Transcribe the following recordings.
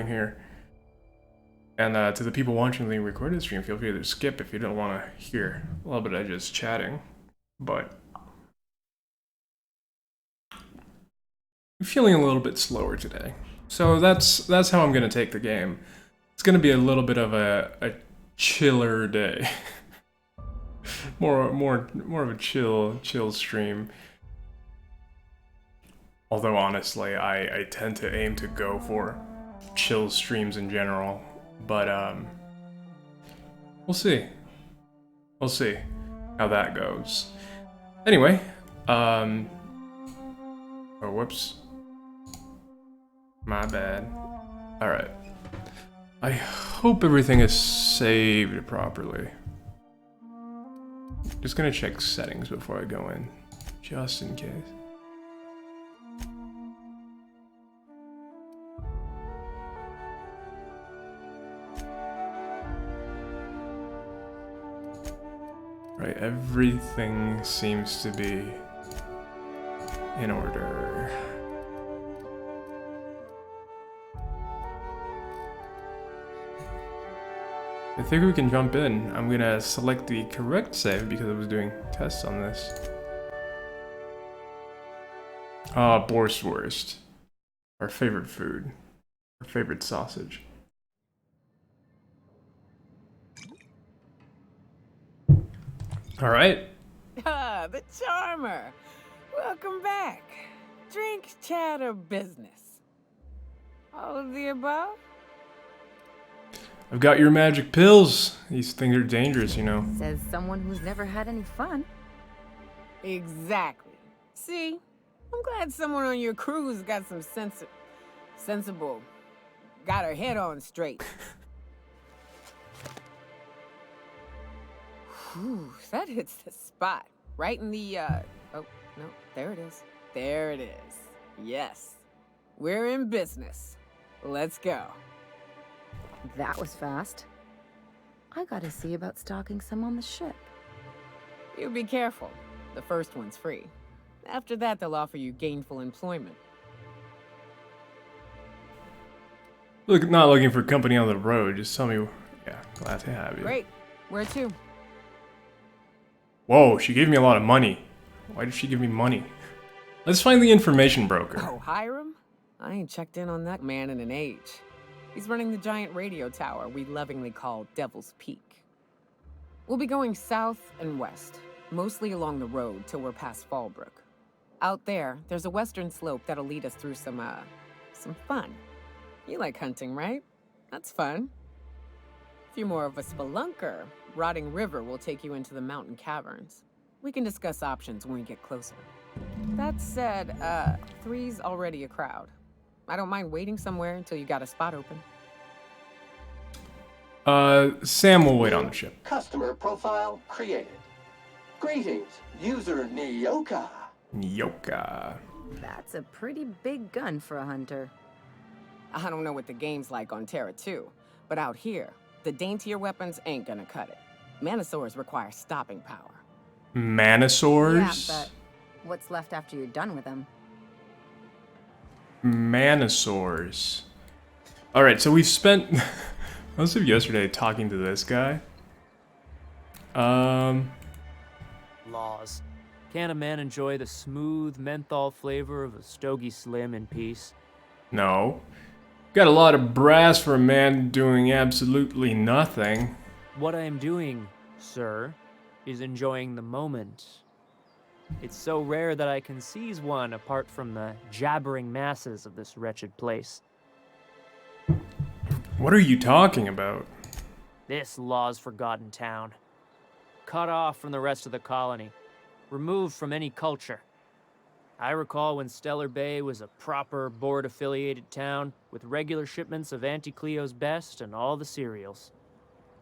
here. And to the people watching the recorded stream, feel free to skip if you don't want to hear a little bit of just chatting. But I'm feeling a little bit slower today. So that's how I'm going to take the game. It's going to be a little bit of a chiller day. more of a chill stream. Although honestly, I tend to aim to go for chill streams in general. But we'll see. We'll see how that goes. Anyway, oh whoops. My bad. Alright. I hope everything is saved properly. Just gonna check settings before I go in, just in case. Right, everything seems to be in order. I think we can jump in. I'm gonna select the correct save because I was doing tests on this. Ah, Borswurst. Our favorite food. Our favorite sausage. Alright. Ah, the charmer. Welcome back. Drink, chat, or business? All of the above? I've got your magic pills. These things are dangerous, you know. Says someone who's never had any fun. Exactly. See? I'm glad someone on your crew's got some sensible. Got her head on straight. Whew, that hits the spot. Right in the, oh, no, there it is. There it is. Yes. We're in business. Let's go. That was fast. I gotta see about stocking some on the ship. You be careful. The first one's free. After that, they'll offer you gainful employment. Look, not looking for company on the road. Just tell me. Yeah, glad to have you. Great. Where to? Whoa, she gave me a lot of money. Why did she give me money? Let's find the information broker. Oh, Hiram? I ain't checked in on that man in an age. He's running the giant radio tower we lovingly call Devil's Peak. We'll be going south and west, mostly along the road till we're past Fallbrook. Out there, there's a western slope that'll lead us through some fun. You like hunting, right? That's fun. If you're more of a spelunker, Rotting River will take you into the mountain caverns. We can discuss options when we get closer. That said, 3's already a crowd. I don't mind waiting somewhere until you got a spot open. Sam will wait on the ship. Customer profile created. Greetings, user Nyoka. Nyoka. That's a pretty big gun for a hunter. I don't know what the game's like on Terra 2, but out here, the daintier weapons ain't gonna cut it. Manosaurs require stopping power. Manosaurs? Yeah, but what's left after you're done with them? Manosaurs. Alright, so we've spent most of yesterday talking to this guy. Laws. Can a man enjoy the smooth menthol flavor of a Stogie Slim in peace? No. Got a lot of brass for a man doing absolutely nothing. What I am doing, sir, is enjoying the moment. It's so rare that I can seize one apart from the jabbering masses of this wretched place. What are you talking about? This law's forgotten town. Cut off from the rest of the colony. Removed from any culture. I recall when Stellar Bay was a proper board-affiliated town with regular shipments of Auntie Cleo's best and all the cereals.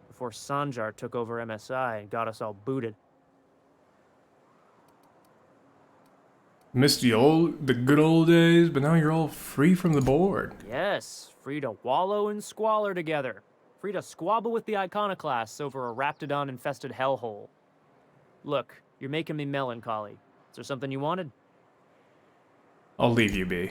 Before Sanjar took over MSI and got us all booted. Missed the good old days, but now you're all free from the board. Yes, free to wallow in squalor together. Free to squabble with the iconoclasts over a raptidon-infested hellhole. Look, you're making me melancholy. Is there something you wanted? I'll leave you be.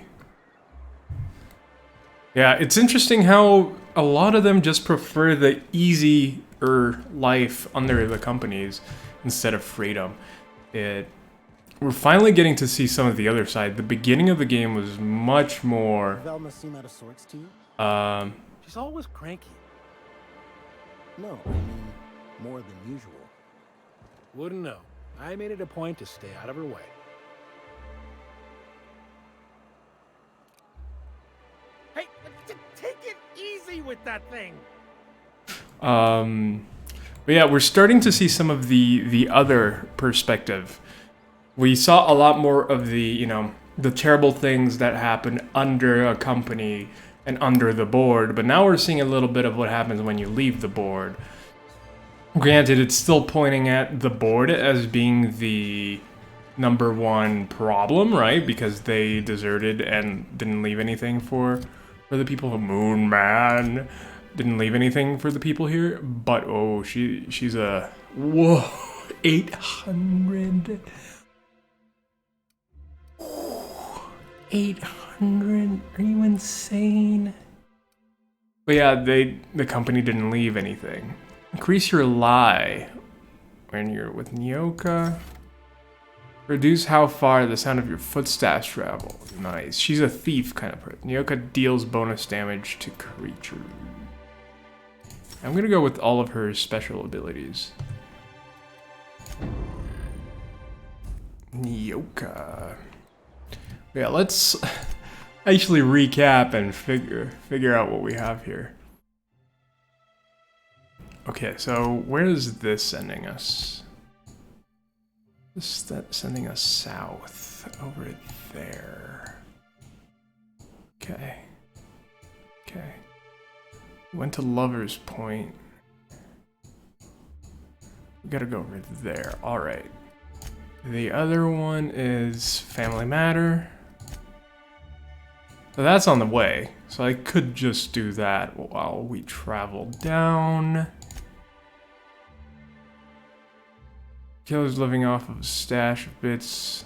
Yeah, it's interesting how a lot of them just prefer the easier life under the companies instead of freedom. We're finally getting to see some of the other side. The beginning of the game was much more. Velma seem out of sorts to you? She's always cranky. No, I mean more than usual. Wouldn't know. I made it a point to stay out of her way. Hey, take it easy with that thing. But yeah, we're starting to see some of the other perspective. We saw a lot more of the terrible things that happen under a company and under the board, but now we're seeing a little bit of what happens when you leave the board. Granted, it's still pointing at the board as being the #1 problem, right? Because they deserted and didn't leave anything for the people. Moon Man didn't leave anything for the people here. But oh, she's a 800. 800? Are you insane? But yeah, the company didn't leave anything. Increase your lie when you're with Nyoka. Reduce how far the sound of your footsteps travel. Nice. She's a thief kind of person. Nyoka deals bonus damage to creatures. I'm gonna go with all of her special abilities. Nyoka. Yeah, let's actually recap and figure out what we have here. Okay, so where is this sending us? This is sending us south over there. Okay. Okay. Went to Lover's Point. We gotta go over there. Alright. The other one is Family Matter. So that's on the way. So I could just do that while we travel down. Killer's living off of a stash of bits.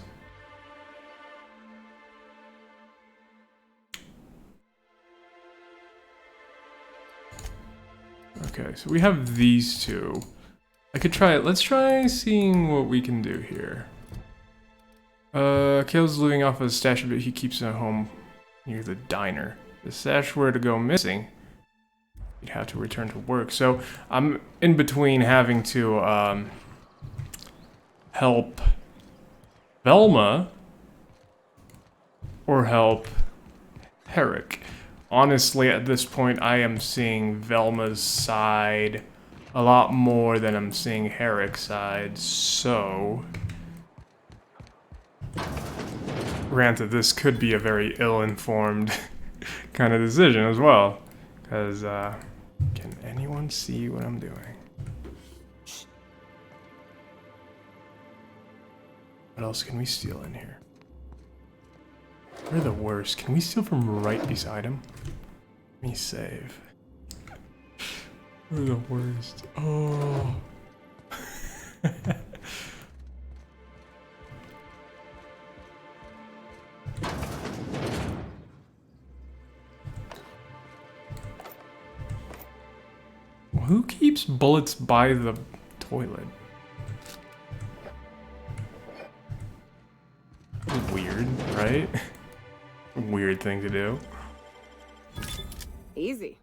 Okay, so we have these two. I could try it. Let's try seeing what we can do here. Killer's living off of a stash of bits he keeps at home near the diner. If the stash were to go missing, you'd have to return to work. So I'm in between having to help Velma or help Herrick. Honestly, at this point, I am seeing Velma's side a lot more than I'm seeing Herrick's side, so... Granted, this could be a very ill-informed kind of decision as well, because, can anyone see what I'm doing? What else can we steal in here? We're the worst. Can we steal from right beside him? Let me save. We're the worst. Oh. Who keeps bullets by the toilet? Weird, right? Weird thing to do. Easy.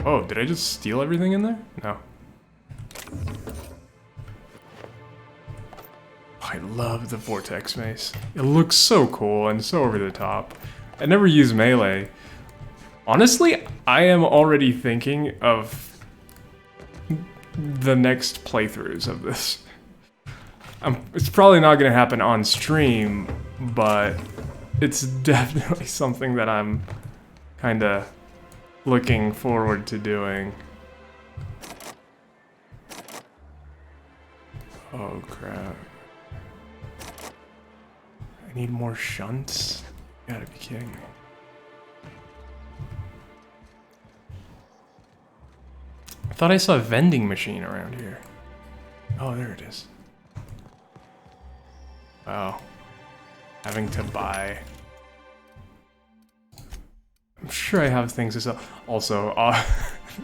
Oh, did I just steal everything in there? No. I love the Vortex Mace. It looks so cool and so over the top. I never use melee. Honestly, I am already thinking of the next playthroughs of this. It's probably not going to happen on stream, but it's definitely something that I'm kind of looking forward to doing. Oh crap. I need more shunts? You gotta be kidding me. I thought I saw a vending machine around here. Oh, there it is. Wow. Having to buy I'm sure I have things to sell. Also,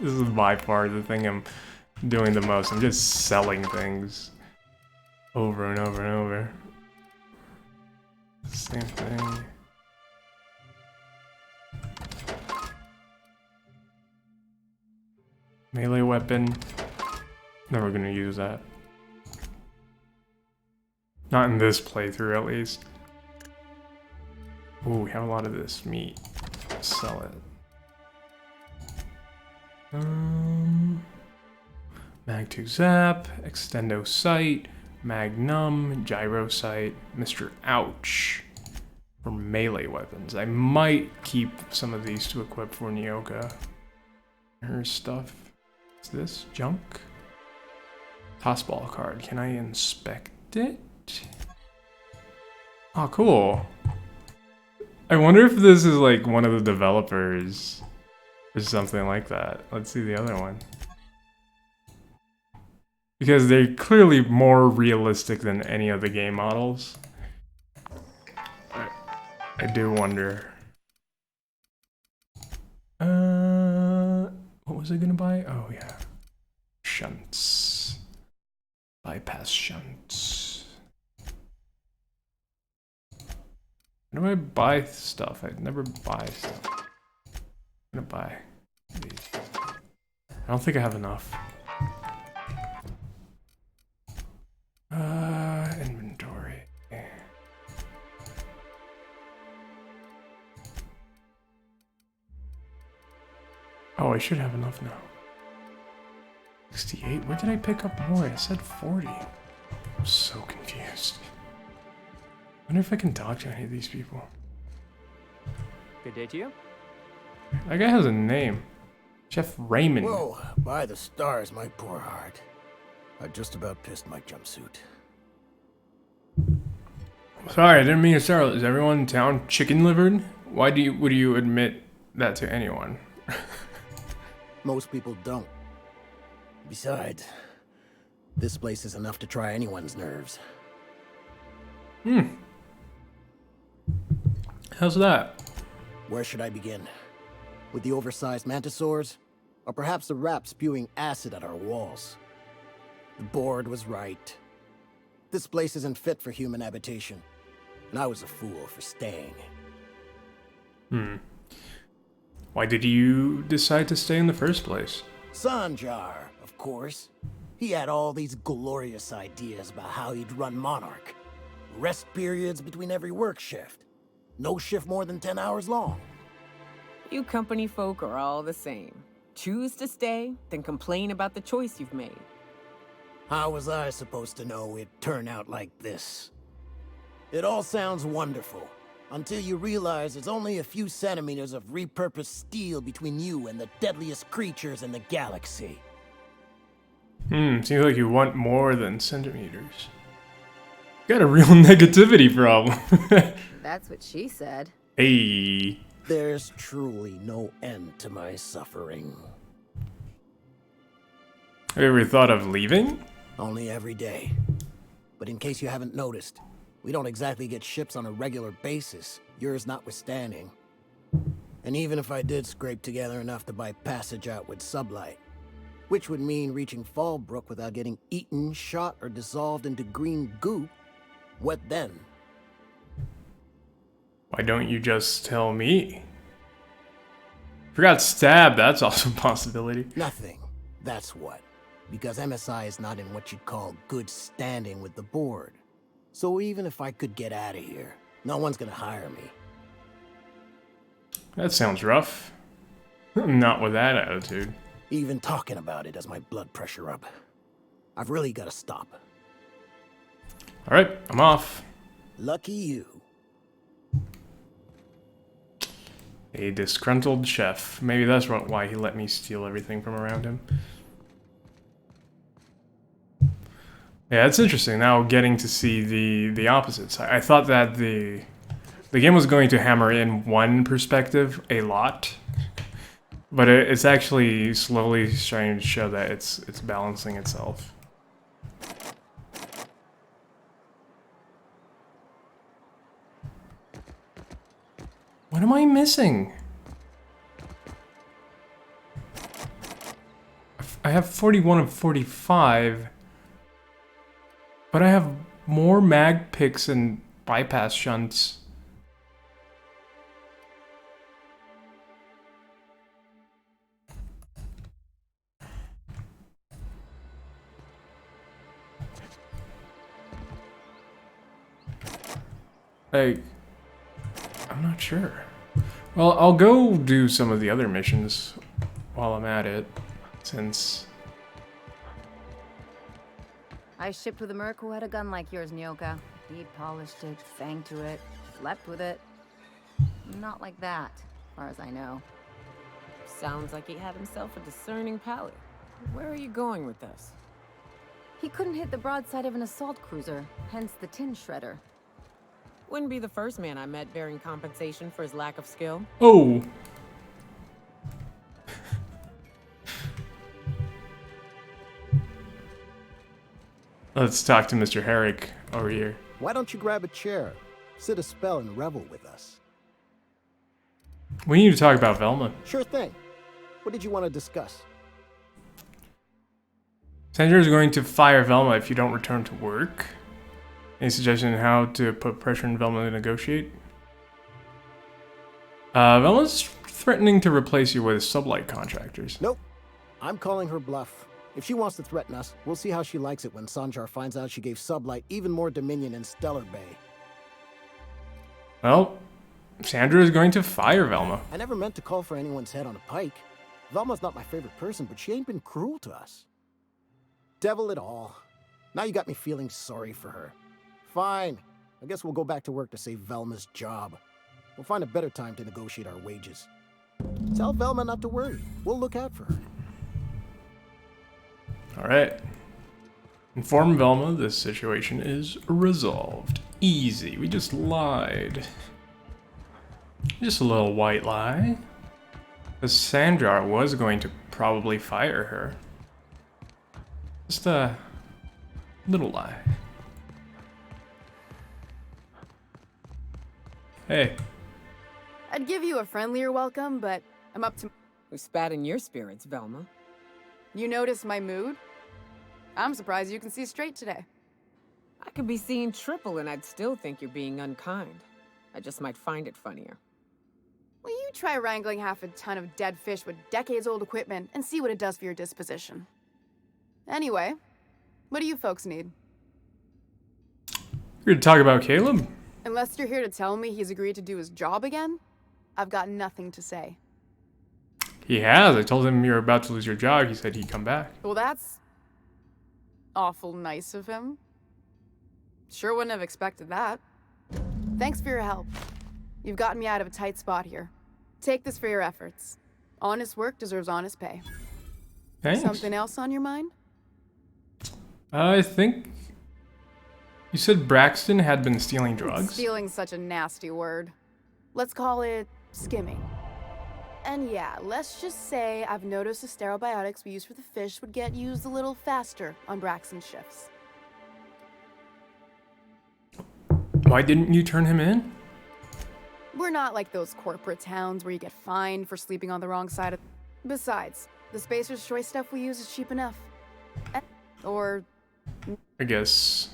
this is by far the thing I'm doing the most. I'm just selling things over and over and over. Same thing. Melee weapon. Never gonna use that. Not in this playthrough, at least. Ooh, we have a lot of this meat. Sell it. Mag 2 Zap, Extendo Sight, Magnum, Gyro Sight, Mr. Ouch for melee weapons. I might keep some of these to equip for Nyoka. Her stuff. What's this? Junk? Tossball card. Can I inspect it? Oh, cool. I wonder if this is like one of the developers or something like that. Let's see the other one. Because they're clearly more realistic than any of the game models. I do wonder. What was I gonna buy? Oh yeah. Shunts. Bypass shunts. When do I buy stuff? I never buy stuff. I'm gonna buy these. I don't think I have enough. Inventory. Oh, I should have enough now. 68? Where did I pick up more? I said 40. I'm so confused. I wonder if I can talk to any of these people. Good day to you. That guy has a name. Chef Raymond. Whoa, by the stars, my poor heart. I just about pissed my jumpsuit. Sorry, I didn't mean to start. Is everyone in town chicken livered? Why would you admit that to anyone? Most people don't. Besides, this place is enough to try anyone's nerves. How's that? Where should I begin? With the oversized mantisaurs? Or perhaps the rap spewing acid at our walls? The board was right. This place isn't fit for human habitation. And I was a fool for staying. Why did you decide to stay in the first place? Sanjar, of course. He had all these glorious ideas about how he'd run Monarch. Rest periods between every work shift. No shift more than 10 hours long. You company folk are all the same. Choose to stay, then complain about the choice you've made. How was I supposed to know it'd turn out like this? It all sounds wonderful, until you realize it's only a few centimeters of repurposed steel between you and the deadliest creatures in the galaxy. Seems like you want more than centimeters. Got a real negativity problem. That's what she said. Hey. There's truly no end to my suffering. Have you ever thought of leaving? Only every day. But in case you haven't noticed, we don't exactly get ships on a regular basis, yours notwithstanding. And even if I did scrape together enough to buy passage out with Sublight, which would mean reaching Fallbrook without getting eaten, shot, or dissolved into green goop, what then? Why don't you just tell me? If you got stabbed, that's also a possibility. Nothing. That's what. Because MSI is not in what you'd call good standing with the board. So even if I could get out of here, no one's gonna hire me. That sounds rough. Not with that attitude. Even talking about it has my blood pressure up. I've really gotta stop. Alright, I'm off. Lucky you. A disgruntled chef. Maybe that's why he let me steal everything from around him. Yeah, it's interesting now getting to see the opposite side. I thought that the game was going to hammer in one perspective a lot, but it's actually slowly starting to show that it's balancing itself. What am I missing? I have 41 of 45, but I have more mag picks and bypass shunts. Like, I'm not sure. Well, I'll go do some of the other missions while I'm at it, since... I shipped with a merc who had a gun like yours, Nyoka. He polished it, sang to it, slept with it. Not like that, as far as I know. Sounds like he had himself a discerning palate. Where are you going with this? He couldn't hit the broadside of an assault cruiser, hence the tin shredder. Wouldn't be the first man I met bearing compensation for his lack of skill. Oh! Let's talk to Mr. Herrick over here. Why don't you grab a chair, sit a spell, and revel with us? We need to talk about Velma. Sure thing. What did you want to discuss? Sandra is going to fire Velma if you don't return to work. Any suggestion on how to put pressure on Velma to negotiate? Velma's threatening to replace you with sublight contractors. Nope. I'm calling her bluff. If she wants to threaten us, we'll see how she likes it when Sanjar finds out she gave Sublight even more dominion in Stellar Bay. Well, Sandra is going to fire Velma. I never meant to call for anyone's head on a pike. Velma's not my favorite person, but she ain't been cruel to us. Devil it all. Now you got me feeling sorry for her. Fine. I guess we'll go back to work to save Velma's job. We'll find a better time to negotiate our wages. Tell Velma not to worry. We'll look out for her. Alright. Inform Velma this situation is resolved. Easy. We just lied. Just a little white lie. Because Sandra was going to probably fire her. Just a little lie. Hey. I'd give you a friendlier welcome, but I'm up to... Who spat in your spirits, Velma? You notice my mood? I'm surprised you can see straight today. I could be seeing triple and I'd still think you're being unkind. I just might find it funnier. Well, you try wrangling half a ton of dead fish with decades-old equipment and see what it does for your disposition. Anyway, what do you folks need? We're here to talk about Caleb. Unless you're here to tell me he's agreed to do his job again, I've got nothing to say. He has. I told him you're about to lose your job. He said he'd come back. Well, that's awful nice of him. Sure wouldn't have expected that. Thanks for your help. You've gotten me out of a tight spot here. Take this for your efforts. Honest work deserves honest pay. Thanks. Something else on your mind? I think you said Braxton had been stealing drugs. Stealing's such a nasty word. Let's call it skimming. And yeah, let's just say I've noticed the sterile biotics we use for the fish would get used a little faster on Braxton's shifts. Why didn't you turn him in? We're not like those corporate towns where you get fined for sleeping on the wrong side of... Besides, the Spacer's Choice stuff we use is cheap enough. Or... I guess.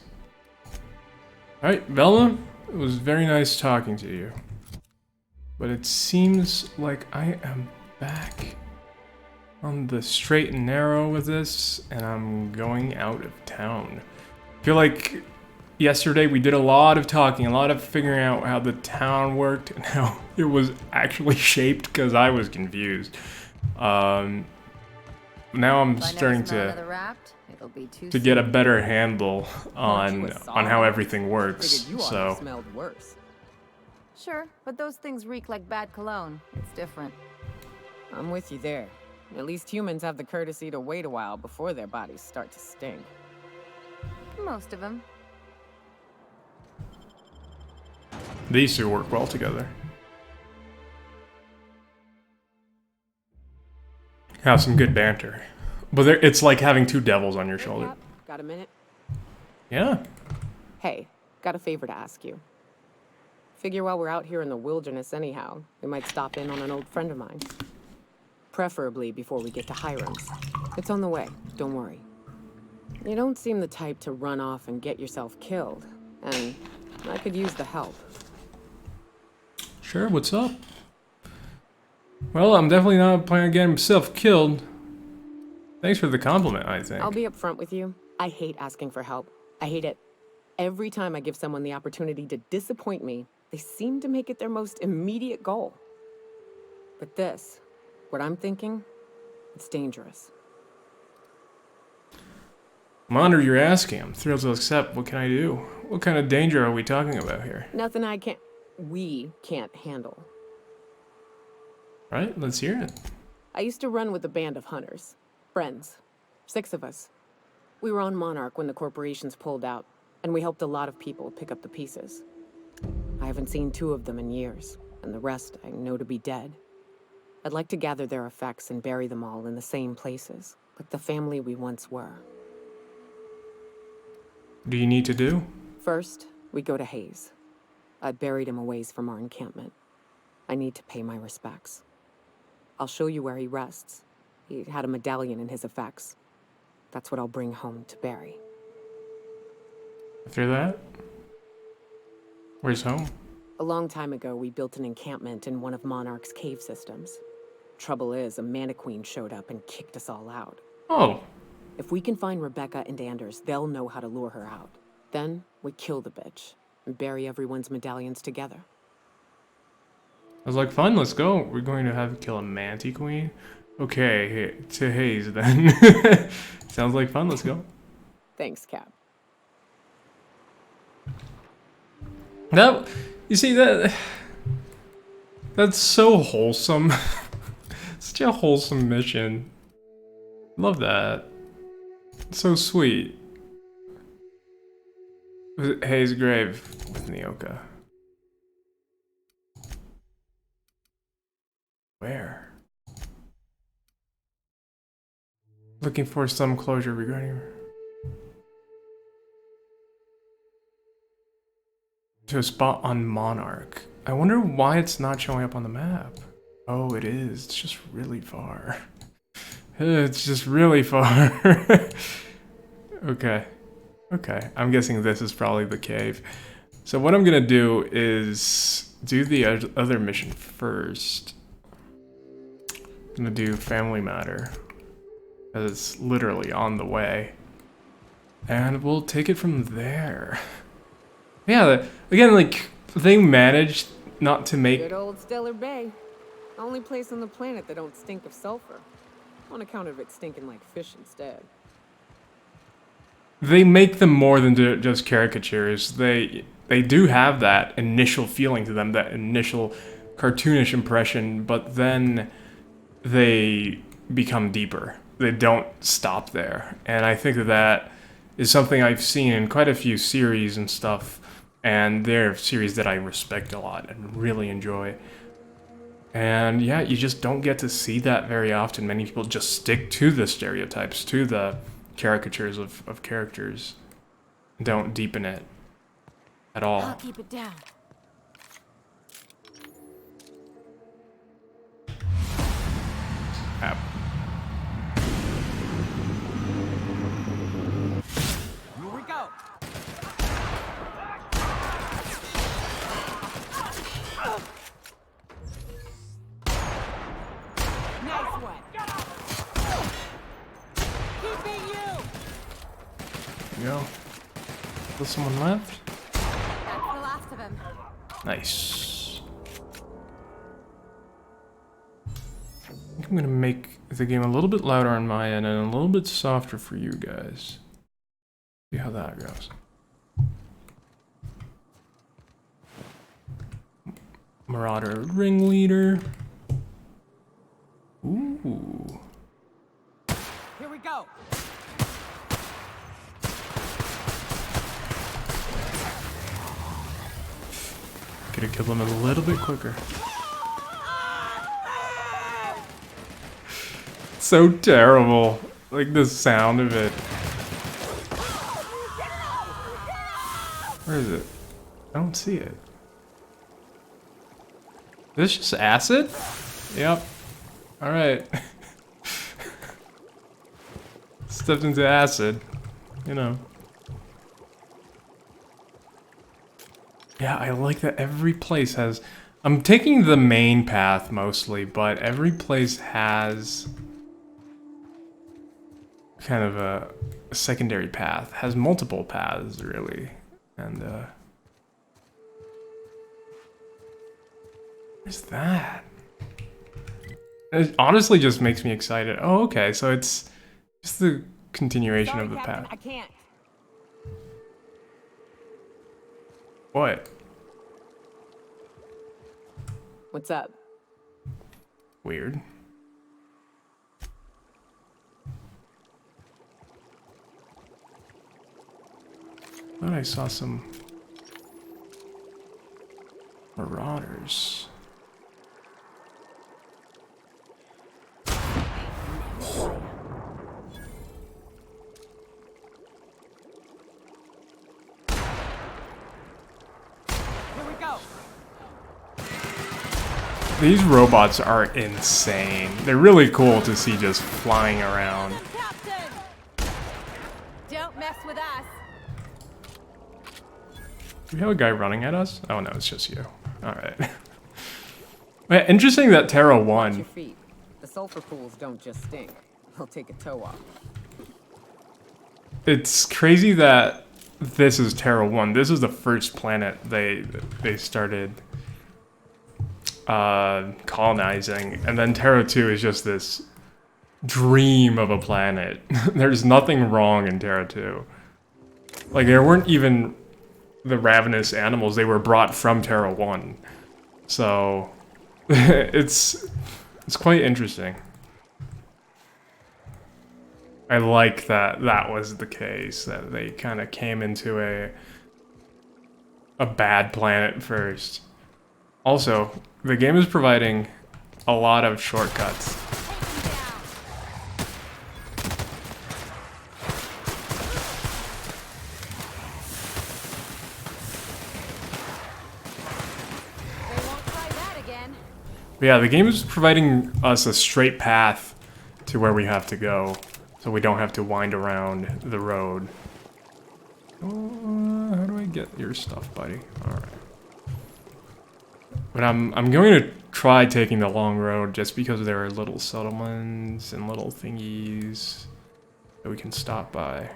Alright, Velma, it was very nice talking to you. But it seems like I am back on the straight and narrow with this, and I'm going out of town. I feel like yesterday we did a lot of talking, a lot of figuring out how the town worked and how it was actually shaped, because I was confused. Now I'm starting to get a better handle on how everything works. Figured you ought to have smelled worse. Sure, but those things reek like bad cologne. It's different. I'm with you there. At least humans have the courtesy to wait a while before their bodies start to stink. Most of them. These two work well together. Have some good banter. But it's like having two devils on your shoulder. Got a minute? Yeah. Hey, got a favor to ask you. Figure while we're out here in the wilderness anyhow, we might stop in on an old friend of mine. Preferably before we get to Hiram's. It's on the way, don't worry. You don't seem the type to run off and get yourself killed, and I could use the help. Sure, what's up? Well, I'm definitely not planning on getting myself killed. Thanks for the compliment, I think. I'll be upfront with you. I hate asking for help. I hate it. Every time I give someone the opportunity to disappoint me, they seem to make it their most immediate goal. But this, what I'm thinking, it's dangerous. I'm honored you're asking. I'm thrilled to accept. What can I do? What kind of danger are we talking about here? Nothing we can't handle. Right, let's hear it. I used to run with a band of hunters. Friends. 6 of us. We were on Monarch when the corporations pulled out, and we helped a lot of people pick up the pieces. I haven't seen 2 of them in years, and the rest I know to be dead. I'd like to gather their effects and bury them all in the same places, like the family we once were. What do you need to do? First, we go to Hayes. I buried him a ways from our encampment. I need to pay my respects. I'll show you where he rests. He had a medallion in his effects. That's what I'll bring home to Barry. After that? Where's home? A long time ago, we built an encampment in one of Monarch's cave systems. Trouble is, a Mantiqueen showed up and kicked us all out. Oh. If we can find Rebecca and Anders, they'll know how to lure her out. Then, we kill the bitch and bury everyone's medallions together. I was like, fun, let's go. We're going to have to kill a Mantiqueen? Okay, to Hayes then. Sounds like fun, let's go. Thanks, Cap. That, you see, that's so wholesome. Such a wholesome mission. Love that. So sweet. Hayes' grave with Nyoka. Where? Looking for some closure regarding to a spot on Monarch. I wonder why it's not showing up on the map. Oh, it is. It's just really far. It's just really far. Okay. Okay. I'm guessing this is probably the cave. So what I'm gonna do is do the other mission first. I'm gonna do Family Matter, as it's literally on the way. And we'll take it from there. Yeah, again, like, they managed not to make... Good old Stellar Bay. Only place on the planet that don't stink of sulfur. On account of it stinking like fish instead. They make them more than just caricatures. They do have that initial feeling to them, that initial cartoonish impression, but then they become deeper. They don't stop there. And I think that is something I've seen in quite a few series and stuff, and they're series that I respect a lot and really enjoy. And yeah, you just don't get to see that very often. Many people just stick to the stereotypes, to the caricatures of characters. Don't deepen it at all. I'll keep it down. App. Here we go. Nice one. Keeping you. There you go. There's someone left? That's the last of him. Nice. I think I'm gonna make the game a little bit louder on my end and a little bit softer for you guys. See how that goes. Marauder ringleader. Ooh. Here we go. Could have killed him a little bit quicker. So terrible. Like the sound of it. Where is it? I don't see it. Is this just acid? Yep. Alright. Stepped into acid. You know. Yeah, I like that every place has... I'm taking the main path mostly, but every place has kind of a secondary path. Has multiple paths, really. And, what's that? It honestly just makes me excited. Oh, okay, so it's just the continuation of the Captain, path. I can't. What? What's up? Weird. Thought I saw some marauders. These robots are insane. They're really cool to see just flying around. Captain! Don't mess with us. Do we have a guy running at us? Oh no, it's just you. Alright. Interesting that Terra Watch won. your feet. The sulfur pools don't just stink. They'll take a toe off. It's crazy that this is Terra 1. This is the first planet they started colonizing, and then Terra 2 is just this dream of a planet. There's nothing wrong in Terra 2. Like, there weren't even the ravenous animals, they were brought from Terra 1. So it's quite interesting. I like that that was the case, that they kind of came into a bad planet first. Also, the game is providing a lot of shortcuts. But yeah, the game is providing us a straight path to where we have to go, so we don't have to wind around the road. How do I get your stuff, buddy? Alright. But I'm going to try taking the long road just because there are little settlements and little thingies that we can stop by.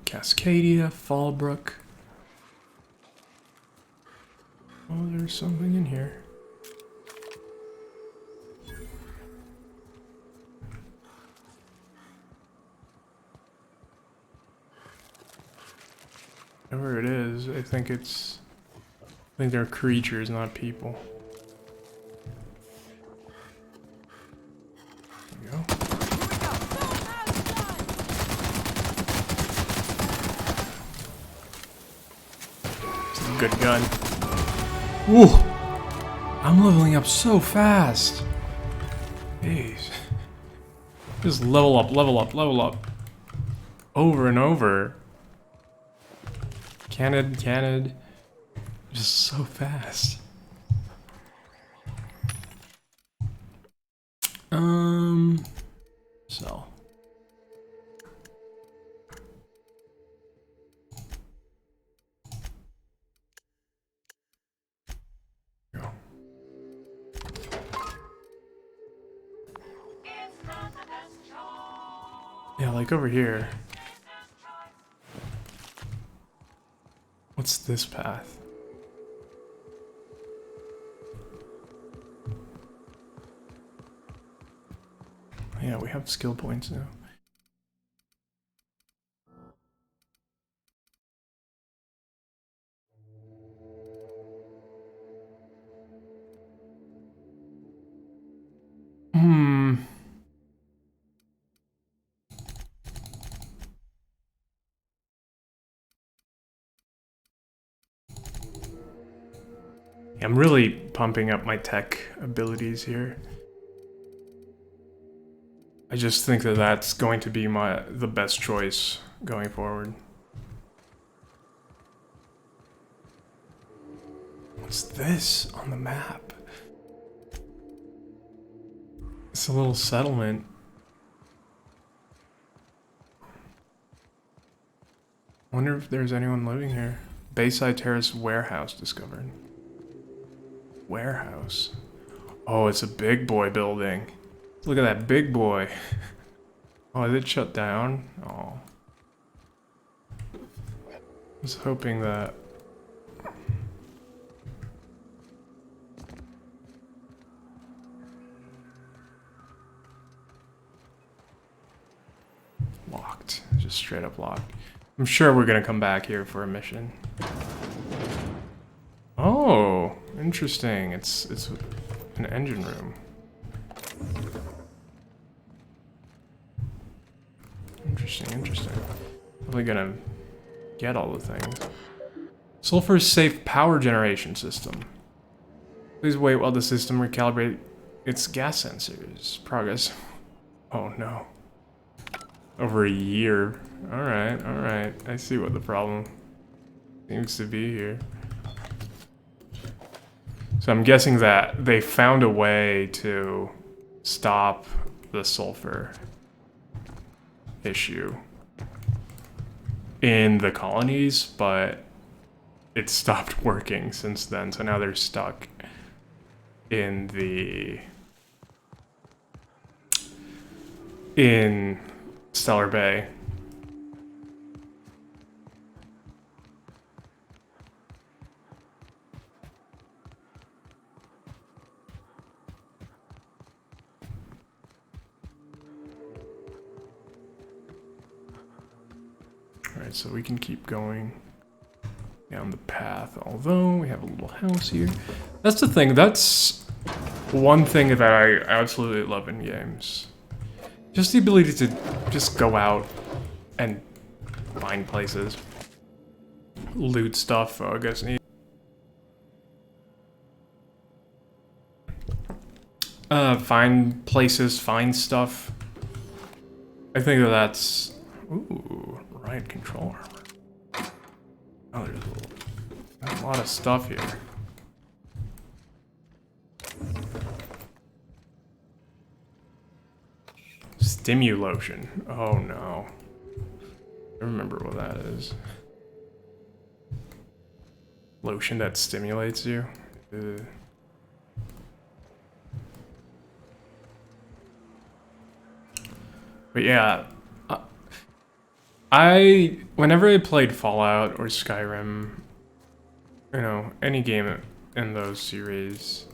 Cascadia, Fallbrook. Oh, there's something in here. Whatever it is, I think they're creatures, not people. There we go. It's a good gun. Ooh! I'm leveling up so fast! Jeez. Just level up, level up, level up. Over and over. Canid. Just so fast. So. Go. Yeah, like over here. What's this path? Yeah, we have skill points now. I'm really pumping up my tech abilities here. I just think that that's going to be the best choice going forward. What's this on the map? It's a little settlement. Wonder if there's anyone living here. Bayside Terrace warehouse discovered. Warehouse. Oh, it's a big boy building. Look at that big boy. Oh, is it shut down? Oh. I was hoping that... Locked. Just straight up locked. I'm sure we're gonna come back here for a mission. Oh, interesting. It's an engine room. Interesting. Probably gonna get all the things. Sulfur safe power generation system. Please wait while the system recalibrate its gas sensors. Progress. Oh no. Over a year. Alright. I see what the problem seems to be here. So I'm guessing that they found a way to stop the sulfur issue in the colonies, but it stopped working since then. So now they're stuck in Stellar Bay. Alright, so we can keep going down the path, although we have a little house here. That's the thing, that's one thing that I absolutely love in games. Just the ability to just go out and find places. Loot stuff, I guess. Find places, find stuff. I think that's... Ooh, riot control armor. Oh, there's a lot of stuff here. Stimulotion. Oh no. I remember what that is. Lotion that stimulates you. But yeah, whenever I played Fallout or Skyrim, you know, any game in those series,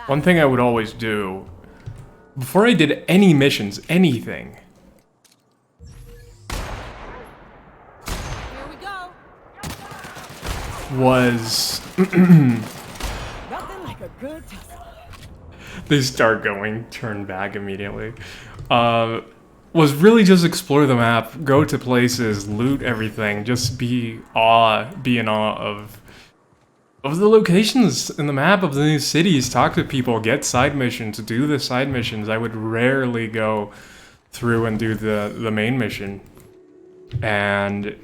one thing I would always do, before I did any missions, anything, Here we go. was Nothing like a good tussle. they start going, turn back immediately. Was really just explore the map, go to places, loot everything, just be in awe of the locations in the map of the new cities, talk to people, get side missions, do the side missions. I would rarely go through and do the main mission. And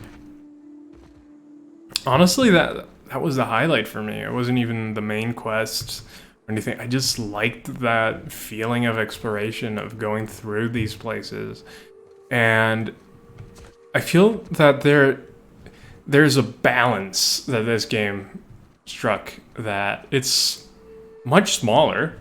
honestly, that was the highlight for me. It wasn't even the main quest or anything. I just liked that feeling of exploration, of going through these places. And I feel that there's a balance that this game struck, that it's much smaller,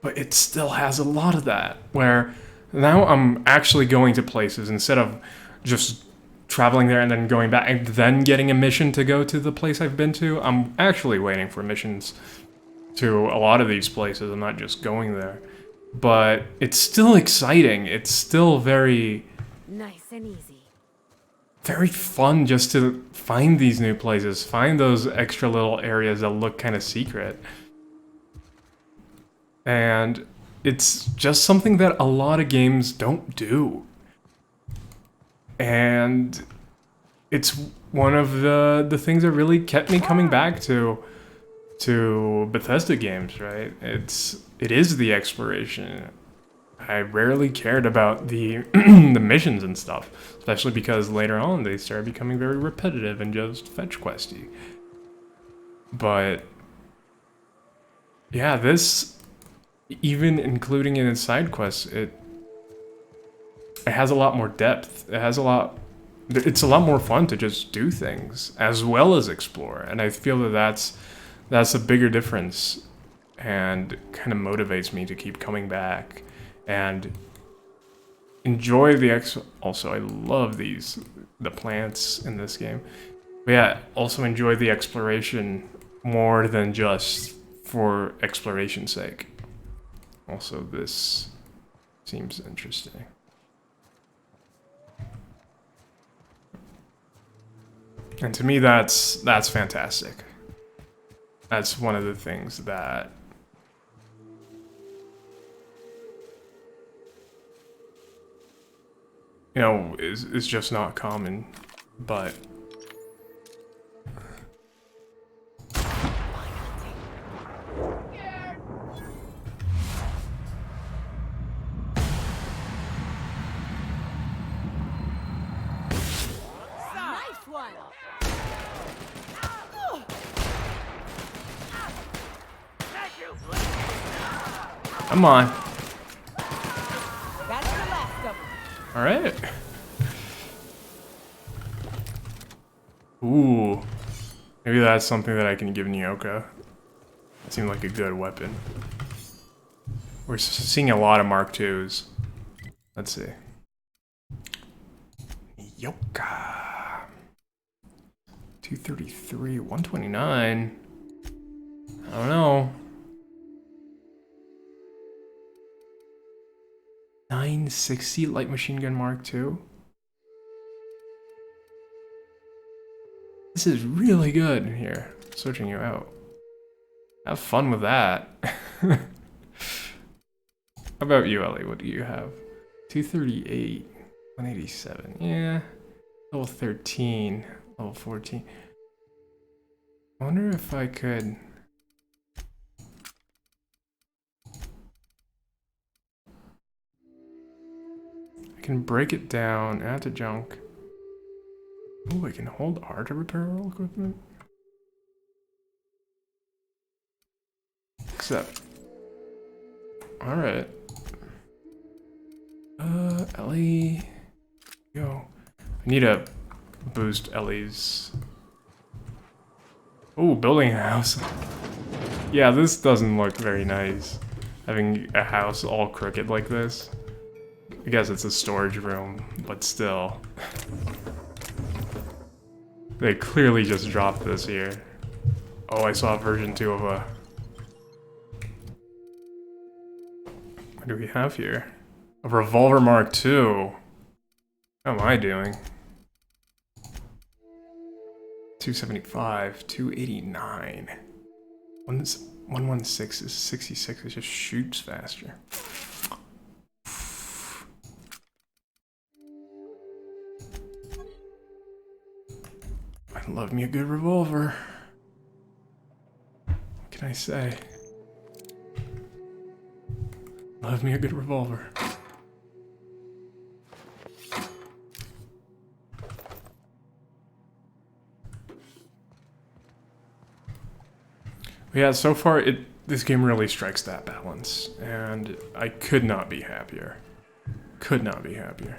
but it still has a lot of that, where now I'm actually going to places instead of just traveling there and then going back and then getting a mission to go to the place I've been to. I'm actually waiting for missions to a lot of these places. I'm not just going there, but it's still exciting. It's still very Nice and easy. very fun just to find these new places, find those extra little areas that look kind of secret. And it's just something that a lot of games don't do. And it's one of the things that really kept me coming back to Bethesda games, right? It is the exploration. I rarely cared about the the missions and stuff, especially because later on they started becoming very repetitive and just fetch questy. But yeah, this, even including in its side quests, it has a lot more depth. It's a lot more fun to just do things as well as explore, and I feel that that's a bigger difference and kind of motivates me to keep coming back and enjoy the also, I love the plants in this game. But yeah, also enjoy the exploration more than just for exploration's sake. Also, this seems interesting. And to me, that's fantastic. That's one of the things that is just not common, but come on. That's the last of them. All right. Ooh. Maybe that's something that I can give Nyoka. It seemed like a good weapon. We're seeing a lot of Mark IIs. Let's see. Nyoka. 233, 129. I don't know. 960 light machine gun Mark II. This is really good here. Searching you out. Have fun with that. How about you, Ellie? What do you have? 238, 187. Yeah. Level 13, level 14. I wonder if I could. I can break it down, add to junk. Oh, I can hold R to repair all equipment. Except. Alright. Ellie. Go. I need to boost Ellie's. Oh, building a house. Yeah, this doesn't look very nice. Having a house all crooked like this. I guess it's a storage room, but still. They clearly just dropped this here. Oh, I saw version 2 of a... What do we have here? A revolver Mark II. How am I doing? 275, 289. 116 is 66, it just shoots faster. I love me a good revolver. What can I say? Love me a good revolver. Yeah, so far this game really strikes that balance, and I could not be happier. Could not be happier.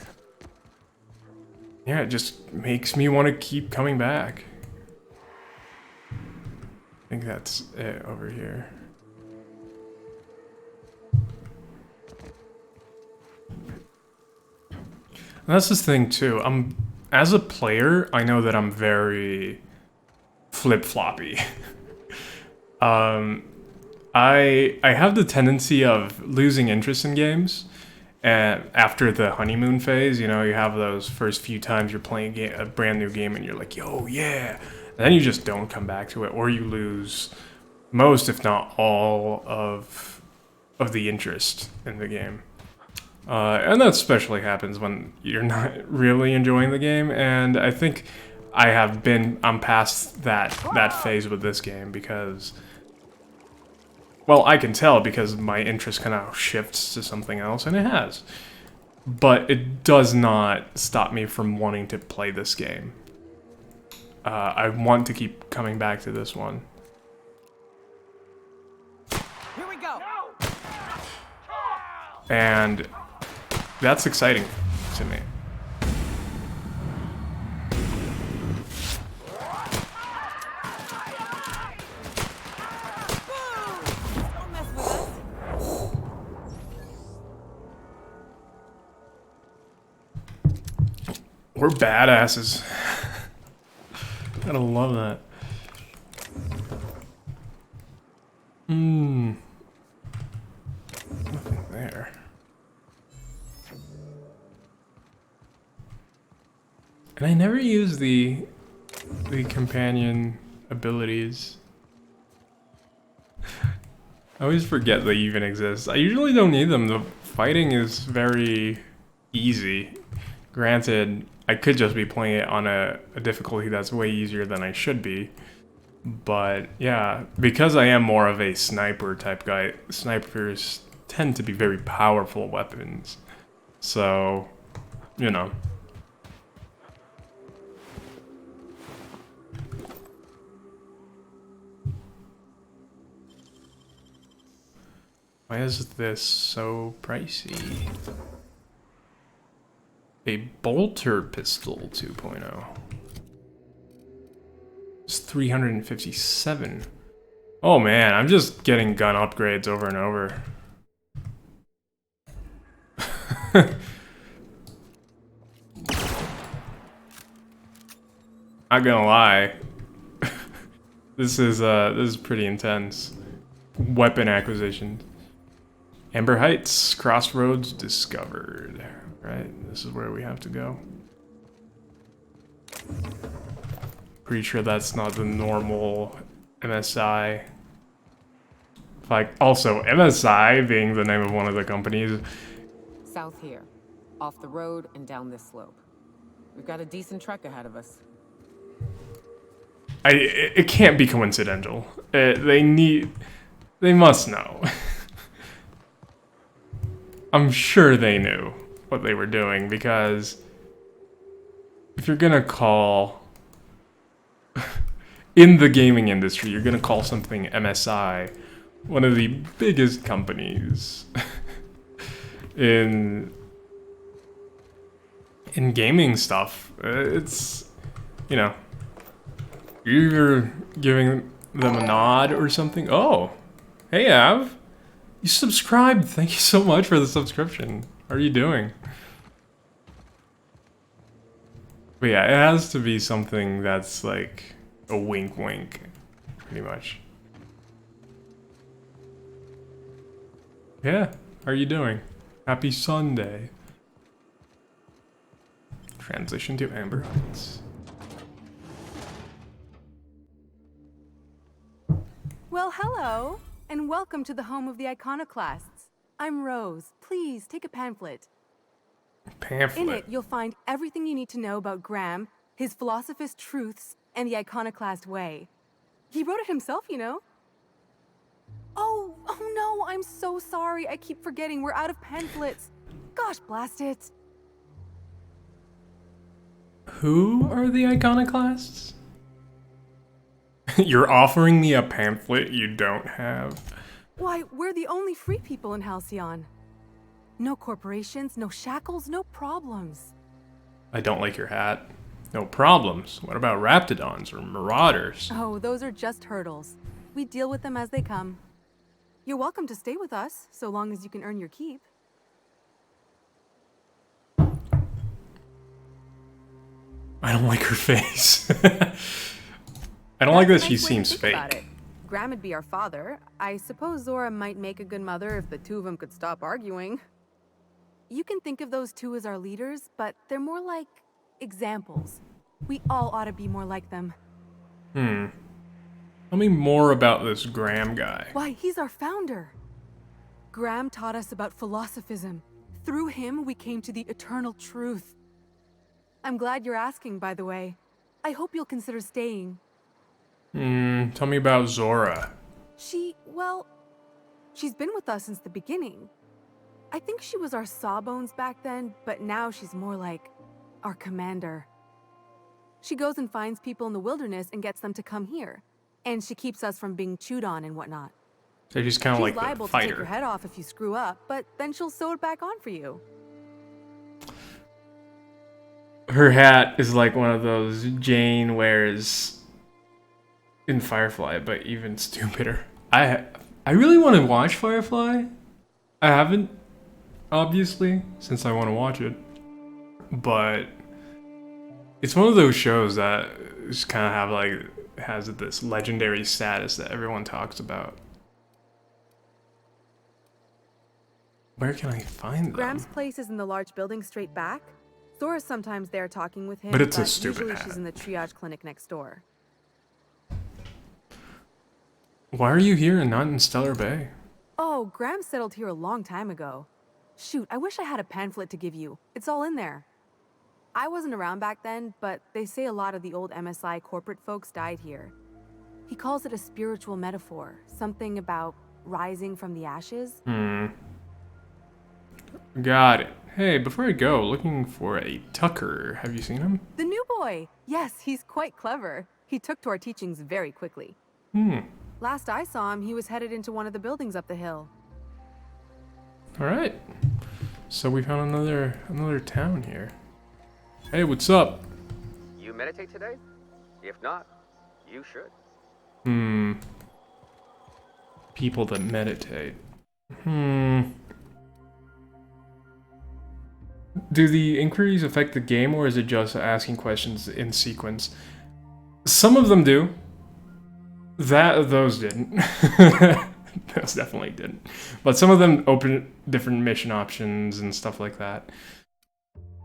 Yeah, it just makes me want to keep coming back. I think that's it over here. And that's the thing too. As a player, I know that I'm very flip-floppy. I have the tendency of losing interest in games And after the honeymoon phase, you know, you have those first few times you're playing a brand new game and you're like, yo, yeah. And then you just don't come back to it, or you lose most, if not all, of the interest in the game. And that especially happens when you're not really enjoying the game. And I think I'm past that phase with this game because, well, I can tell because my interest kind of shifts to something else, and it has. But it does not stop me from wanting to play this game. I want to keep coming back to this one. Here we go. And that's exciting to me. Don't mess with us. We're badasses. Gotta love that. Nothing there. And I never use the companion abilities. I always forget they even exist. I usually don't need them. The fighting is very easy. Granted, I could just be playing it on a difficulty that's way easier than I should be. But yeah, because I am more of a sniper type guy, snipers tend to be very powerful weapons. So, you know. Why is this so pricey? A bolter pistol 2.0. It's 357. Oh man, I'm just getting gun upgrades over and over. Not gonna lie. This is pretty intense. Weapon acquisition. Amber Heights, crossroads discovered. Right, this is where we have to go. Pretty sure that's not the normal MSI. Like, also, MSI being the name of one of the companies. South here. Off the road and down this slope. We've got a decent trek ahead of us. It can't be coincidental. They must know. I'm sure they knew what they were doing, because if you're gonna call in the gaming industry, you're gonna call something MSI, one of the biggest companies in gaming stuff. It's, you know, you're either giving them a nod or something. Oh, hey Av, you subscribed. Thank you so much for the subscription. How are you doing? But yeah, it has to be something that's like a wink wink, pretty much. Yeah, how are you doing? Happy Sunday. Transition to Amber Heights. Well, hello, and welcome to the home of the Iconoclasts. I'm Rose. Please take a pamphlet. Pamphlet? In it, you'll find everything you need to know about Graham, his Philosophist truths, and the Iconoclast way. He wrote it himself, you know. Oh no, I'm so sorry. I keep forgetting we're out of pamphlets. Gosh, blast it. Who are the Iconoclasts? You're offering me a pamphlet you don't have? Why, we're the only free people in Halcyon. No corporations, no shackles, no problems. I don't like your hat. No problems. What about Raptidons or Marauders? Oh, those are just hurdles. We deal with them as they come. You're welcome to stay with us, so long as you can earn your keep. I don't like her face. I don't like that she seems fake. Graham would be our father. I suppose Zora might make a good mother if the two of them could stop arguing. You can think of those two as our leaders, but they're more like examples. We all ought to be more like them. Tell me more about this Graham guy. Why, he's our founder. Graham taught us about philosophism. Through him, we came to the eternal truth. I'm glad you're asking, by the way. I hope you'll consider staying. Tell me about Zora. Well, she's been with us since the beginning. I think she was our sawbones back then, but now she's more like our commander. She goes and finds people in the wilderness and gets them to come here. And she keeps us from being chewed on and whatnot. So she's kind of like She's the liable to fighter. take your head off if you screw up, but then she'll sew it back on for you. Her hat is like one of those Jane wears in Firefly, but even stupider. I really want to watch Firefly. I haven't, obviously, since I want to watch it. But it's one of those shows that just kind of have like, has this legendary status that everyone talks about. Where can I find them? Graham's place is in the large building straight back. Zora's sometimes there talking with him, But it's a stupid usually hat. she's in the triage clinic next door. Why are you here and not in Stellar Bay? Oh, Graham settled here a long time ago. Shoot, I wish I had a pamphlet to give you. It's all in there. I wasn't around back then, but they say a lot of the old MSI corporate folks died here. He calls it a spiritual metaphor, something about rising from the ashes. Got it. Hey, before I go, looking for a Tucker. Have you seen him? The new boy! Yes, he's quite clever. He took to our teachings very quickly. Last I saw him, he was headed into one of the buildings up the hill. Alright. So we found another town here. Hey, what's up? You meditate today? If not, you should. People that meditate. Do the inquiries affect the game, or is it just asking questions in sequence? Some of them do. Those didn't. Those definitely didn't. But some of them open different mission options and stuff like that.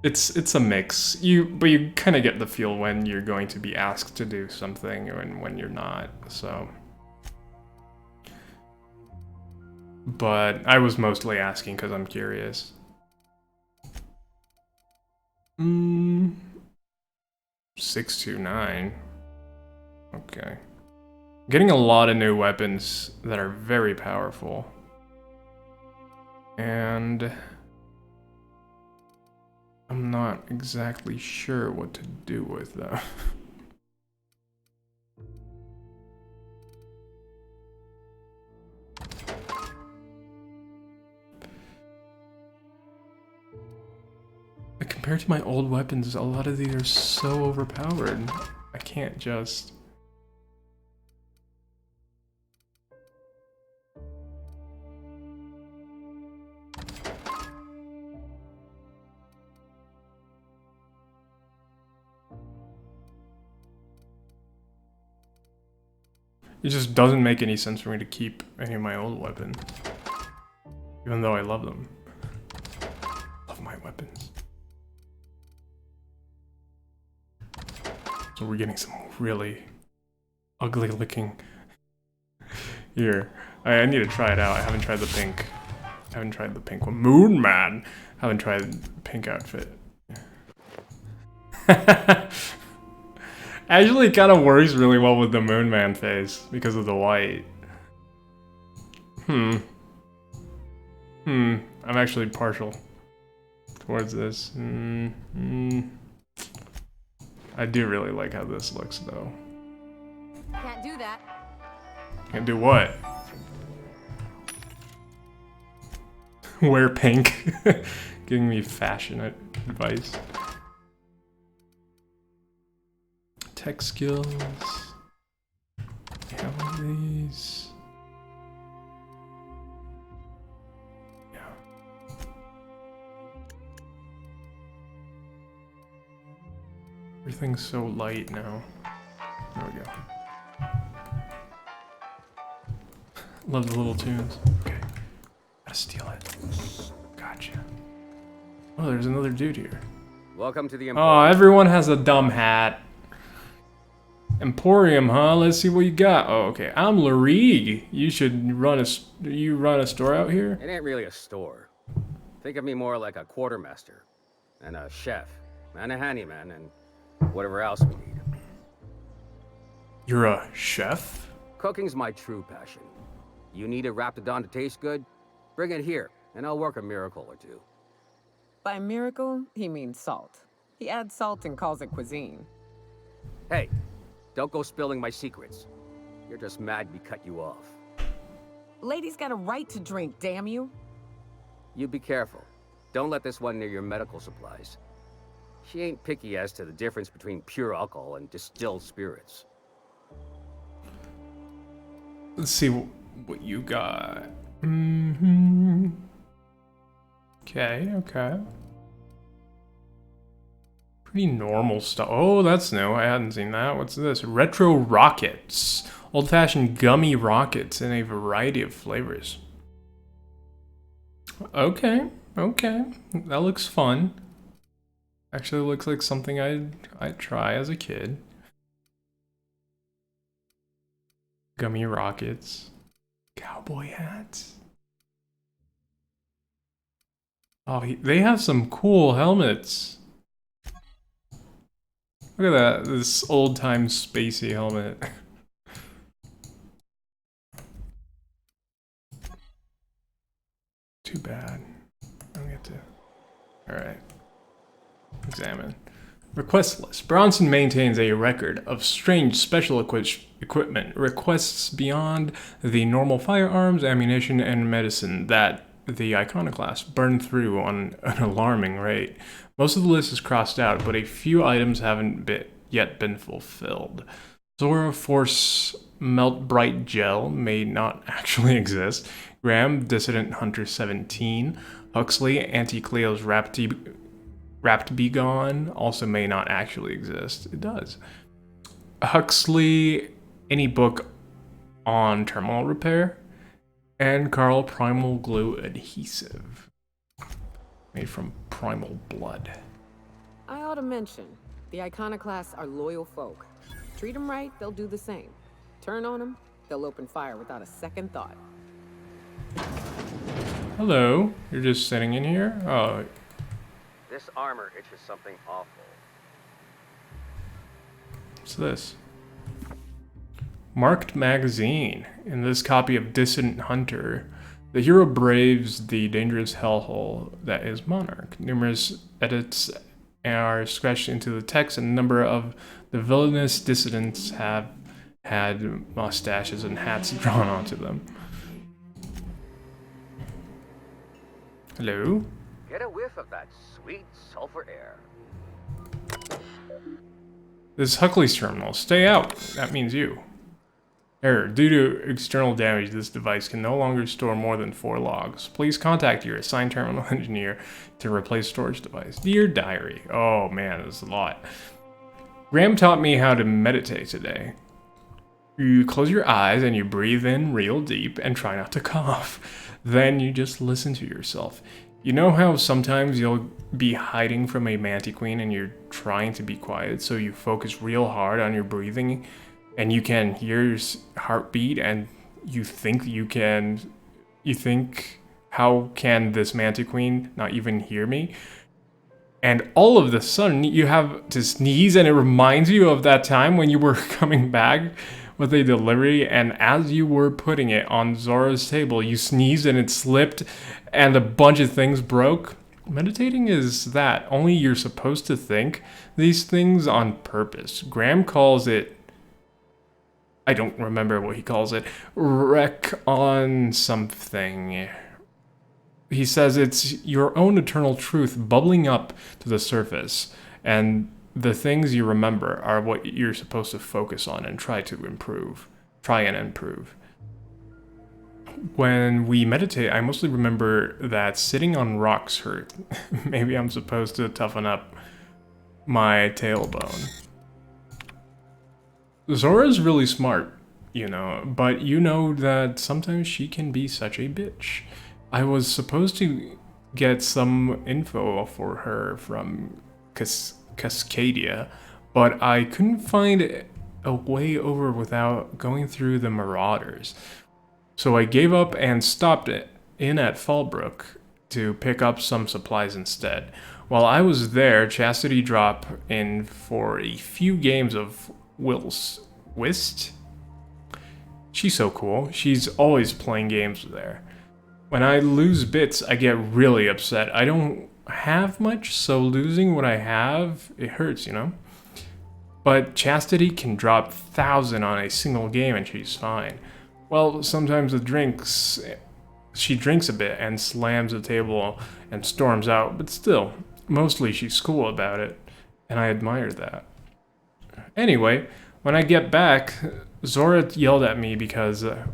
It's a mix. But you kind of get the feel when you're going to be asked to do something and when you're not. So. But I was mostly asking because I'm curious. 629. Okay. Getting a lot of new weapons that are very powerful. And I'm not exactly sure what to do with them. Compared to my old weapons, a lot of these are so overpowered. I can't just... It just doesn't make any sense for me to keep any of my old weapons. Even though I love them. Love my weapons. So we're getting some really ugly looking here. I need to try it out. I haven't tried the pink. I haven't tried the pink one. Moon Man! I haven't tried the pink outfit. Actually, it kind of works really well with the Moon Man face because of the white. I'm actually partial towards this. I do really like how this looks, though. Can't do that. Can't do what? Wear pink. Giving me fashion advice. Tech skills. How are these? Yeah. Everything's so light now. There we go. Love the little tunes. Okay. Gotta steal it. Gotcha. Oh, there's another dude here. Welcome to the Oh, Emporium. everyone has a dumb hat. Emporium, huh? Let's see what you got. Oh, okay. I'm Larigue. You should run a store out here? It ain't really a store. Think of me more like a quartermaster, and a chef, and a handyman, and whatever else we need. You're a chef? Cooking's my true passion. You need a Raptidon to taste good? Bring it here, and I'll work a miracle or two. By miracle, he means salt. He adds salt and calls it cuisine. Hey, don't go spilling my secrets. You're just mad we cut you off. Lady's got a right to drink, damn you. You be careful. Don't let this one near your medical supplies. She ain't picky as to the difference between pure alcohol and distilled spirits. Let's see what you got. Okay. Pretty normal stuff. Oh, that's new. I hadn't seen that. What's this? Retro rockets. Old-fashioned gummy rockets in a variety of flavors. Okay. That looks fun. Actually looks like something I'd try as a kid. Gummy rockets. Cowboy hats. Oh, they have some cool helmets. Look at that, this old-time spacey helmet. Too bad. I don't get to... Alright. Examine. Request list. Bronson maintains a record of strange special equipment requests beyond the normal firearms, ammunition, and medicine that the Iconoclast burned through on an alarming rate. Most of the list is crossed out, but a few items haven't yet been fulfilled. Zora Force Melt Bright Gel may not actually exist. Graham, Dissident Hunter 17. Huxley, Anti-Cleo's Wrapped Be Gone also may not actually exist. It does. Huxley, any book on terminal repair. And Carl, Primal Glue Adhesive. Made from primal blood. I ought to mention, the Iconoclasts are loyal folk. Treat them right, they'll do the same. Turn on them, they'll open fire without a second thought. Hello, you're just sitting in here? Oh. This armor itches something awful. What's this? Marked magazine. In this copy of Dissident Hunter, the hero braves the dangerous hellhole that is Monarch. Numerous edits are scratched into the text, and a number of the villainous dissidents have had mustaches and hats drawn onto them. Hello? Get a whiff of that sweet sulfur air. This is Huxley's terminal. Stay out. That means you. Error. Due to external damage, this device can no longer store more than 4 logs. Please contact your assigned terminal engineer to replace storage device. Dear Diary. Oh man, that's a lot. Graham taught me how to meditate today. You close your eyes and you breathe in real deep and try not to cough. Then you just listen to yourself. You know how sometimes you'll be hiding from a Mantiqueen and you're trying to be quiet, so you focus real hard on your breathing and you can hear your heartbeat and you think how can this Mantiqueen not even hear me? And all of a sudden you have to sneeze and it reminds you of that time when you were coming back with a delivery, and as you were putting it on Zora's table, you sneezed and it slipped and a bunch of things broke. Meditating is that. Only you're supposed to think these things on purpose. Graham calls it, I don't remember what he calls it, wreck on something. He says it's your own eternal truth bubbling up to the surface, and the things you remember are what you're supposed to focus on and try and improve. When we meditate, I mostly remember that sitting on rocks hurt. Maybe I'm supposed to toughen up my tailbone. Zora's really smart, you know, but you know that sometimes she can be such a bitch. I was supposed to get some info for her from Cascadia, but I couldn't find a way over without going through the Marauders. So I gave up and stopped in at Fallbrook to pick up some supplies instead. While I was there, Chastity dropped in for a few games of Whist? She's so cool. She's always playing games there. When I lose bits, I get really upset. I don't have much, so losing what I have, it hurts, you know? But Chastity can drop 1,000 on a single game and she's fine. Well, sometimes she drinks a bit and slams the table and storms out, but still, mostly she's cool about it, and I admire that. Anyway, when I get back, Zora yelled at me because I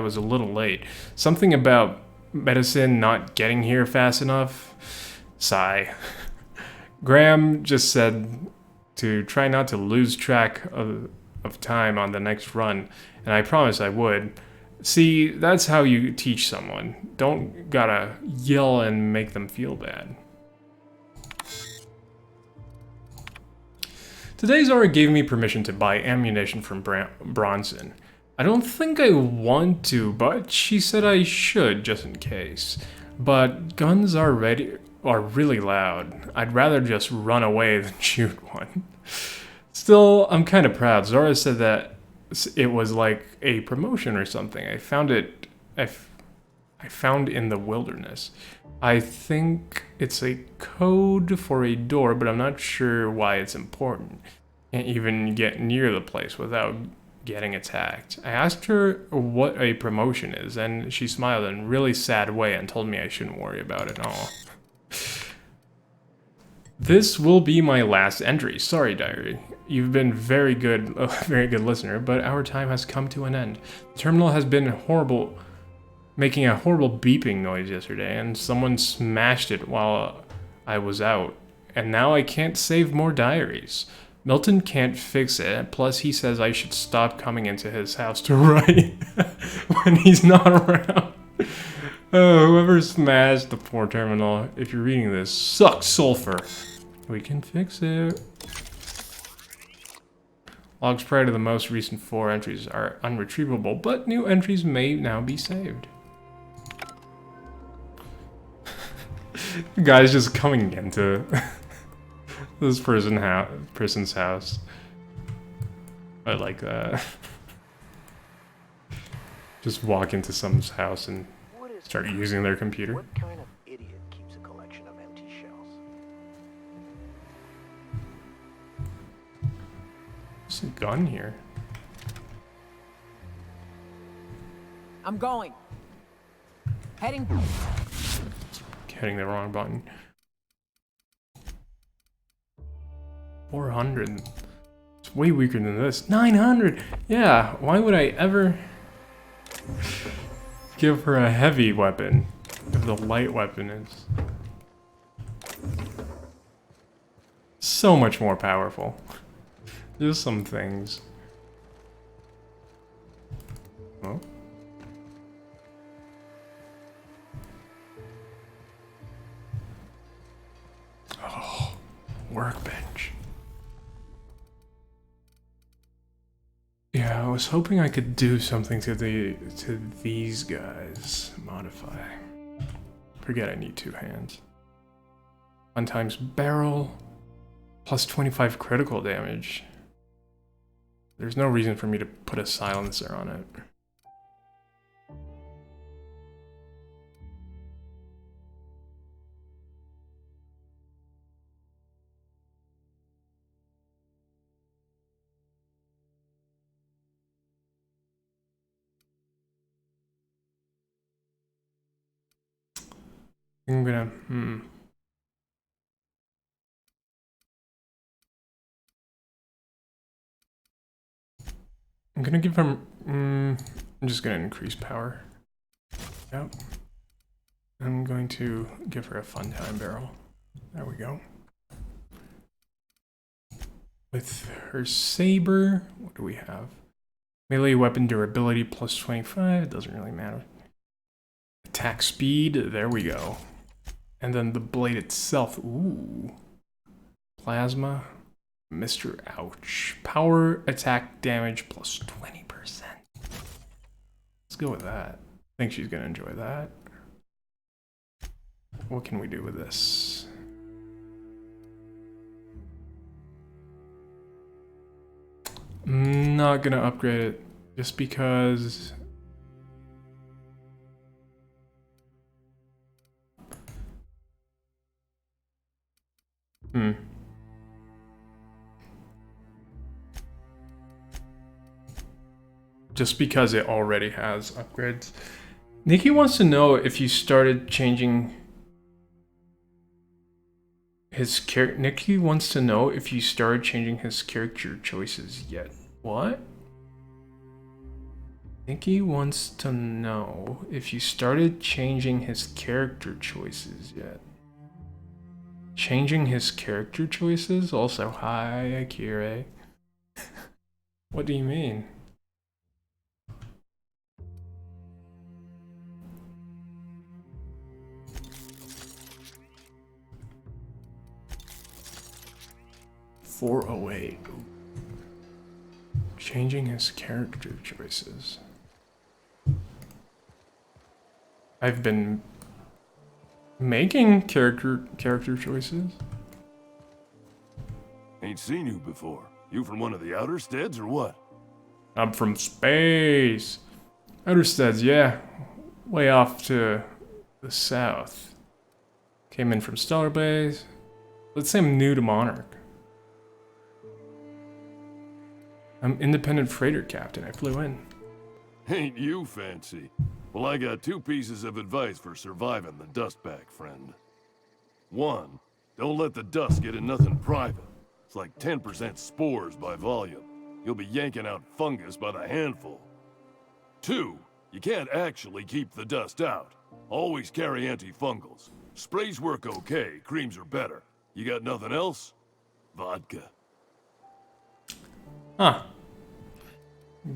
was a little late. Something about medicine not getting here fast enough. Sigh. Graham just said to try not to lose track of time on the next run, and I promised I would. See, that's how you teach someone. Don't gotta yell and make them feel bad. Today Zora gave me permission to buy ammunition from Bronson. I don't think I want to, but she said I should just in case. But guns are really loud. I'd rather just run away than shoot one. Still, I'm kind of proud. Zora said that it was like a promotion or something. I found in the wilderness. I think it's a code for a door, but I'm not sure why it's important. Can't even get near the place without getting attacked. I asked her what a promotion is, and she smiled in a really sad way and told me I shouldn't worry about it at all. This will be my last entry. Sorry, diary. You've been very good listener, but our time has come to an end. The terminal has been making a horrible beeping noise yesterday, and someone smashed it while I was out, and now I can't save more diaries. Milton can't fix it, plus he says I should stop coming into his house to write when he's not around. Oh, whoever smashed the poor terminal, if you're reading this, sucks sulfur. We can fix it. Logs prior to the most recent 4 entries are unretrievable, but new entries may now be saved. The guy's just coming into this person's house. I like that. Just walk into someone's house and start using their computer. What kind of idiot keeps a collection of empty shells? There's a gun here. I'm going. Heading. Hitting the wrong button. 400. It's way weaker than this. 900! Yeah, why would I ever give her a heavy weapon if the light weapon is so much more powerful? Just some things. Oh. Oh, workbench. Yeah, I was hoping I could do something to these guys. Modify. Forget I need 2 hands. 1 times barrel, plus 25 critical damage. There's no reason for me to put a silencer on it. I'm gonna, I'm gonna give him, I'm just gonna increase power. Yep. I'm going to give her a fun time barrel. There we go. With her saber, what do we have? Melee weapon durability plus 25, it doesn't really matter. Attack speed, there we go. And then the blade itself, ooh. Plasma, Mr. Ouch. Power, attack, damage, plus 20%. Let's go with that. I think she's gonna enjoy that. What can we do with this? I'm not gonna upgrade it just because. Just because it already has upgrades. Nikki wants to know if you started changing his character. Nikki wants to know if you started changing his character choices yet. What? Nikki wants to know if you started changing his character choices yet. Changing his character choices? Also, hi, Akira. What do you mean? $408. Changing his character choices. I've been making character choices. Ain't seen you before. You from one of the outer steads or what? I'm from space. Outer steads, yeah. Way off to the south. Came in from Stellar Base. Let's say I'm new to Monarch. I'm independent freighter captain. I flew in. Ain't you fancy? Well, I got 2 pieces of advice for surviving the dustbag, friend. 1, don't let the dust get in nothing private. It's like 10% spores by volume. You'll be yanking out fungus by the handful. 2, you can't actually keep the dust out. Always carry antifungals. Sprays work okay, creams are better. You got nothing else? Vodka. Huh.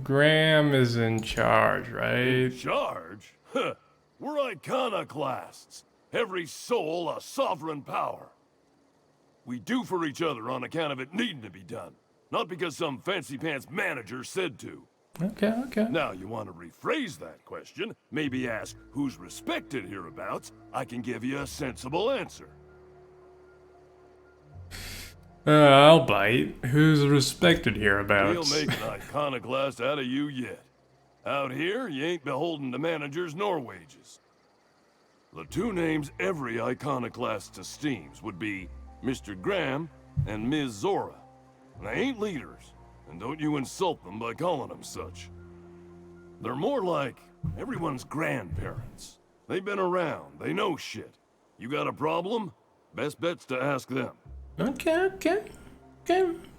Graham is in charge, right? In charge? Huh. We're iconoclasts. Every soul a sovereign power. We do for each other on account of it needing to be done. Not because some fancy-pants manager said to. Okay. Now, you want to rephrase that question, maybe ask who's respected hereabouts, I can give you a sensible answer. I'll bite. Who's respected hereabouts? We'll make an iconoclast out of you yet. Out here, you ain't beholden to managers nor wages. The 2 names every iconoclast esteems would be Mr. Graham and Ms. Zora. And they ain't leaders, and don't you insult them by calling them such. They're more like everyone's grandparents. They've been around, they know shit. You got a problem? Best bet's to ask them. Okay.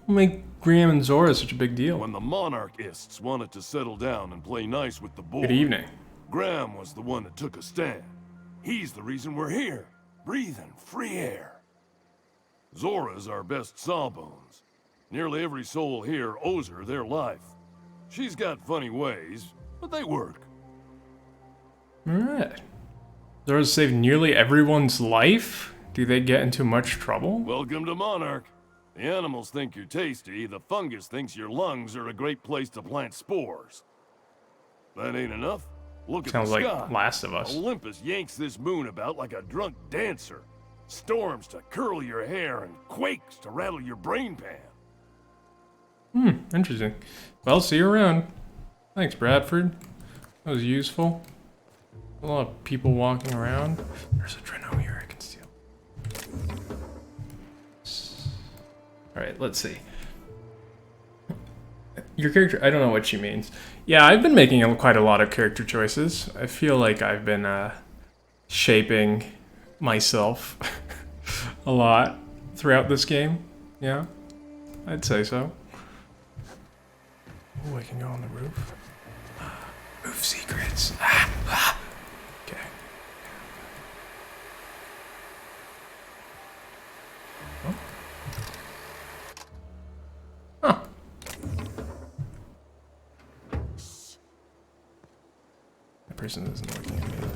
Make Graham and Zora such a big deal. When the monarchists wanted to settle down and play nice with the board, Good evening. Graham was the one that took a stand. He's the reason we're here, breathing free air. Zora's our best sawbones. Nearly every soul here owes her their life. She's got funny ways, but they work. Alright. Zora saved nearly everyone's life? Do they get into much trouble? Welcome to Monarch. The animals think you're tasty, the fungus thinks your lungs are a great place to plant spores. That ain't enough? Look at the sky. Sounds like Last of Us. Olympus yanks this moon about like a drunk dancer. Storms to curl your hair and quakes to rattle your brain pan. Interesting. Well, see you around. Thanks, Bradford. That was useful. A lot of people walking around. There's a Dreno here I can steal. Alright, let's see. Your character, I don't know what she means. Yeah, I've been making quite a lot of character choices. I feel like I've been shaping myself a lot throughout this game. Yeah, I'd say so. Oh, I can go on the roof. Roof secrets. Okay. Oh. Huh. That person isn't looking at me.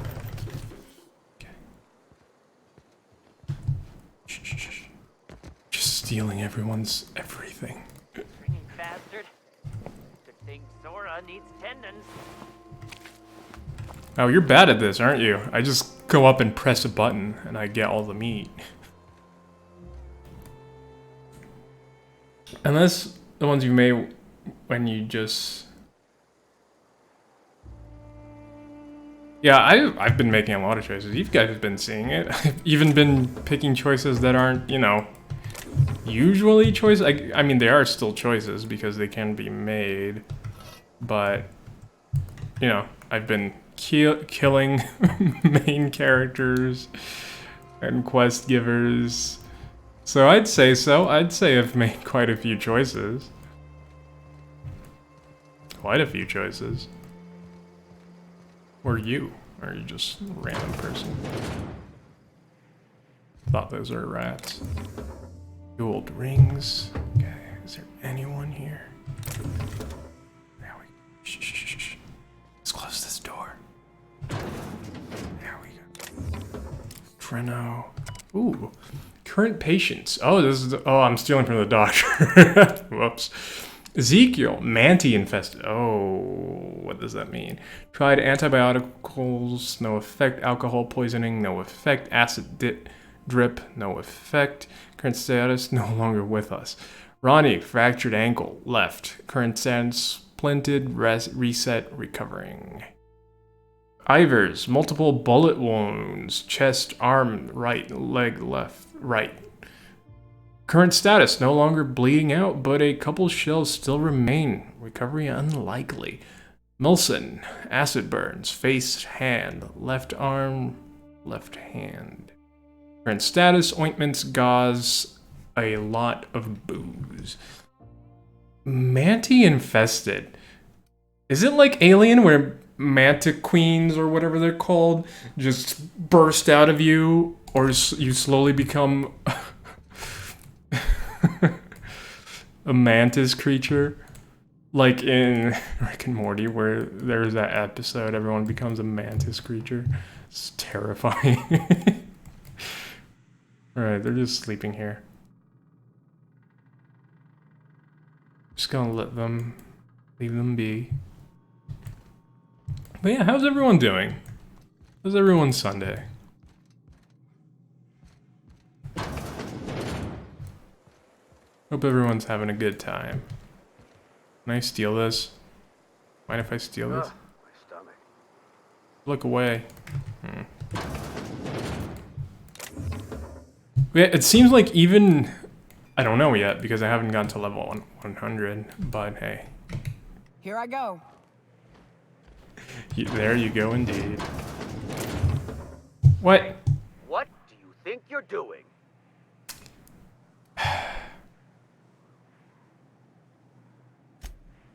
stealing everyone's everything. Ringing bastard. Good thing Sora needs tendons. Oh, you're bad at this, aren't you? I just go up and press a button and I get all the meat. Unless the ones you made when you just... Yeah, I've been making a lot of choices. You guys have been seeing it. I've even been picking choices that aren't, you know, usually choices. I mean, they are still choices because they can be made. But, you know, I've been killing main characters and quest givers. So I'd say so. I'd say I've made quite a few choices. Quite a few choices. Or you? Or are you just a random person? Thought those were rats. Gold rings. Okay, is there anyone here? There we go. Shh. Let's close this door. There we go. Treno. Ooh. Current patients. Oh, this is. Oh, I'm stealing from the doctor. Whoops. Ezekiel, manti infested. Oh, what does that mean? Tried antibioticals, no effect. Alcohol poisoning, no effect. Acid drip, no effect. Current status, no longer with us. Ronnie, fractured ankle, left. Current status, splinted, reset, recovering. Ivers, multiple bullet wounds. Chest, arm, right, leg, left, right. Current status, no longer bleeding out, but a couple shells still remain. Recovery unlikely. Milson, acid burns, face, hand, left arm, left hand. Current status, ointments, gauze, a lot of booze. Manti infested. Is it like Alien where mantiqueens or whatever they're called just burst out of you, or you slowly become a mantis creature, like in Rick and Morty, where there's that episode everyone becomes a mantis creature? It's terrifying. Alright, they're just sleeping here. Just gonna leave them be. But yeah, how's everyone doing? How's everyone's Sunday? Hope everyone's having a good time. Can I steal this? Mind if I steal this? My stomach. Look away. Yeah, it seems like even... I don't know yet because I haven't gotten to level 100, but hey. Here I go. There you go indeed. What? What do you think you're doing?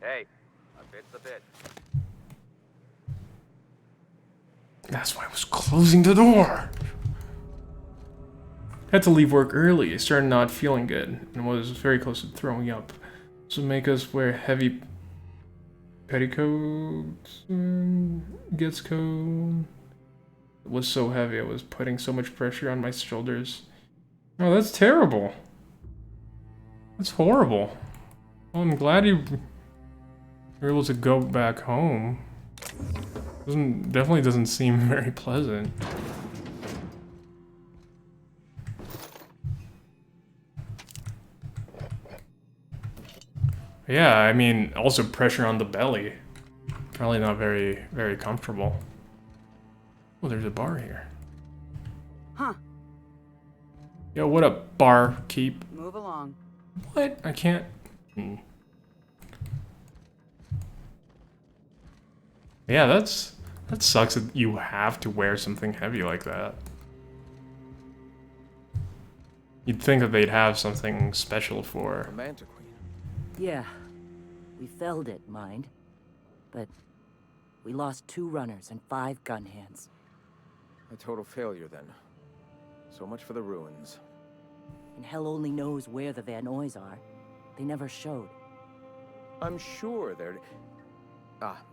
Hey, a bit's a bit. That's why I was closing the door. Had to leave work early. I started not feeling good and was very close to throwing up. So make us wear heavy petticoats. Gets cold. It was so heavy. I was putting so much pressure on my shoulders. Oh, that's terrible. That's horrible. Well, I'm glad you were able to go back home. Definitely doesn't seem very pleasant. Yeah, I mean, also pressure on the belly. Probably not very, very comfortable. Oh, there's a bar here. Huh. Yo, what up, barkeep? Move along. What? I can't... Yeah, that sucks that you have to wear something heavy like that. You'd think that they'd have something special for... A mantiqueen. Yeah, we felled it, mind. But we lost 2 runners and 5 gun hands. A total failure, then. So much for the ruins. And hell only knows where the Van Oys are. They never showed. I'm sure they're...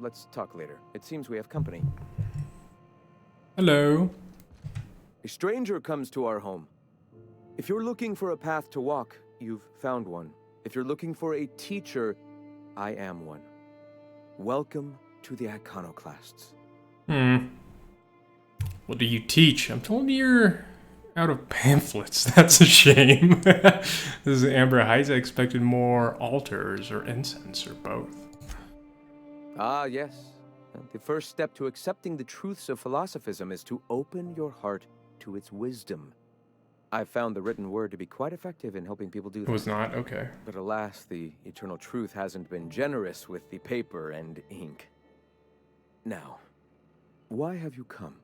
let's talk later. It seems we have company. Hello. A stranger comes to our home. If you're looking for a path to walk, you've found one. If you're looking for a teacher, I am one. Welcome to the Iconoclasts. What do you teach? I'm told you're out of pamphlets. That's a shame. This is Amber Heights. I expected more altars or incense or both. Ah, yes. The first step to accepting the truths of philosophism is to open your heart to its wisdom. I've found the written word to be quite effective in helping people do that. It was not? Okay. But alas, the eternal truth hasn't been generous with the paper and ink. Now, why have you come?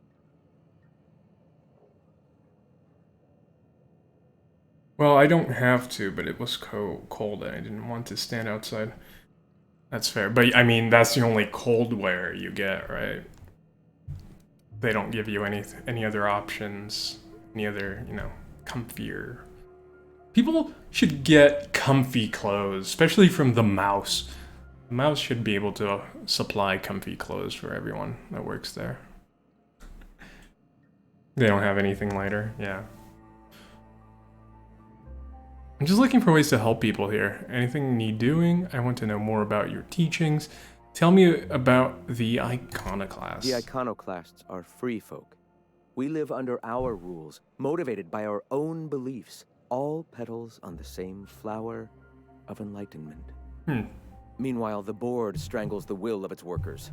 Well, I don't have to, but it was cold and I didn't want to stand outside. That's fair. But, I mean, that's the only cold wear you get, right? They don't give you any other options, any other, you know, comfier. People should get comfy clothes, especially from the Mouse. The Mouse should be able to supply comfy clothes for everyone that works there. They don't have anything lighter, yeah. I'm just looking for ways to help people here. Anything need doing? I want to know more about your teachings. Tell me about the Iconoclasts. The Iconoclasts are free folk. We live under our rules, motivated by our own beliefs, all petals on the same flower of enlightenment. Meanwhile, the board strangles the will of its workers.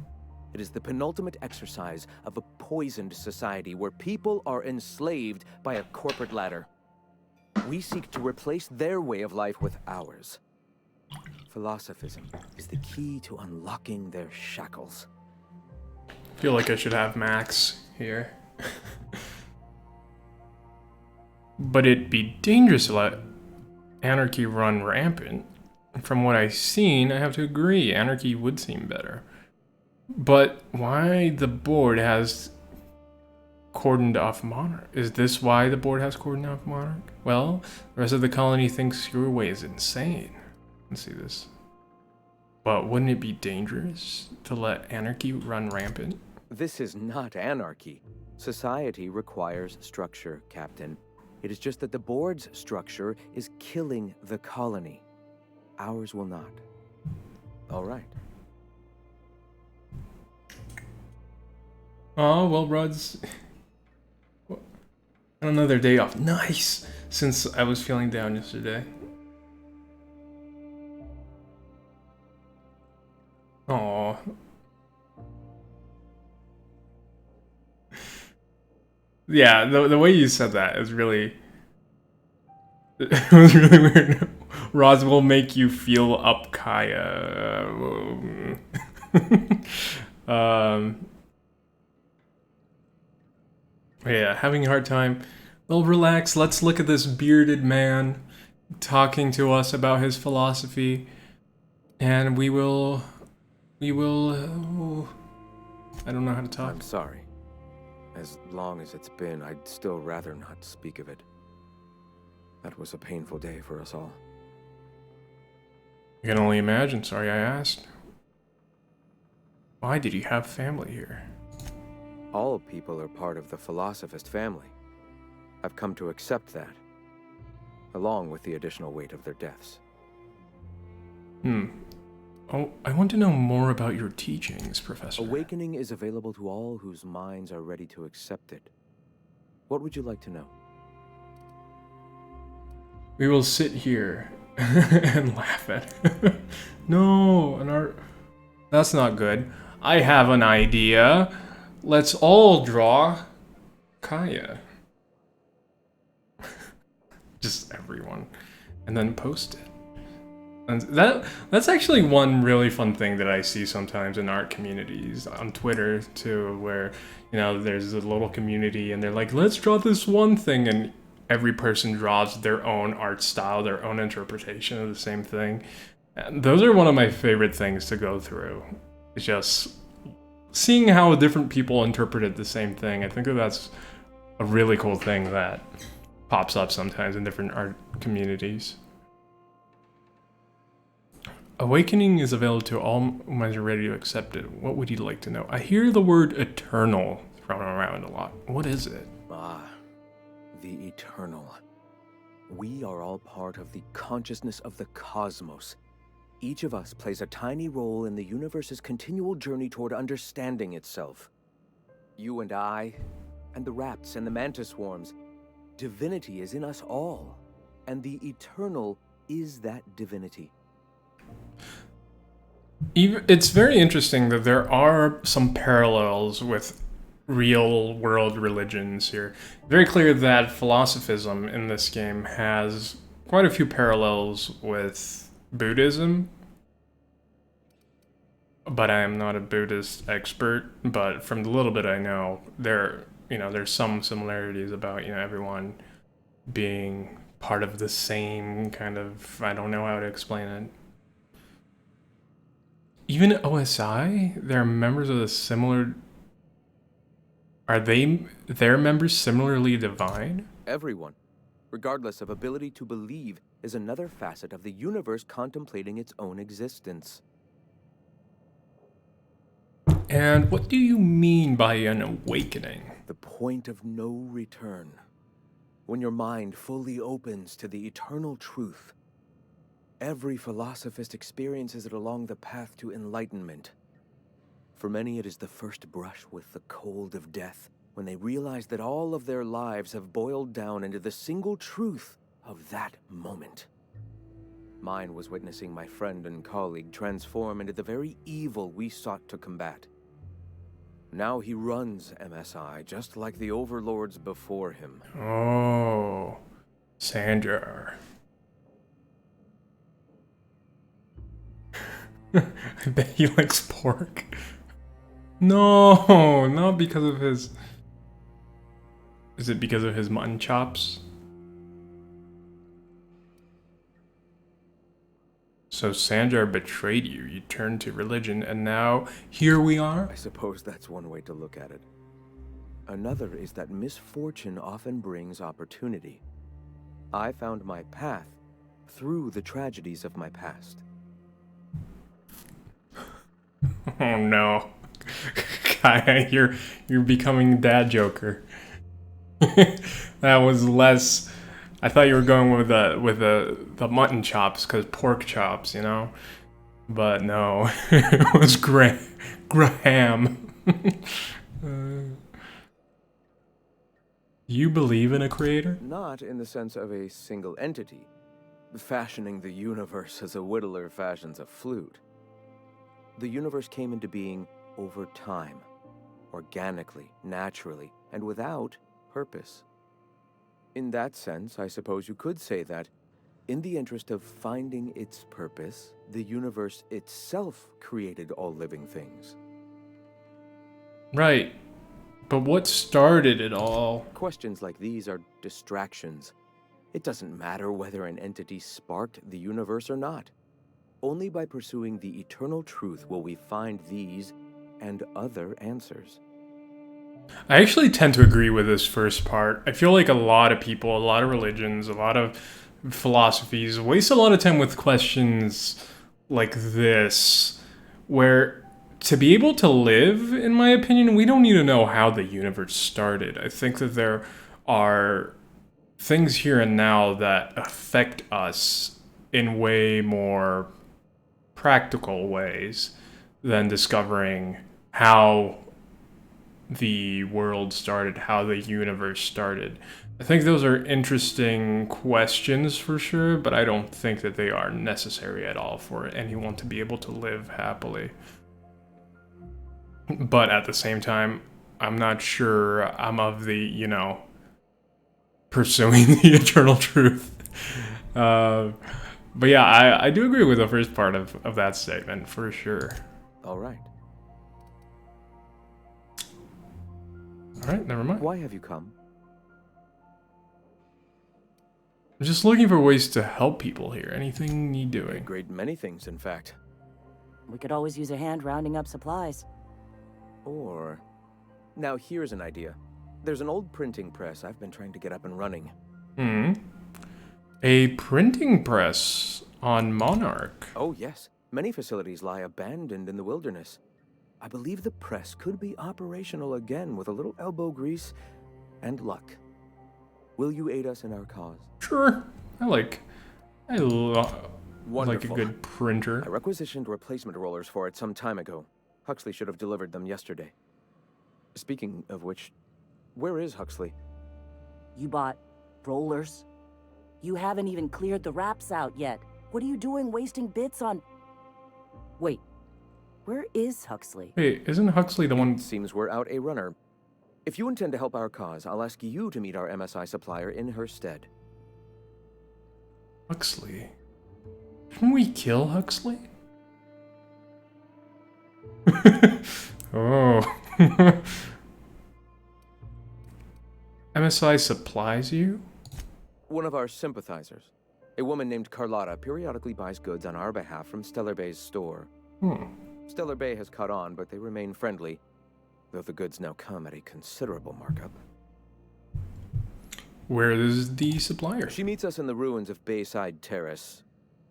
It is the penultimate exercise of a poisoned society where people are enslaved by a corporate ladder. We seek to replace their way of life with ours. Philosophism is the key to unlocking their shackles. I feel like I should have Max here. But it'd be dangerous to let anarchy run rampant. From what I've seen, I have to agree, anarchy would seem better. But why the board has cordoned off Monarch? Is this why the board has cordoned off Monarch? Well, the rest of the colony thinks your way is insane. Let's see this. But wouldn't it be dangerous to let anarchy run rampant? This is not anarchy. Society requires structure, Captain. It is just that the board's structure is killing the colony. Ours will not. All right. Oh, well, Rod's... Another day off. Nice! Since I was feeling down yesterday. Aww. Yeah, the way you said that is really... It was really weird. Roz will make you feel up, Kaya. Yeah, having a hard time. Well, relax. Let's look at this bearded man talking to us about his philosophy. And we will... I don't know how to talk. I'm sorry. As long as it's been, I'd still rather not speak of it. That was a painful day for us all. I can only imagine. Sorry I asked. Why did you have family here? All people are part of the Philosophist family. I've come to accept that, along with the additional weight of their deaths. Oh, I want to know more about your teachings, Professor. Awakening is available to all whose minds are ready to accept it. What would you like to know? We will sit here and laugh at it. No, that's not good. I have an idea. Let's all draw Kaya. Just everyone. And then post it. And that's actually one really fun thing that I see sometimes in art communities on Twitter too, where, you know, there's a little community and they're like, let's draw this one thing, and every person draws their own art style, their own interpretation of the same thing. And those are one of my favorite things to go through. It's just seeing how different people interpreted the same thing. I think that's a really cool thing that pops up sometimes in different art communities. Awakening is available to all who are ready to accept it. What would you like to know? I hear the word eternal thrown around a lot. What is it? Ah, the eternal. We are all part of the consciousness of the cosmos. Each of us plays a tiny role in the universe's continual journey toward understanding itself. You and I, and the rats and the mantis swarms. Divinity is in us all, and the eternal is that divinity. It's very interesting that there are some parallels with real world religions here. Very clear that philosophism in this game has quite a few parallels with Buddhism. But I am not a Buddhist expert, but from the little bit I know, there's some similarities about, everyone being part of the same kind of, I don't know how to explain it. Even OSI, they're members of the similar... Are their members similarly divine? Everyone, regardless of ability to believe, is another facet of the universe contemplating its own existence. And what do you mean by an awakening? The point of no return. When your mind fully opens to the eternal truth. Every philosophist experiences it along the path to enlightenment. For many, it is the first brush with the cold of death, when they realize that all of their lives have boiled down into the single truth of that moment. Mine was witnessing my friend and colleague transform into the very evil we sought to combat. Now he runs MSI, just like the overlords before him. Oh, Sanjar. I bet he likes pork. No, not because of his... Is it because of his mutton chops? So Sanjar betrayed you, you turned to religion, and now here we are? I suppose that's one way to look at it. Another is that misfortune often brings opportunity. I found my path through the tragedies of my past. Oh no. Kaya, you're becoming dad joker. That was less... I thought you were going with the mutton chops, because pork chops, But no, it was Graham. You believe in a creator? Not in the sense of a single entity, fashioning the universe as a whittler fashions a flute. The universe came into being over time, organically, naturally, and without purpose. In that sense, I suppose you could say that, in the interest of finding its purpose, the universe itself created all living things. Right. But what started it all? Questions like these are distractions. It doesn't matter whether an entity sparked the universe or not. Only by pursuing the eternal truth will we find these and other answers. I actually tend to agree with this first part. I feel like a lot of people, a lot of religions, a lot of philosophies waste a lot of time with questions like this, where to be able to live, in my opinion, we don't need to know how the universe started. I think that there are things here and now that affect us in way more practical ways than discovering how the world started, how the universe started. I think those are interesting questions for sure, but I don't think that they are necessary at all for anyone to be able to live happily. But at the same time, I'm not sure I'm of the, pursuing the eternal truth. But yeah, I do agree with the first part of that statement, for sure. All right. Alright, never mind. Why have you come? I'm just looking for ways to help people here. Anything need doing? A great many things, in fact. We could always use a hand rounding up supplies. Or... Now here's an idea. There's an old printing press I've been trying to get up and running. A printing press on Monarch? Oh yes. Many facilities lie abandoned in the wilderness. I believe the press could be operational again with a little elbow grease and luck. Will you aid us in our cause? Sure. I like a Wonderful. good printer. I requisitioned replacement rollers for it some time ago. Huxley should have delivered them yesterday. Speaking of which, where is Huxley? You bought rollers? You haven't even cleared the wraps out yet. What are you doing wasting bits on... Wait, where is Huxley? Wait, isn't Huxley the one... Seems we're out a runner. If you intend to help our cause, I'll ask you to meet our MSI supplier in her stead. Huxley? Didn't we kill Huxley? Oh. MSI supplies you? One of our sympathizers. A woman named Carlotta periodically buys goods on our behalf from Stellar Bay's store. Stellar Bay has caught on, but they remain friendly, though the goods now come at a considerable markup. Where is the supplier? She meets us in the ruins of Bayside Terrace.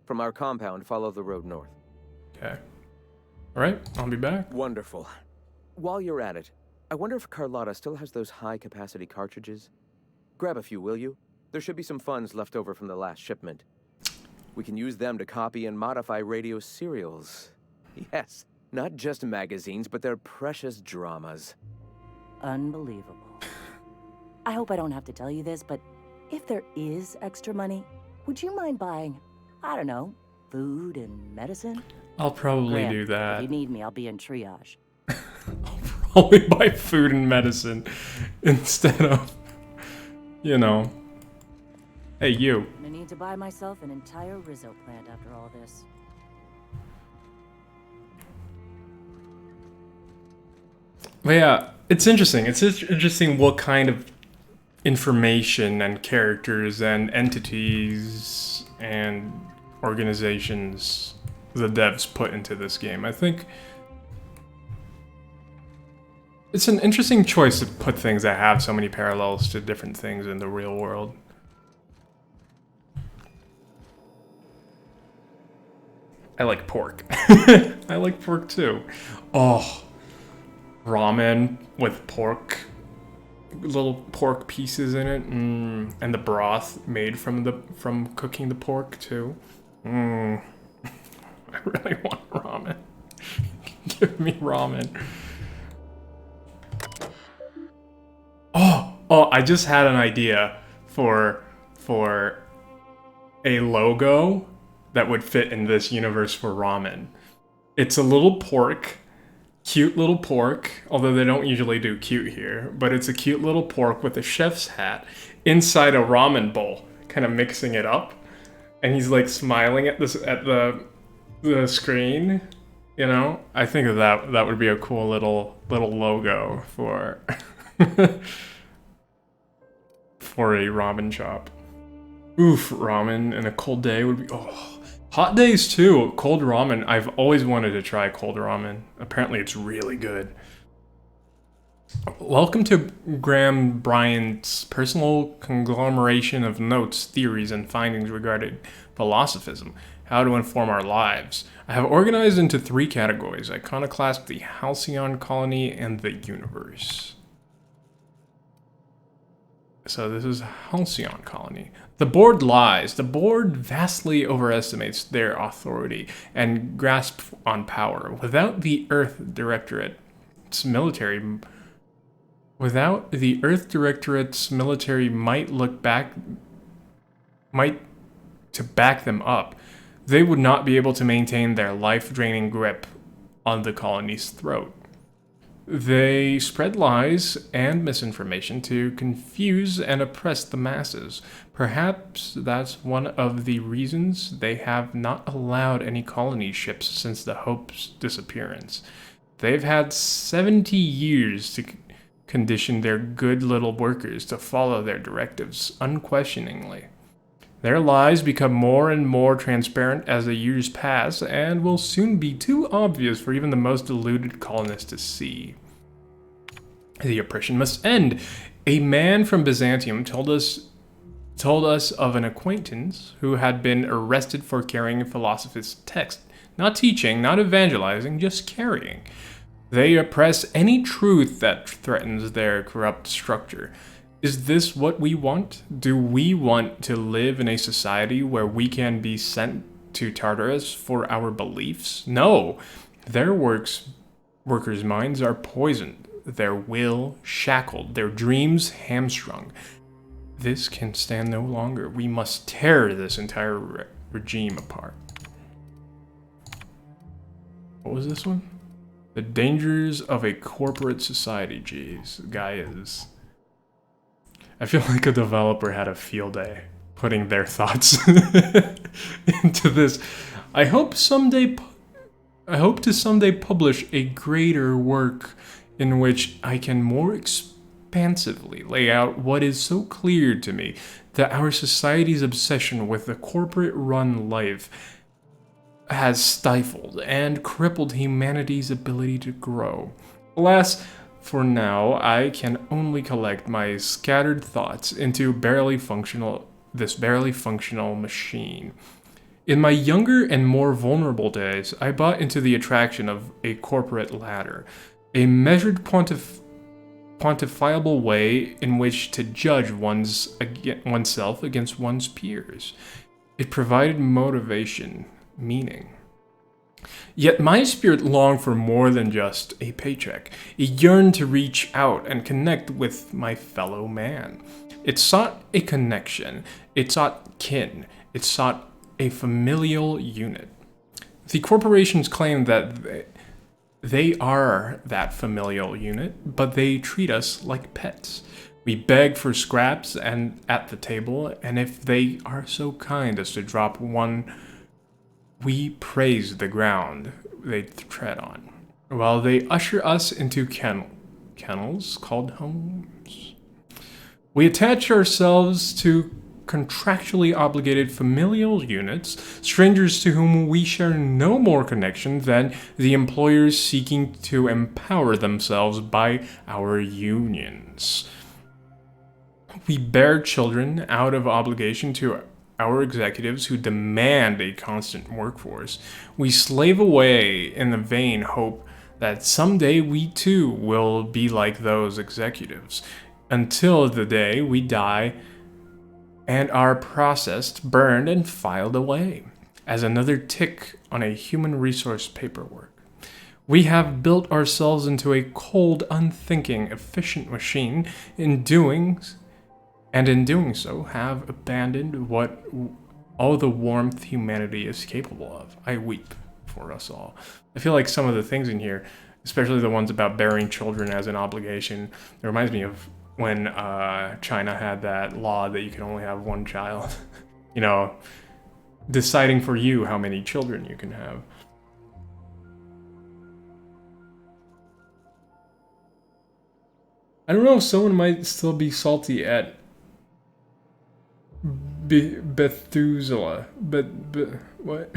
From our compound, follow the road north. Okay. Alright, I'll be back. Wonderful. While you're at it, I wonder if Carlotta still has those high-capacity cartridges? Grab a few, will you? There should be some funds left over from the last shipment. We can use them to copy and modify radio serials. Yes, not just magazines, but their precious dramas. Unbelievable. I hope I don't have to tell you this, but if there is extra money, would you mind buying, I don't know, food and medicine? I'll probably Graham, do that. If you need me, I'll be in triage. Probably buy food and medicine instead of, you know. Hey, you. I need to buy myself an entire Rizzo plant after all this. But yeah, it's interesting. It's just interesting what kind of information and characters and entities and organizations the devs put into this game. I think it's an interesting choice to put things that have so many parallels to different things in the real world. I like pork. I like pork too. Oh, ramen with pork, little pork pieces in it, and the broth made from cooking the pork too. I really want ramen. Give me ramen. Oh, I just had an idea for a logo that would fit in this universe for ramen. It's a little pork, cute little pork, although they don't usually do cute here, but it's a cute little pork with a chef's hat inside a ramen bowl, kind of mixing it up, and he's like smiling at the screen, you know? I think that would be a cool little logo for for a ramen shop. Oof, ramen in a cold day would be hot days too. Cold ramen. I've always wanted to try cold ramen. Apparently it's really good. Welcome to Graham Bryant's personal conglomeration of notes, theories, and findings regarding philosophism, how to inform our lives. I have organized into 3 categories: Iconoclast, the Halcyon Colony, and the Universe. So this is Halcyon Colony. The board lies. The board vastly overestimates their authority and grasp on power. Without the Earth Directorate's military might to back them up, they would not be able to maintain their life-draining grip on the colony's throat. They spread lies and misinformation to confuse and oppress the masses. Perhaps that's one of the reasons they have not allowed any colony ships since the Hope's disappearance. They've had 70 years to condition their good little workers to follow their directives unquestioningly. Their lies become more and more transparent as the years pass and will soon be too obvious for even the most deluded colonists to see. The oppression must end. A man from Byzantium told us of an acquaintance who had been arrested for carrying a philosophist text. Not teaching, not evangelizing, just carrying. They oppress any truth that threatens their corrupt structure. Is this what we want? Do we want to live in a society where we can be sent to Tartarus for our beliefs? No. Their workers' minds are poisoned, their will shackled, their dreams hamstrung. This can stand no longer. We must tear this entire regime apart. What was this one? The dangers of a corporate society. Jeez, guy is... I feel like a developer had a field day putting their thoughts into this. I hope to someday publish a greater work in which I can more expansively lay out what is so clear to me, that our society's obsession with the corporate-run life has stifled and crippled humanity's ability to grow. Alas, for now, I can only collect my scattered thoughts into this barely functional machine. In my younger and more vulnerable days, I bought into the attraction of a corporate ladder, a measured quantifiable way in which to judge oneself against one's peers. It provided motivation, meaning. Yet my spirit longed for more than just a paycheck. It yearned to reach out and connect with my fellow man. It sought a connection. It sought kin. It sought a familial unit. The corporations claim that they are that familial unit, but they treat us like pets. We beg for scraps and at the table, and if they are so kind as to drop one, we praise the ground they tread on, while they usher us into kennels called homes. We attach ourselves to contractually obligated familial units, strangers to whom we share no more connection than the employers seeking to empower themselves by our unions. We bear children out of obligation to our executives who demand a constant workforce. We slave away in the vain hope that someday we too will be like those executives, until the day we die and are processed, burned, and filed away as another tick on a human resource paperwork. We have built ourselves into a cold, unthinking, efficient machine in doing so have abandoned all the warmth humanity is capable of. I weep for us all. I feel like some of the things in here, especially the ones about bearing children as an obligation, it reminds me of when China had that law that you can only have one child. You know, deciding for you how many children you can have. I don't know if someone might still be salty at Bethuselah, what?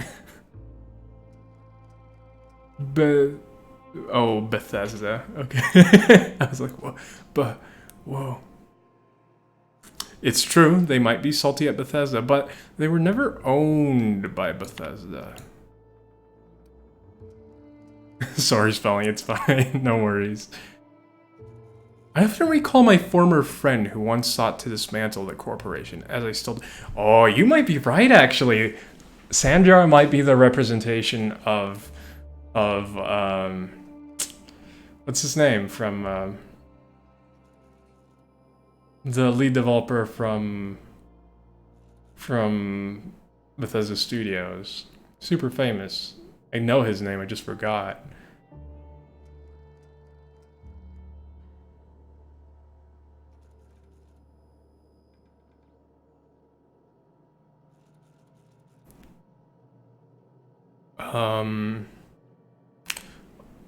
Bethesda. Okay. I was like, whoa. It's true, they might be salty at Bethesda, but they were never owned by Bethesda. Sorry, spelling, it's fine. No worries. I often recall my former friend who once sought to dismantle the corporation, as I still... Oh, you might be right, actually. Sanjar might be the representation of what's his name? From, the lead developer from Bethesda Studios. Super famous. I know his name, I just forgot.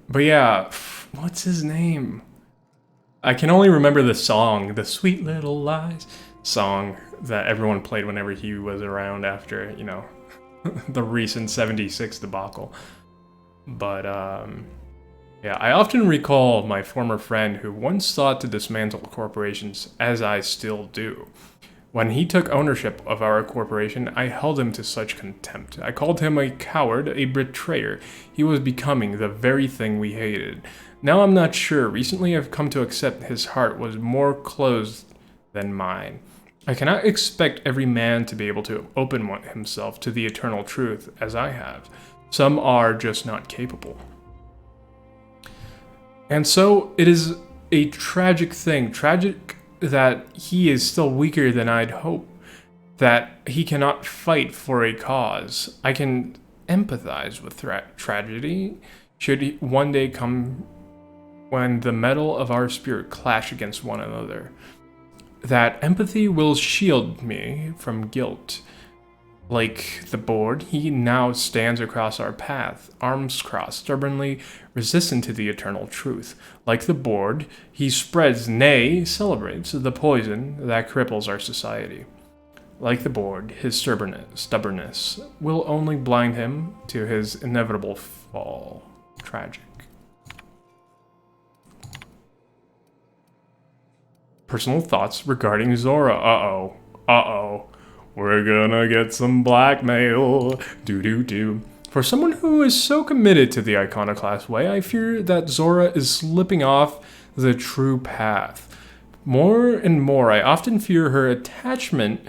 But yeah, what's his name? I can only remember the song, the Sweet Little Lies song that everyone played whenever he was around after, you know, the recent 76 debacle. But, yeah, I often recall my former friend who once sought to dismantle corporations, as I still do. When he took ownership of our corporation, I held him to such contempt. I called him a coward, a betrayer. He was becoming the very thing we hated. Now I'm not sure. Recently I've come to accept his heart was more closed than mine. I cannot expect every man to be able to open himself to the eternal truth as I have. Some are just not capable. And so it is a tragic thing, tragic that he is still weaker than I'd hope, that he cannot fight for a cause. I can empathize with tragedy should he one day come when the metal of our spirit clash against one another. That empathy will shield me from guilt. Like the board, he now stands across our path, arms crossed, stubbornly resistant to the eternal truth. Like the board, he spreads, nay, celebrates the poison that cripples our society. Like the board, his stubbornness will only blind him to his inevitable fall. Tragic. Personal thoughts regarding Zora. Uh-oh. We're gonna get some blackmail. Do. For someone who is so committed to the Iconoclast way, I fear that Zora is slipping off the true path. More and more, I often fear her attachment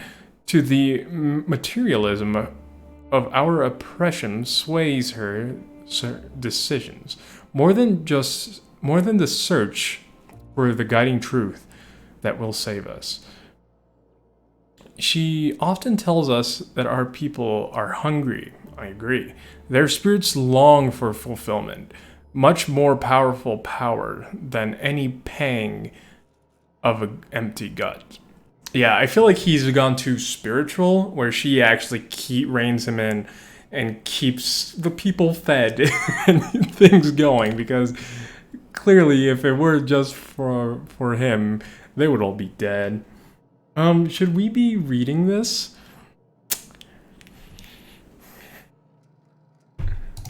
to the materialism of our oppression sways her decisions. More than the search for the guiding truth that will save us. She often tells us that our people are hungry. I agree. Their spirits long for fulfillment, much more powerful power than any pang of an empty gut. Yeah, I feel like he's gone too spiritual, where she actually reins him in and keeps the people fed and things going, because clearly if it were just for him, they would all be dead. Should we be reading this?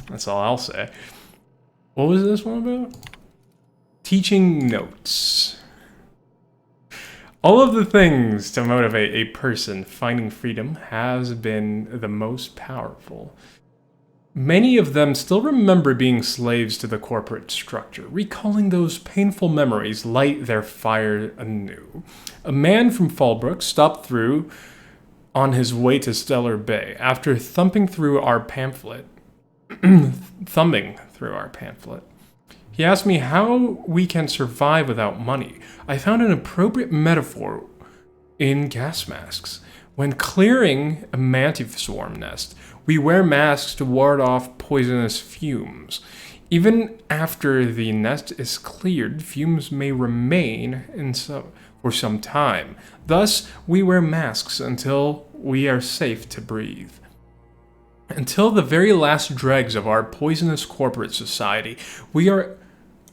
That's all I'll say. What was this one about? Teaching notes. All of the things to motivate a person finding freedom has been the most powerful. Many of them still remember being slaves to the corporate structure. Recalling those painful memories light their fire anew. A man from Fallbrook stopped through on his way to Stellar Bay after thumbing through our pamphlet. He asked me how we can survive without money. I found an appropriate metaphor in gas masks. When clearing a mantis swarm nest, we wear masks to ward off poisonous fumes. Even after the nest is cleared, fumes may remain for some time. Thus, we wear masks until we are safe to breathe. Until the very last dregs of our poisonous corporate society,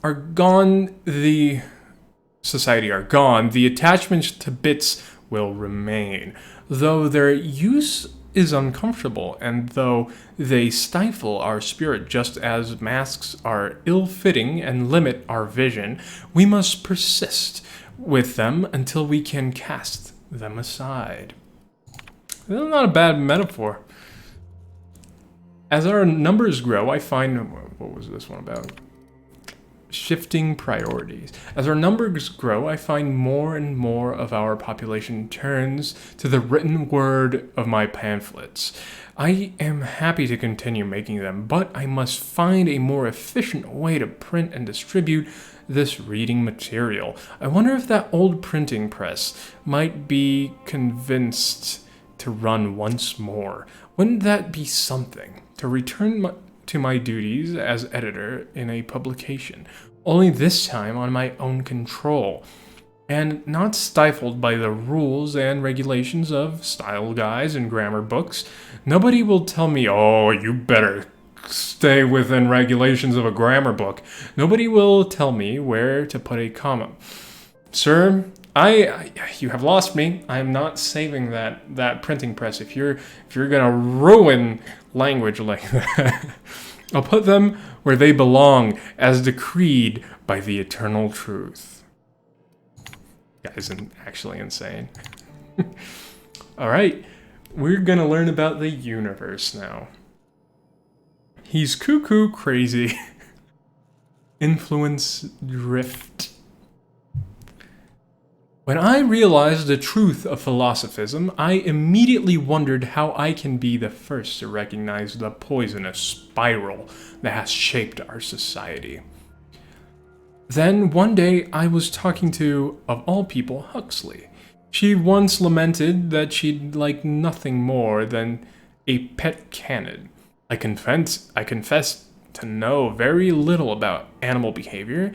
are gone, the attachments to bits will remain. Though their use is uncomfortable, and though they stifle our spirit just as masks are ill-fitting and limit our vision, we must persist with them until we can cast them aside. That's not a bad metaphor. As our numbers grow, I find... What was this one about? Shifting priorities. As our numbers grow, I find more and more of our population turns to the written word of my pamphlets. I am happy to continue making them, but I must find a more efficient way to print and distribute this reading material. I wonder if that old printing press might be convinced to run once more. Wouldn't that be something? To return to my duties as editor in a publication, only this time on my own control, and not stifled by the rules and regulations of style guides and grammar books. Nobody will tell me, oh, you better stay within regulations of a grammar book. Nobody will tell me where to put a comma. Sir, you have lost me. I am not saving that printing press. If you're gonna ruin language like that, I'll put them where they belong, as decreed by the eternal truth. That isn't actually insane. All right, we're gonna learn about the universe now. He's cuckoo crazy. Influence drift. When I realized the truth of philosophism, I immediately wondered how I can be the first to recognize the poisonous spiral that has shaped our society. Then one day I was talking to, of all people, Huxley. She once lamented that she'd like nothing more than a pet canid. I confess to know very little about animal behavior,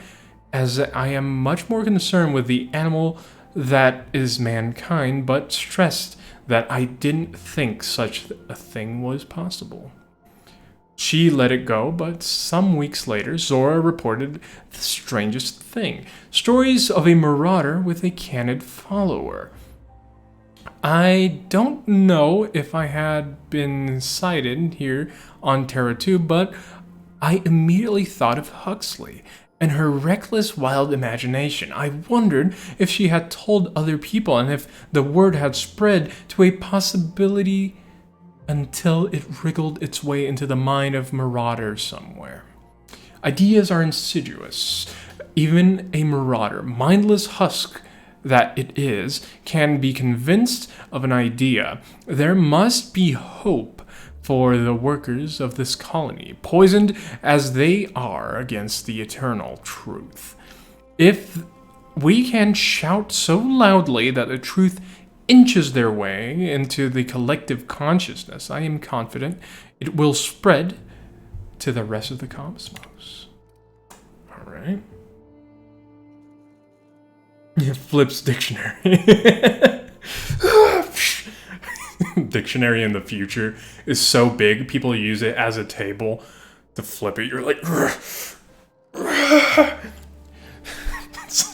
as I am much more concerned with the animal that is mankind, but stressed that I didn't think such a thing was possible. She let it go, but some weeks later, Zora reported the strangest thing. Stories of a marauder with a canid follower. I don't know if I had been sighted here on Terra 2, but I immediately thought of Huxley and her reckless, wild imagination. I wondered if she had told other people and if the word had spread to a possibility until it wriggled its way into the mind of marauders somewhere. Ideas are insidious. Even a marauder, mindless husk that it is, can be convinced of an idea. There must be hope for the workers of this colony, poisoned as they are against the eternal truth. If we can shout so loudly that the truth inches their way into the collective consciousness, I am confident it will spread to the rest of the cosmos. All right. Flips dictionary. Dictionary in the future is so big, people use it as a table to flip it. You're like,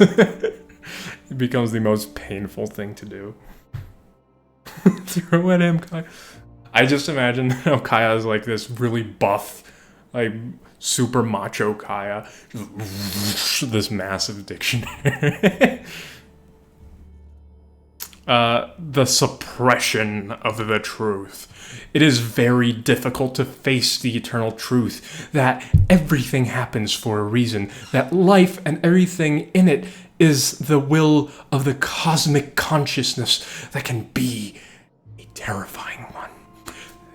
it becomes the most painful thing to do. Throw at him, Kaya. I just imagine how Kaya is like this really buff, like super macho Kaya. This massive dictionary. The suppression of the truth. It is very difficult to face the eternal truth that everything happens for a reason, that life and everything in it is the will of the cosmic consciousness that can be a terrifying one.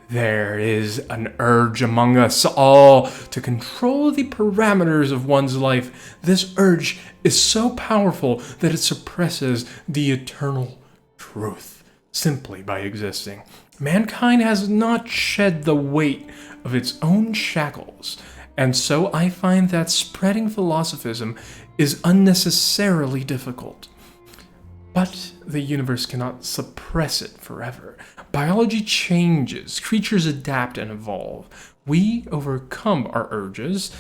There is an urge among us all to control the parameters of one's life. This urge is so powerful that it suppresses the eternal truth simply by existing. Mankind has not shed the weight of its own shackles, and so I find that spreading philosophism is unnecessarily difficult. But the universe cannot suppress it forever. Biology changes, creatures adapt and evolve. We overcome our urges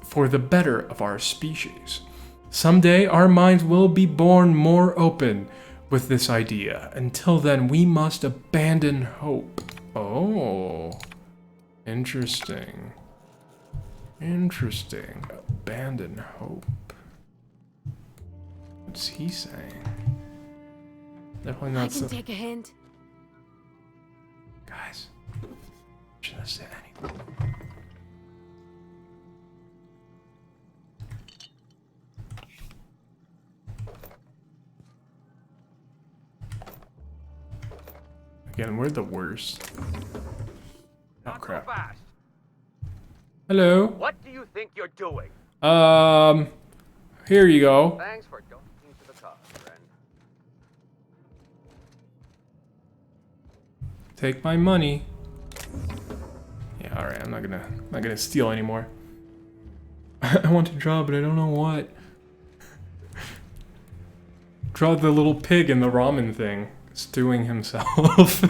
for the better of our species. Someday our minds will be born more open with this idea. Until then, we must abandon hope. Oh, interesting. Interesting. Abandon hope. What's he saying? Definitely not so. I can take a hint. Guys, should I say anything? Again, we're the worst. Oh crap. Hello. What do you think you're doing? Here you go. Thanks for donating to the cause, friend. Take my money. Yeah, all right. I'm not gonna steal anymore. I want to draw, but I don't know what. Draw the little pig in the ramen thing, stewing himself.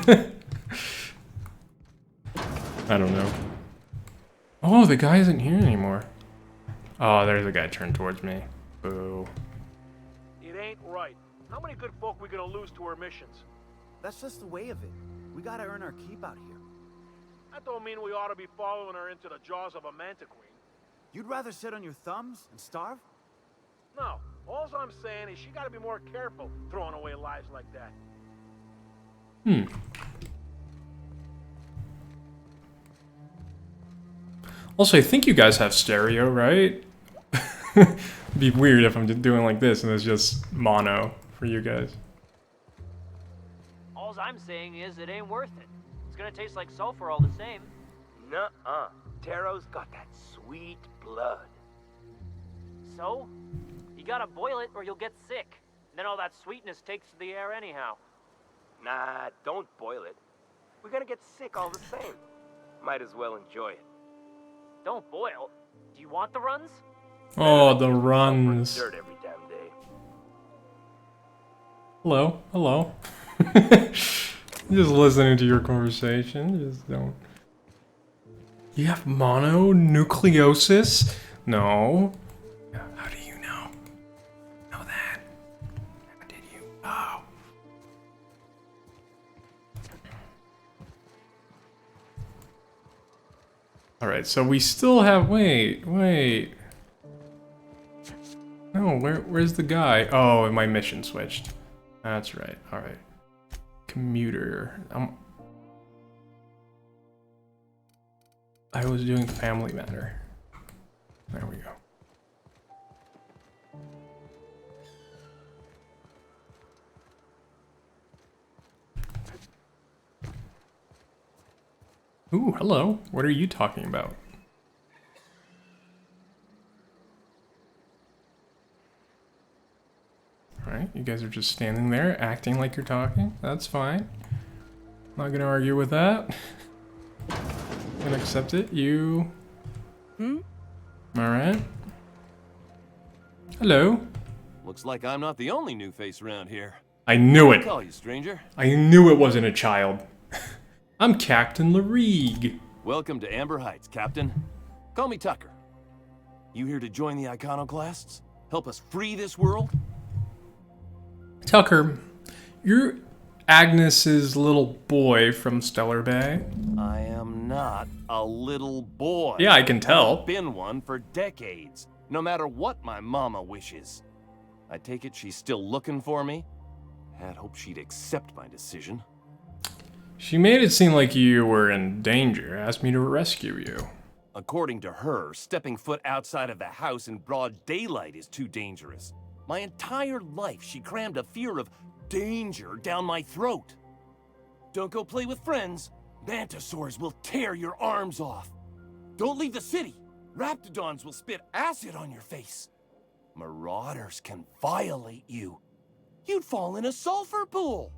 I don't know. Oh, the guy isn't here anymore. Oh, there's a guy turned towards me. Boo. It ain't right. How many good folk we gonna lose to our missions? That's just the way of it. We gotta earn our keep out here. That don't mean we ought to be following her into the jaws of a manta queen. You'd rather sit on your thumbs and starve? No. All I'm saying is she gotta be more careful throwing away lives like that. Also, I think you guys have stereo, right? It'd be weird if I'm doing like this and it's just mono for you guys. All I'm saying is it ain't worth it. It's gonna taste like sulfur all the same. Nuh-uh. Taro's got that sweet blood. So? You gotta boil it or you'll get sick. Then all that sweetness takes to the air anyhow. Nah, don't boil it. We're gonna get sick all the same. Might as well enjoy it. Don't boil. Do you want the runs? Oh, the runs. Dirt every damn day. Hello, hello. Just listening to your conversation. Just don't. You have mononucleosis? No. How do you know? Know that? How did you? Oh. All right, so we still have. Wait. No, where's the guy? Oh, my mission switched. That's right. All right. Commuter. I was doing Family Matter. There we go. Ooh, hello. What are you talking about? Alright, you guys are just standing there acting like you're talking. That's fine. Not gonna argue with that. Gonna accept it. You. Alright. Hello. Looks like I'm not the only new face around here. I knew it. Call you, stranger. I knew it wasn't a child. I'm Captain Larigue. Welcome to Amber Heights, Captain. Call me Tucker. You here to join the Iconoclasts? Help us free this world? Tucker, you're Agnes's little boy from Stellar Bay. I am not a little boy. Yeah, I can tell. I've been one for decades, no matter what my mama wishes. I take it she's still looking for me? Had hoped she'd accept my decision. She made it seem like you were in danger, asked me to rescue you. According to her, stepping foot outside of the house in broad daylight is too dangerous. My entire life, she crammed a fear of danger down my throat. Don't go play with friends. Mantisaurs will tear your arms off. Don't leave the city. Raptidons will spit acid on your face. Marauders can violate you. You'd fall in a sulfur pool.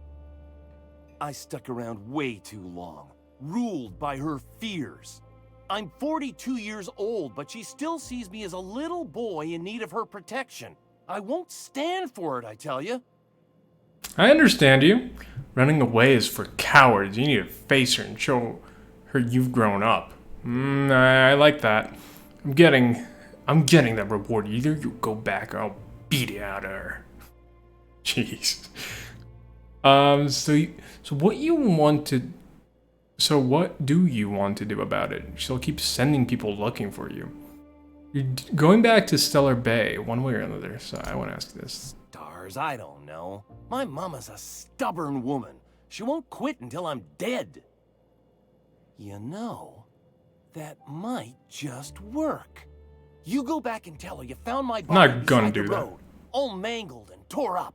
I stuck around way too long, ruled by her fears. I'm 42 years old, but she still sees me as a little boy in need of her protection. I won't stand for it, I tell you. I understand you. Running away is for cowards. You need to face her and show her you've grown up. I like that. I'm getting that reward. Either you go back or I'll beat it out of her. Jeez. So what do you want to do about it? She'll keep sending people looking for you. You're going back to Stellar Bay, one way or another, so I want to ask this. Stars, I don't know. My mama's a stubborn woman. She won't quit until I'm dead. You know, that might just work. You go back and tell her you found my body Not gonna beside do the that. road, all mangled and tore up.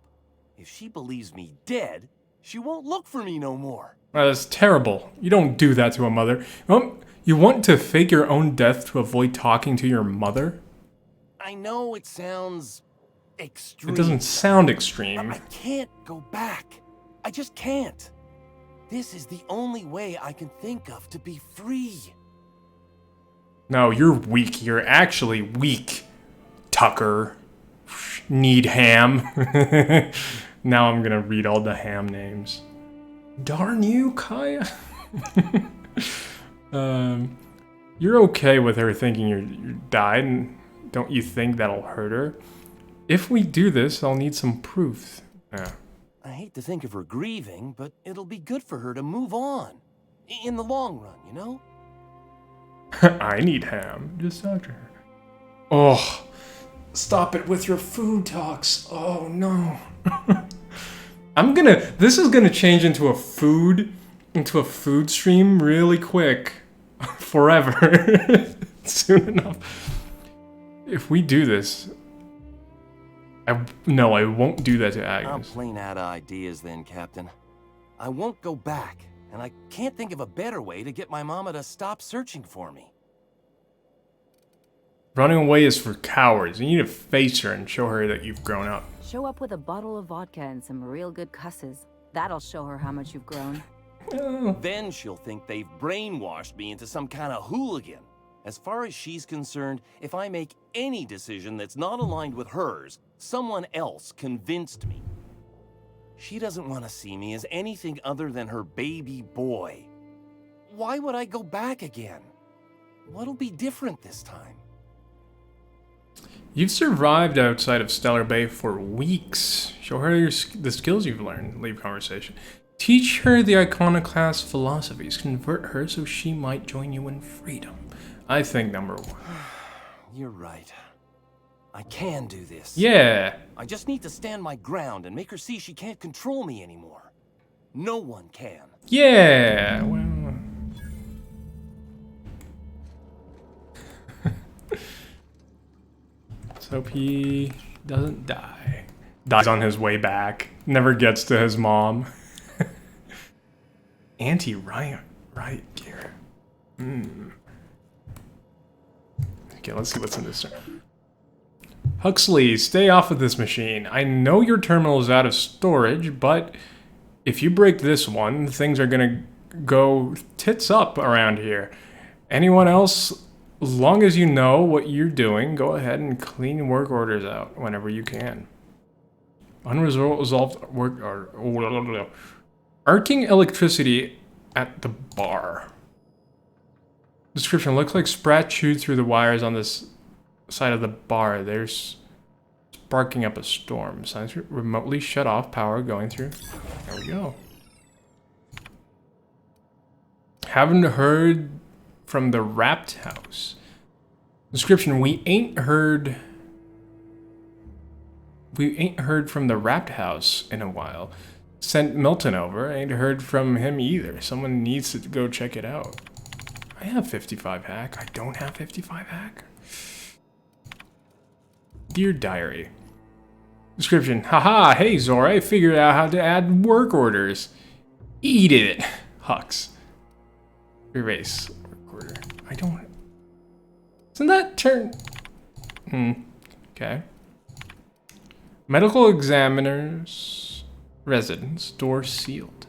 If she believes me dead, she won't look for me no more. That's terrible. You don't do that to a mother. You want to fake your own death to avoid talking to your mother? I know it sounds extreme. It doesn't sound extreme. I can't go back. I just can't. This is the only way I can think of to be free. No, you're weak. You're actually weak, Tucker. Need ham. Now I'm gonna read all the ham names. Darn you, Kaya. You're okay with her thinking you died, and don't you think that'll hurt her? If we do this, I'll need some proof. Yeah. I hate to think of her grieving, but it'll be good for her to move on. In the long run, you know? I need ham. Just talk to her. Oh, stop it with your food talks. Oh no. This is gonna change into a food stream really quick. Forever. Soon enough. If we do this, No, I won't do that to I'm Agnes. plain out of ideas then, Captain. I won't go back, and I can't think of a better way to get my mama to stop searching for me. Running away is for cowards. You need to face her and show her that you've grown up. Show up with a bottle of vodka and some real good cusses. That'll show her how much you've grown. Then she'll think they've brainwashed me into some kind of hooligan. As far as she's concerned, if I make any decision that's not aligned with hers, someone else convinced me. She doesn't want to see me as anything other than her baby boy. Why would I go back again? What'll be different this time? You've survived outside of Stellar Bay for weeks. Show her the skills you've learned. Leave conversation. Teach her the iconoclast philosophies. Convert her so she might join you in freedom. I think number 1. You're right. I can do this. Yeah. I just need to stand my ground and make her see she can't control me anymore. No one can. Yeah. Well. Let's hope he doesn't die. Dies on his way back. Never gets to his mom. Anti-riot gear. Okay, let's see what's in this. Huxley, stay off of this machine. I know your terminal is out of storage, but if you break this one, things are gonna go tits up around here. Anyone else, as long as you know what you're doing, go ahead and clean work orders out whenever you can. Unresolved work order. Arcing electricity at the bar. Description: looks like Sprat chewed through the wires on this side of the bar. There's sparking up a storm. Signs remotely shut off power going through. There we go. Haven't heard from the Wrapped House. Description: we ain't heard from the Wrapped House in a while. Sent Milton over. Ain't heard from him either. Someone needs to go check it out. I have 55 hack. I don't have 55 hack. Dear Diary. Description: haha, hey Zora, I figured out how to add work orders. Eat it, Hux. Erase work order. I don't. Isn't that turn? Okay. Medical examiner's residence, door sealed.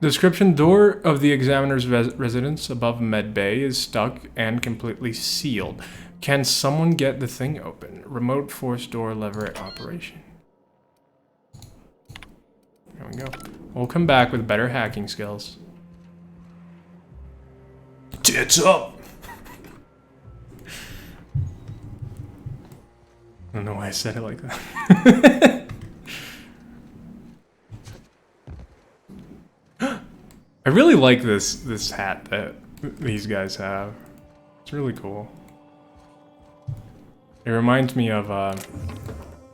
Description: door of the examiner's residence above med bay is stuck and completely sealed. Can someone get the thing open? Remote force door lever operation. There we go. We'll come back with better hacking skills. Tits up! I don't know why I said it like that. I really like this hat that these guys have. It's really cool. It reminds me of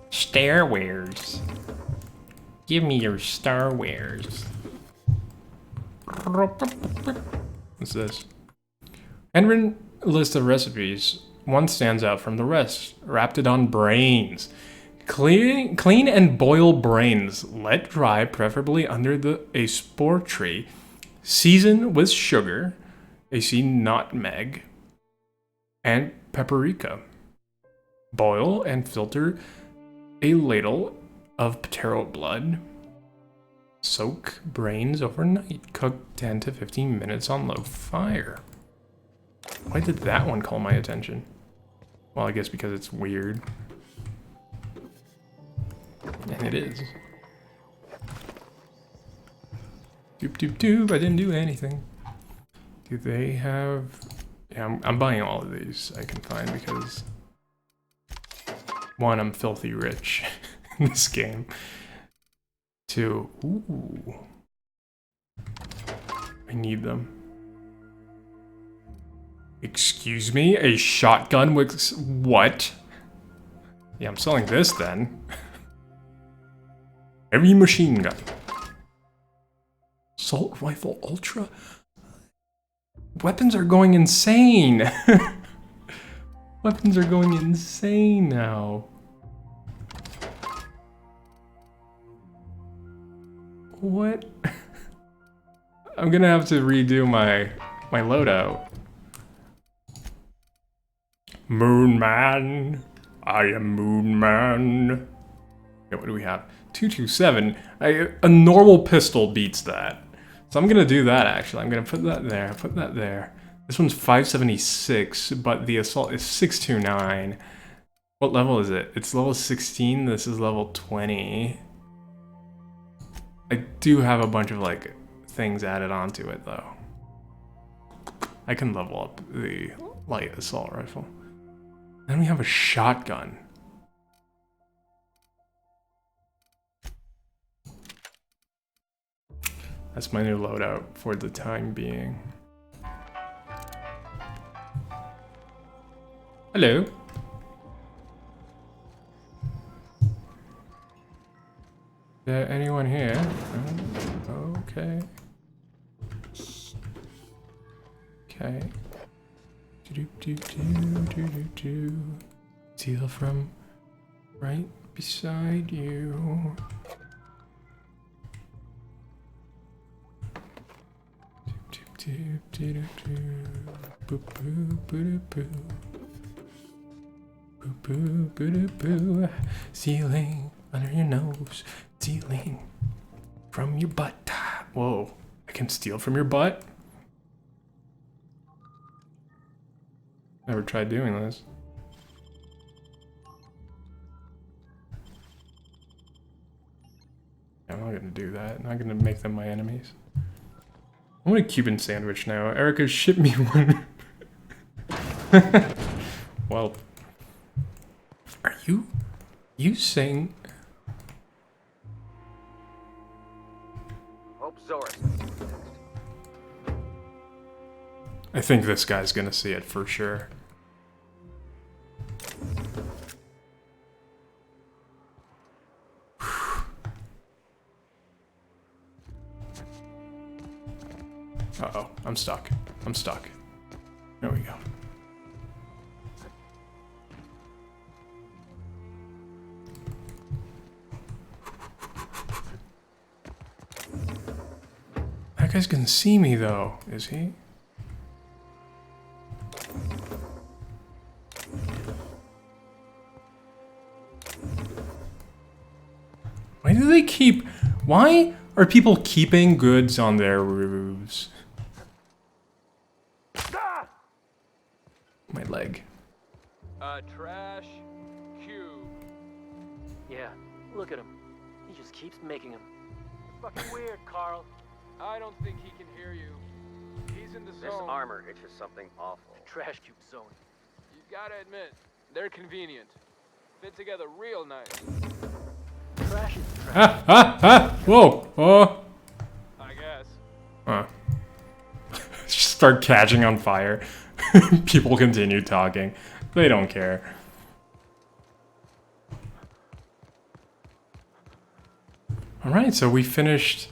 Star Wars. Give me your Star Wars. What's this? Handwritten list of recipes. One stands out from the rest. Raptidon brains. Clean and boil brains. Let dry, preferably under a spore tree. Season with sugar. AC nutmeg. And paprika. Boil and filter a ladle of Ptero blood. Soak brains overnight. Cook 10 to 15 minutes on low fire. Why did that one call my attention? Well, I guess because it's weird. And it is. Doop doop doop, I didn't do anything. Do they have... Yeah, I'm buying all of these I can find because... 1, I'm filthy rich in this game. 2, ooh. I need them. Excuse me? A shotgun with... What? Yeah, I'm selling this then. Heavy machine gun. Assault rifle ultra? Weapons are going insane. Weapons are going insane now. What? I'm gonna have to redo my loadout. Moon Man. I am Moon Man. Okay, what do we have? 227. A normal pistol beats that. So I'm gonna do that actually. I'm gonna put that there, put that there. This one's 576, but the assault is 629. What level is it? It's level 16, this is level 20. I do have a bunch of like things added onto it though. I can level up the light assault rifle. Then we have a shotgun. That's my new loadout for the time being. Hello. Is there anyone here? Oh, okay. Okay. Steal from right beside you. Stealing under your nose, stealing from your butt. Whoa, I can steal from your butt? Never tried doing this. I'm not gonna do that. I'm not gonna make them my enemies. I want a Cuban sandwich now. Erica, ship me one. Well, are you saying? Hope Zoris. I think this guy's gonna see it for sure. Uh-oh, I'm stuck. I'm stuck. There we go. That guy's gonna see me though, is he? Why do they keep... Why are people keeping goods on their roofs? My leg. Trash cube. Yeah, look at him. He just keeps making them. Fucking weird, Carl. I don't think he can hear you. He's in the zone. This armor itches something awful. Trash cube zone. You gotta admit, they're convenient. Fit together real nice. Trash is trash. Ah, ah, ah! Whoa! Oh! I guess. Huh. Just start catching on fire. People continue talking. They don't care. Alright, so we finished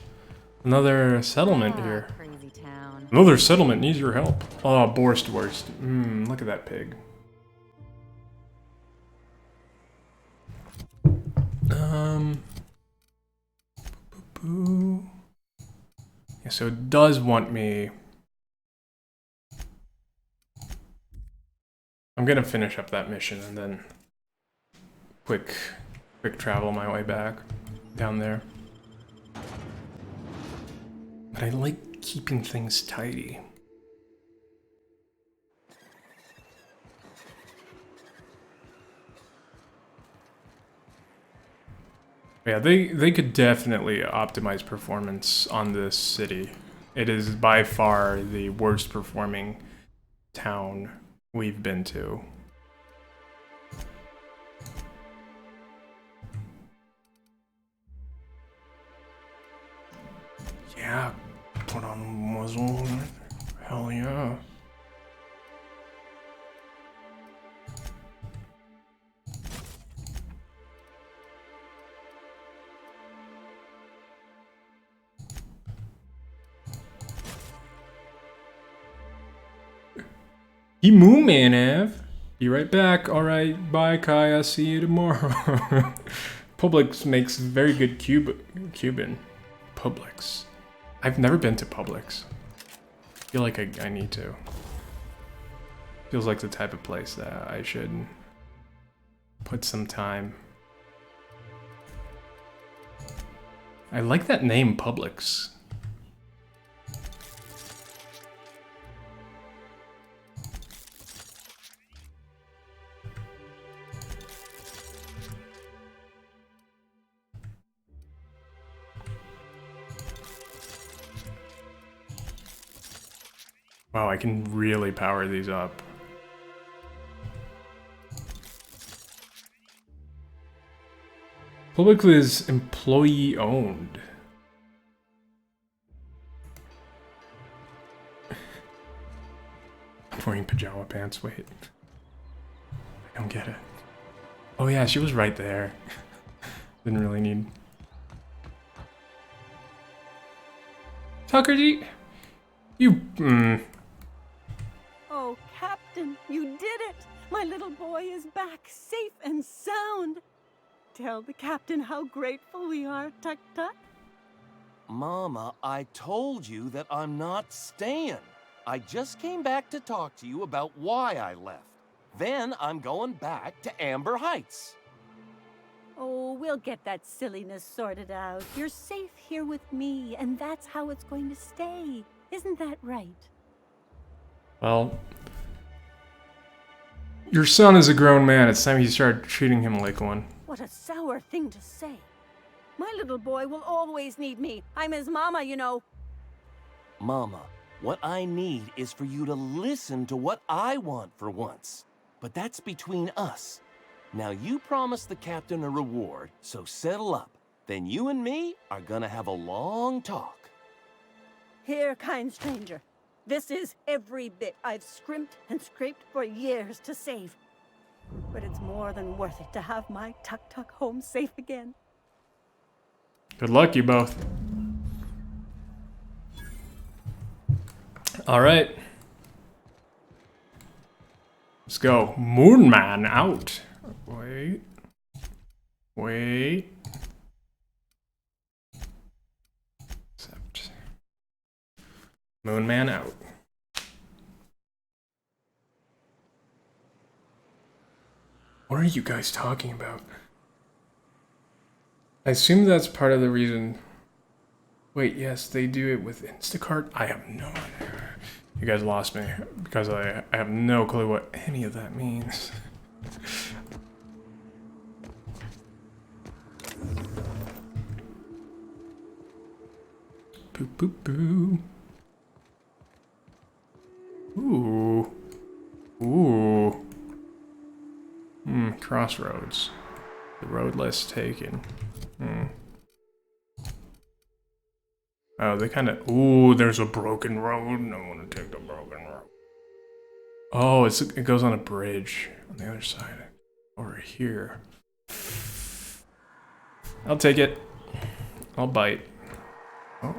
another settlement here. Crazy town. Another settlement needs your help. Oh, Borstwurst. Look at that pig. Yeah, so it does want me... I'm gonna finish up that mission and then quick travel my way back down there. But I like keeping things tidy. Yeah, they could definitely optimize performance on this city. It is by far the worst performing town we've been to. Yeah, put on muzzle. Hell yeah. He Moon Man, Ev. Be right back. All right, bye, Kaya. See you tomorrow. Publix makes very good Cuban. Publix. I've never been to Publix. I feel like I need to. Feels like the type of place that I should put some time. I like that name, Publix. Wow, I can really power these up. Publix is employee owned. I'm wearing pajama pants, wait. I don't get it. Oh yeah, she was right there. Didn't really need... Tucker, you... Oh, Captain, you did it! My little boy is back, safe and sound. Tell the captain how grateful we are, Tuk Tuk. Mama, I told you that I'm not staying. I just came back to talk to you about why I left. Then I'm going back to Amber Heights. Oh, we'll get that silliness sorted out. You're safe here with me, and that's how it's going to stay. Isn't that right? Well, your son is a grown man. It's time you start treating him like one. What a sour thing to say. My little boy will always need me. I'm his mama, you know. Mama, what I need is for you to listen to what I want for once. But that's between us. Now you promised the captain a reward, so settle up. Then you and me are gonna have a long talk. Here, kind stranger. This is every bit I've scrimped and scraped for years to save. But it's more than worth it to have my Tuk Tuk home safe again. Good luck, you both. All right. Let's go. Moon Man out. Wait. Wait. Accept. Moon Man out. What are you guys talking about? I assume that's part of the reason. Wait, yes, they do it with Instacart? I have no idea. You guys lost me because I have no clue what any of that means. Boo boo boo. Ooh. Ooh. Crossroads. The road less taken. Oh, they kind of... Ooh, there's a broken road. I want to take the broken road. Oh, it goes on a bridge on the other side. Over here. I'll take it. I'll bite. Oh.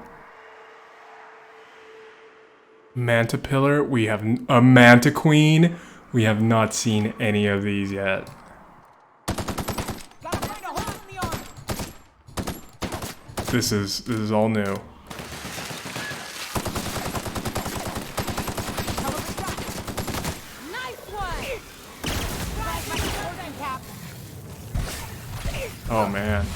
Manta Pillar. We have a Manta Queen. We have not seen any of these yet. This is all new. Oh man.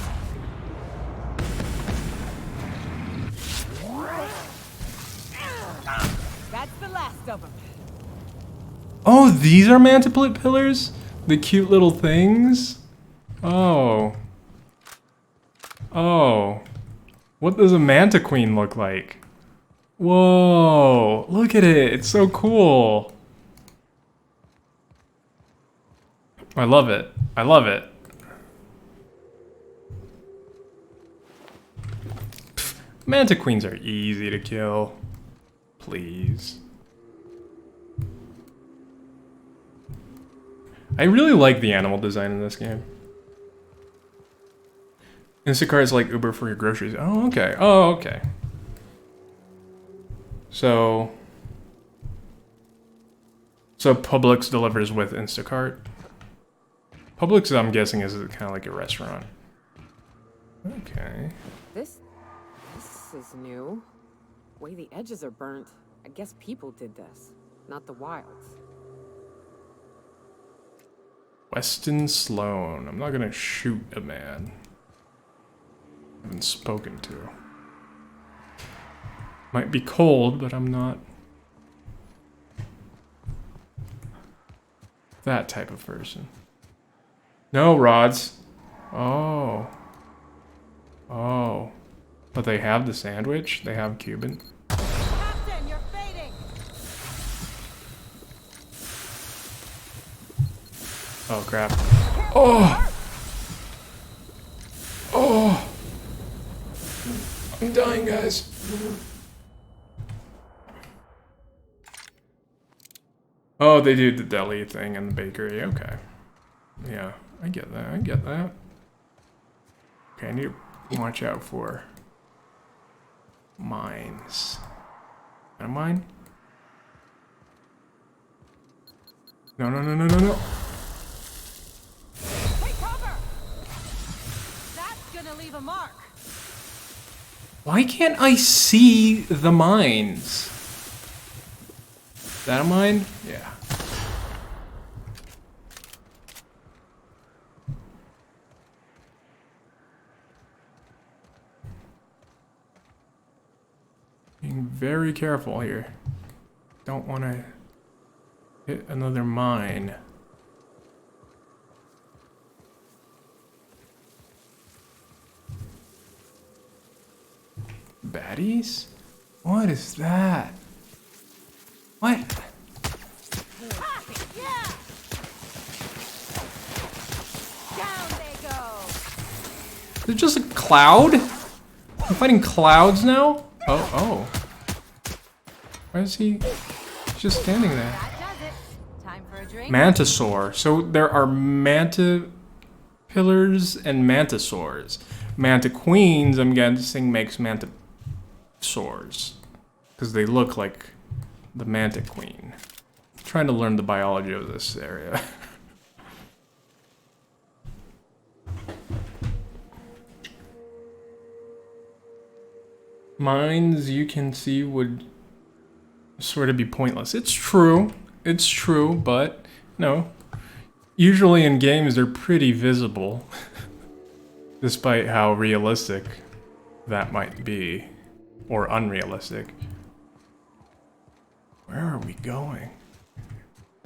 That's the last of them. Oh, these are Manta Pillars? The cute little things? Oh. Oh. What does a Manta Queen look like? Whoa, look at it. It's so cool. I love it. I love it. Manta Queens are easy to kill. Please. I really like the animal design in this game. Instacart is like Uber for your groceries. Oh, okay. Oh, okay. So... So Publix delivers with Instacart. Publix, I'm guessing, is kind of like a restaurant. Okay. This is new. Way the edges are burnt. I guess people did this, not the wilds. Weston Sloan. I'm not gonna shoot a man I've been spoken to. Might be cold, but I'm not that type of person. No, rods. Oh. Oh. But they have the sandwich? They have Cuban? Captain, you're fading. Oh, crap. Oh! Oh! I'm dying, guys. Oh, they do the deli thing and the bakery. Okay. Yeah, I get that. I get that. Okay, I need to watch out for mines. Is that a mine? No, no, no, no, no, no. Take cover. That's gonna leave a mark. Why can't I see the mines? Is that a mine? Yeah. Being very careful here. Don't want to hit another mine. Baddies? What is that? What? Yeah. Down they go. Is it just a cloud? I'm fighting clouds now? Oh, oh. Why is he just standing there? That does it. Time for a drink. Mantisaur. So there are manta pillars and mantisaurs. Manta queens, I'm guessing, makes mantisaurs. Because they look like the manta queen. I'm trying to learn the biology of this area. Mines you can see would sort of be pointless. It's true, but no. Usually in games they're pretty visible, despite how realistic that might be, or unrealistic. Where are we going?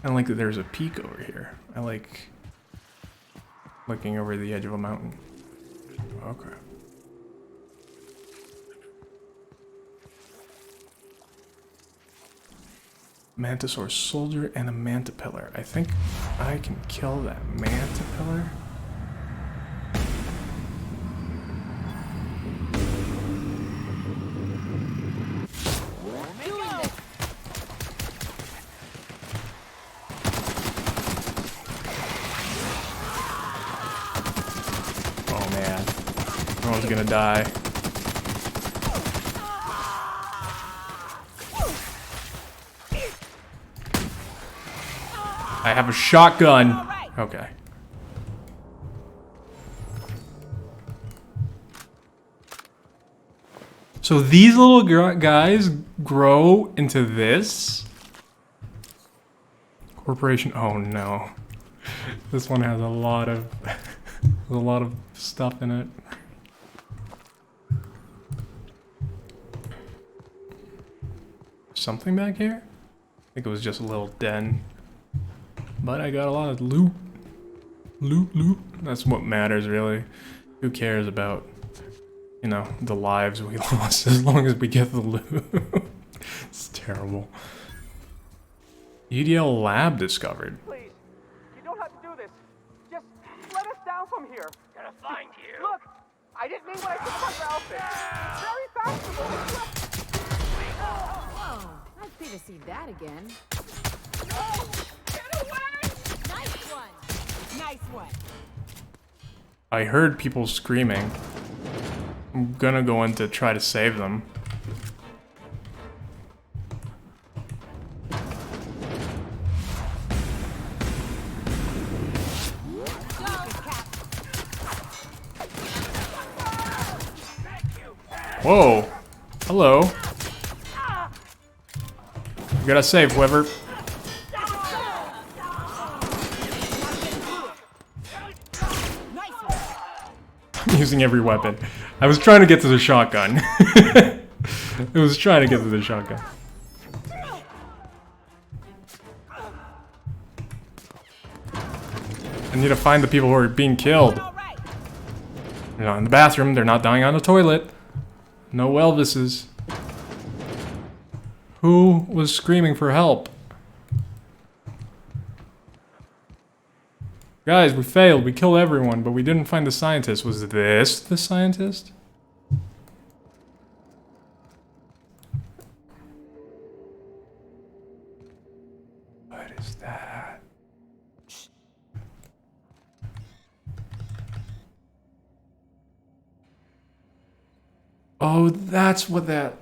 I like that there's a peak over here. I like looking over the edge of a mountain. Okay. Mantisaur soldier and a manta pillar. I think I can kill that manta pillar. Oh man, I was gonna die. I have a shotgun. Okay. So these little guys grow into this? Corporation, oh no. This one has a lot of stuff in it. Something back here? I think it was just a little den. But I got a lot of loot. Loot. That's what matters, really. Who cares about, you know, the lives we lost as long as we get the loot. It's terrible. UDL lab discovered. Please, you don't have to do this. Just let us down from here. Gonna find you. Look, I didn't mean what I said about your outfit. It's very fashionable. Whoa, I'd pay to see that again. Get away! Nice one. Nice one. I heard people screaming. I'm gonna go in to try to save them. Whoa. Hello. You gotta save whoever. I'm using every weapon. I was trying to get to the shotgun. I was trying to get to the shotgun. I need to find the people who are being killed. They're not in the bathroom. They're not dying on the toilet. No Elvises. Who was screaming for help? Guys, we failed. We killed everyone, but we didn't find the scientist. Was this the scientist? What is that? Oh, that's what that...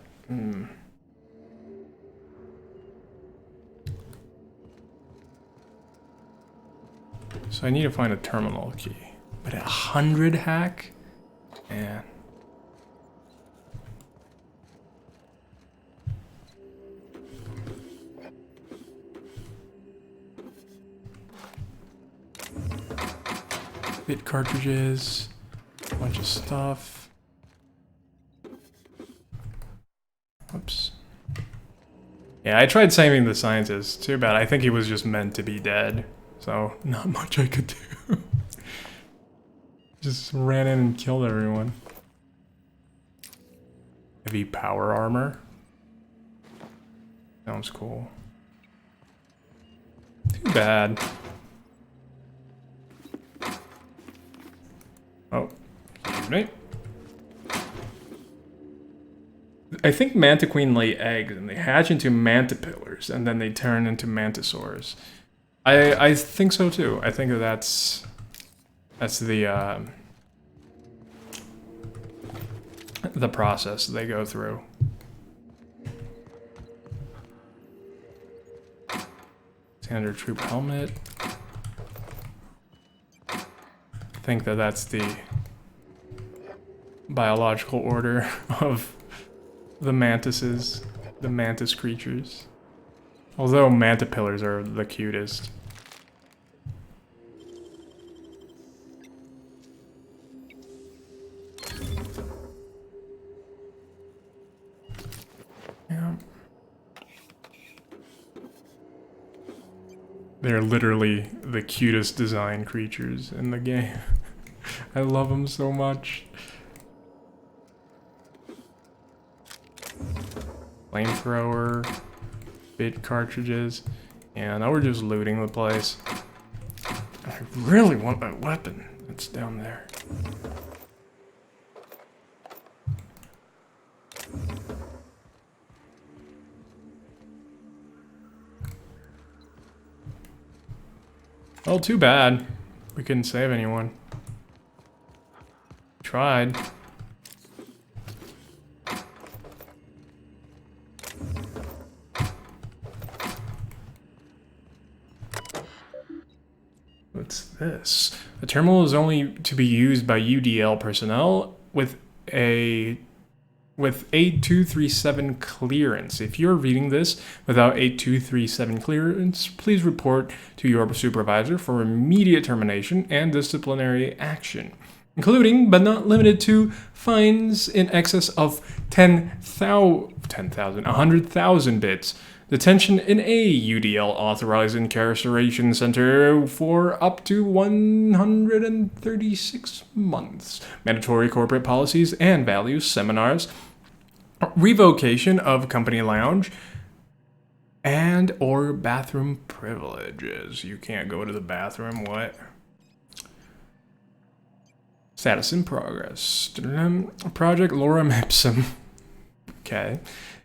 So I need to find a terminal key. But 100 hack? Man. Bit cartridges. A bunch of stuff. Whoops. Yeah, I tried saving the scientist. Too bad. I think he was just meant to be dead. So, not much I could do. Just ran in and killed everyone. Heavy power armor. Sounds cool. Too bad. Oh, excuse me. I think Mantiqueen lay eggs and they hatch into Mantipillars and then they turn into Mantisaurs. I think so too. I think that's the process they go through. Standard troop helmet. I think that's the biological order of the mantises, the mantis creatures. Although Mantipillars are the cutest. Yeah. They're literally the cutest design creatures in the game. I love them so much. Flamethrower. Bit cartridges. Yeah, now we're just looting the place. I really want that weapon that's down there. Well, too bad. We couldn't save anyone. Tried. What's this? The terminal is only to be used by UDL personnel with 8237 clearance. If you're reading this without 8237 clearance, please report to your supervisor for immediate termination and disciplinary action, including but not limited to fines in excess of 100,000 bits. Detention in a UDL authorized incarceration center for up to 136 months. Mandatory corporate policies and values seminars. Revocation of company lounge. And or bathroom privileges. You can't go to the bathroom, what? Status in progress. Project Lorem Ipsum. Okay.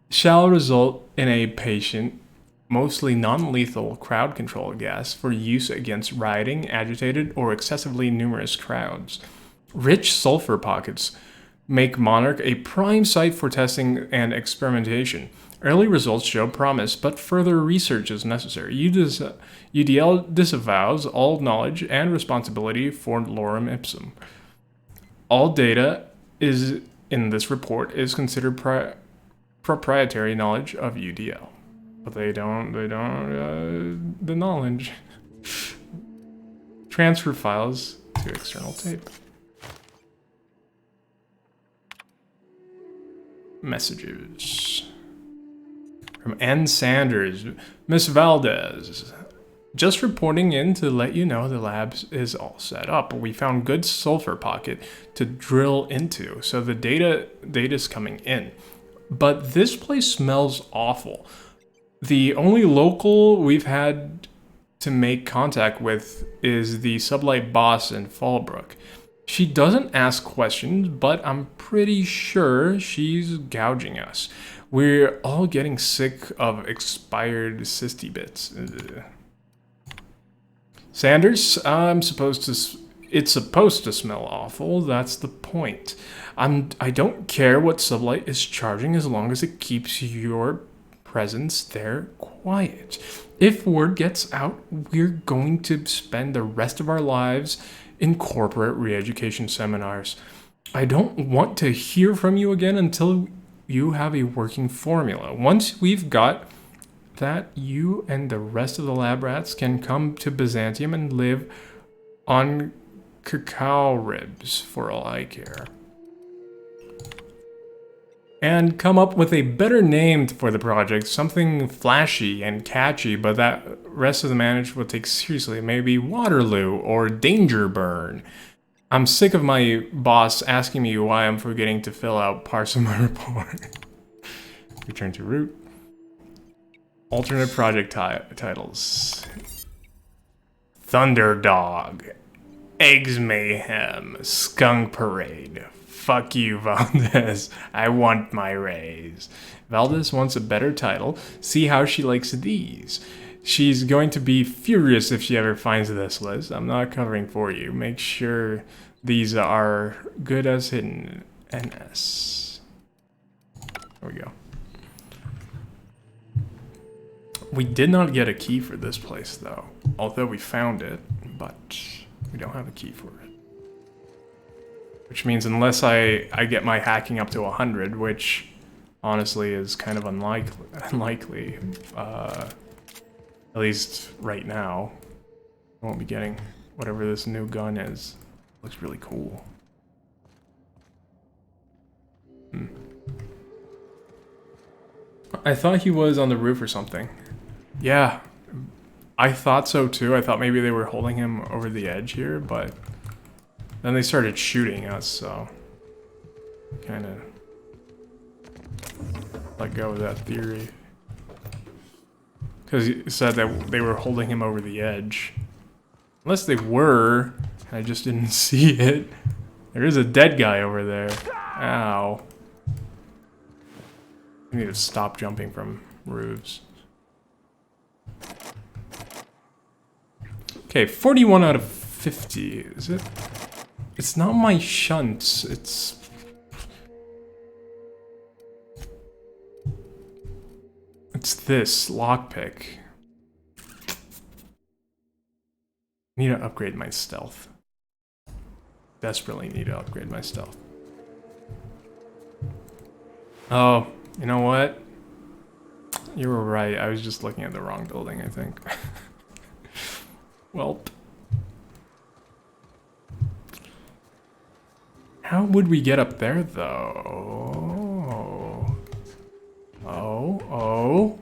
Shall result in a patient, mostly non-lethal crowd control gas for use against rioting, agitated, or excessively numerous crowds. Rich sulfur pockets make Monarch a prime site for testing and experimentation. Early results show promise, but further research is necessary. UDL disavows all knowledge and responsibility for Lorem Ipsum. All data is in this report is considered proprietary knowledge of UDL. But they don't, the knowledge. Transfer files to external tape. Messages. From N. Sanders. Miss Valdez. Just reporting in to let you know the lab is all set up. We found good sulfur pocket to drill into, so the data's coming in. But this place smells awful. The only local we've had to make contact with is the sublight boss in Fallbrook. She doesn't ask questions, but I'm pretty sure she's gouging us. We're all getting sick of expired cysty bits. Sanders, it's supposed to smell awful, that's the point. I don't care what Sublight is charging as long as it keeps your presence there quiet. If word gets out, we're going to spend the rest of our lives in corporate re-education seminars. I don't want to hear from you again until you have a working formula. Once we've got that, you and the rest of the lab rats can come to Byzantium and live on cacao ribs for all I care. And come up with a better name for the project, something flashy and catchy, but that rest of the management will take seriously. Maybe Waterloo or Danger Burn. I'm sick of my boss asking me why I'm forgetting to fill out parts of my report. Return to root. Alternate project titles. Thunderdog. Eggs Mayhem. Skunk Parade. Fuck you, Valdez. I want my raise. Valdez wants a better title. See how she likes these. She's going to be furious if she ever finds this list. I'm not covering for you. Make sure these are good as hidden. NS. There we go. We did not get a key for this place, though. Although we found it, but we don't have a key for it. Which means unless I get my hacking up to 100, which honestly is kind of unlikely, at least right now, I won't be getting whatever this new gun is. Looks really cool. I thought he was on the roof or something. Yeah, I thought so too. I thought maybe they were holding him over the edge here, but then they started shooting us, so kind of let go of that theory. Because he said that they were holding him over the edge. Unless they were, I just didn't see it. There is a dead guy over there. Ow. I need to stop jumping from roofs. Okay, 41 out of 50, is it? It's not my shunts, it's this lockpick. Need to upgrade my stealth. Desperately need to upgrade my stealth. Oh, you know what? You were right, I was just looking at the wrong building, I think. Welp. How would we get up there, though? Oh.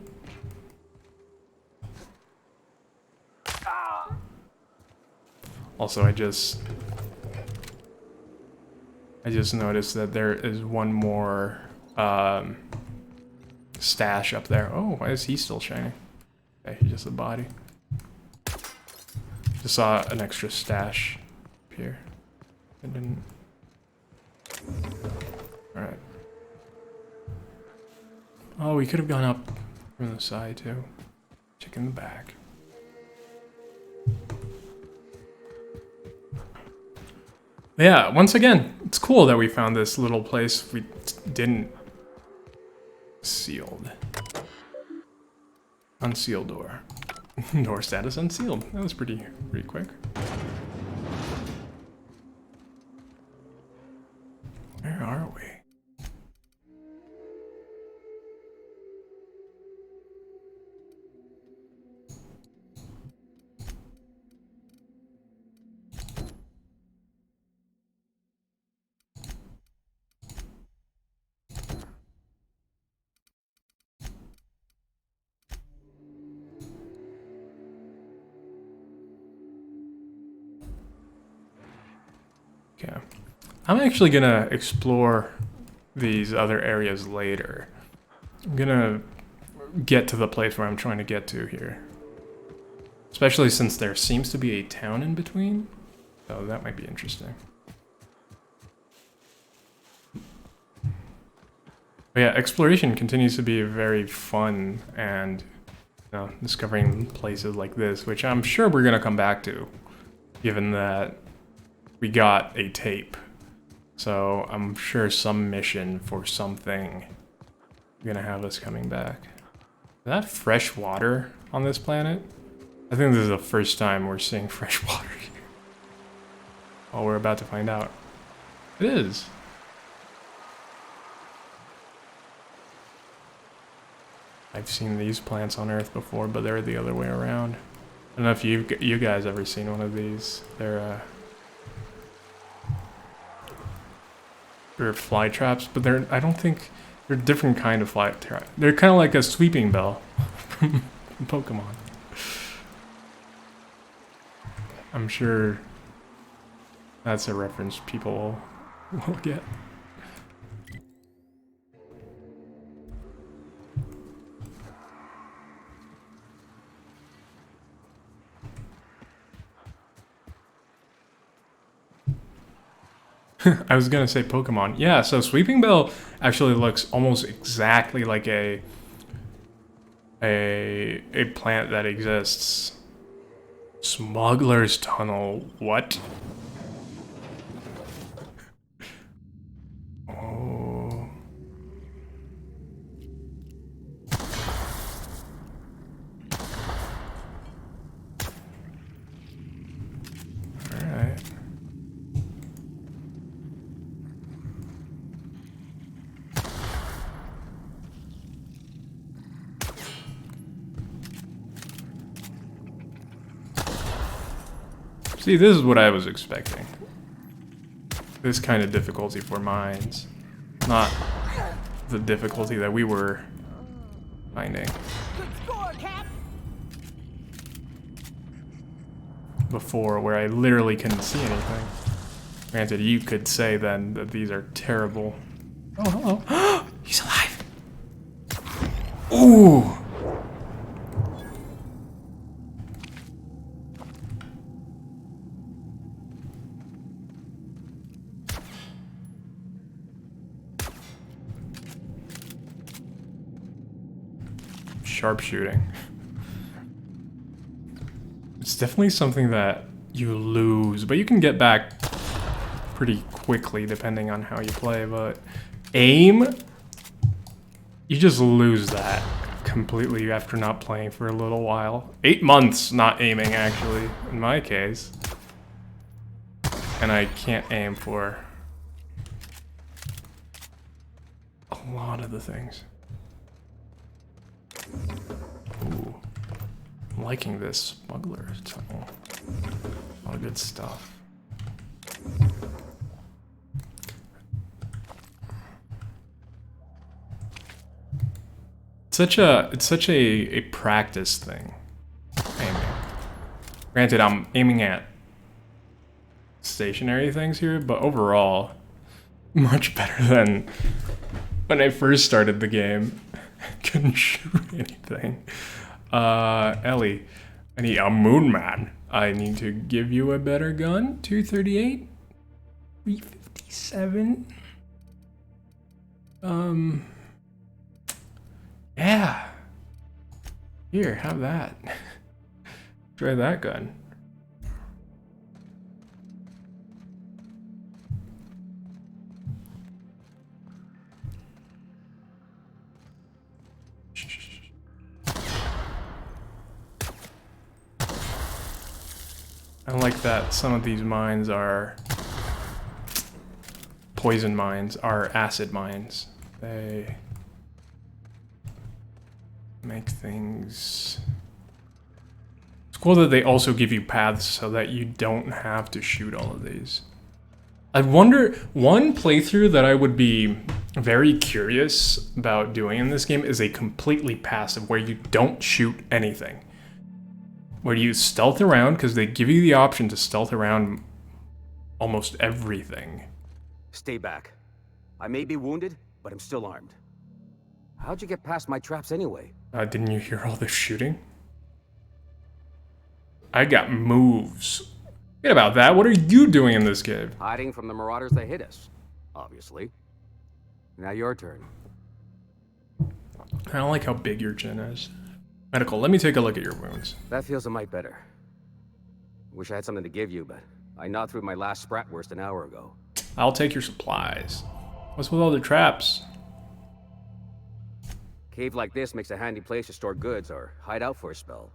Also, I just noticed that there is one more stash up there. Oh, why is he still shining? Okay, he's just a body. Just saw an extra stash up here. I didn't. Alright. Oh, we could have gone up from the side too. Check in the back. Yeah, once again, it's cool that we found this little place we didn't. Sealed. Unsealed door. Door status unsealed. That was pretty quick. Where are we? Okay. I'm actually gonna explore these other areas later. I'm gonna get to the place where I'm trying to get to here. Especially since there seems to be a town in between. So that might be interesting. But yeah, exploration continues to be very fun, and discovering places like this, which I'm sure we're gonna come back to, given that we got a tape. So I'm sure some mission for something is gonna have us coming back. Is that fresh water on this planet? I think this is the first time we're seeing fresh water here. Oh, we're about to find out. It is. I've seen these plants on Earth before, but they're the other way around. I don't know if you guys ever seen one of these. They're fly traps, but I don't think they're a different kind of fly trap. They're kind of like a sweeping bell from Pokemon. I'm sure that's a reference people will get. I was gonna say Pokemon. Yeah, so Sweeping Bell actually looks almost exactly like a plant that exists. Smuggler's Tunnel. What? Oh. Alright. See, this is what I was expecting. This kind of difficulty for mines. Not the difficulty that we were finding. Before, where I literally couldn't see anything. Granted, you could say then that these are terrible. Oh, hello. He's alive! Ooh! Sharpshooting. It's definitely something that you lose, but you can get back pretty quickly depending on how you play, but aim? You just lose that completely after not playing for a little while. 8 months not aiming, actually, in my case. And I can't aim for a lot of the things. Ooh, I'm liking this Smuggler's Tunnel. All good stuff. It's such a practice thing. Aiming. Granted, I'm aiming at stationary things here, but overall, much better than when I first started the game. Couldn't shoot anything. Ellie, I need a Moon Man. I need to give you a better gun. 238? 357? Yeah. Here, have that. Try that gun. I like that some of these mines are poison mines, are acid mines. They make things... It's cool that they also give you paths so that you don't have to shoot all of these. I wonder, one playthrough that I would be very curious about doing in this game is a completely passive where you don't shoot anything. Where you stealth around, because they give you the option to stealth around almost everything. Stay back. I may be wounded, but I'm still armed. How'd you get past my traps anyway? Didn't you hear all the shooting? I got moves. Forget about that. What are you doing in this cave? Hiding from the marauders that hit us, obviously. Now your turn. I don't like how big your chin is. Medical, let me take a look at your wounds. That feels a mite better. Wish I had something to give you, but I gnawed through my last Spratwurst an hour ago. I'll take your supplies. What's with all the traps? Cave like this makes a handy place to store goods or hide out for a spell.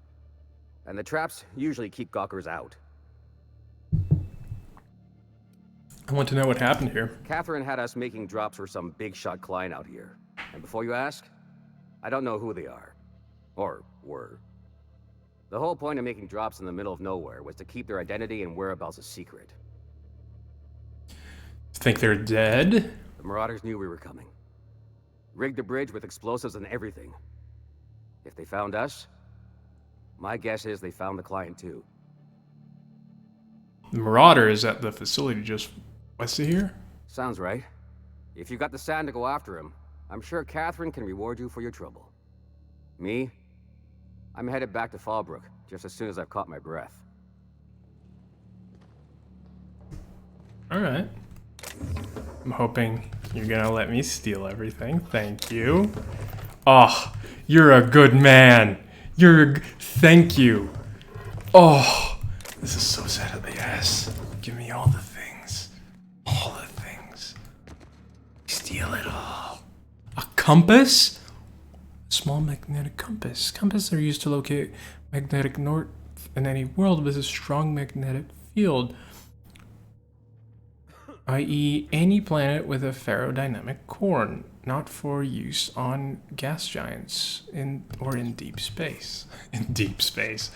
And the traps usually keep gawkers out. I want to know what happened here. Catherine had us making drops for some big shot client out here. And before you ask, I don't know who they are. Or were. The whole point of making drops in the middle of nowhere was to keep their identity and whereabouts a secret. Think they're dead? The Marauders knew we were coming. Rigged the bridge with explosives and everything. If they found us, my guess is they found the client too. The Marauder is at the facility just west of here? Sounds right. If you got the sand to go after him, I'm sure Catherine can reward you for your trouble. Me? I'm headed back to Fallbrook, just as soon as I've caught my breath. Alright. I'm hoping you're gonna let me steal everything. Thank you. Oh, you're a good man. Thank you. Oh, this is so sad of the ass. Give me all the things. All the things. Steal it all. A compass? Small magnetic compass. Compasses are used to locate magnetic north in any world with a strong magnetic field, i.e. any planet with a ferrodynamic core, not for use on gas giants in deep space. In deep space.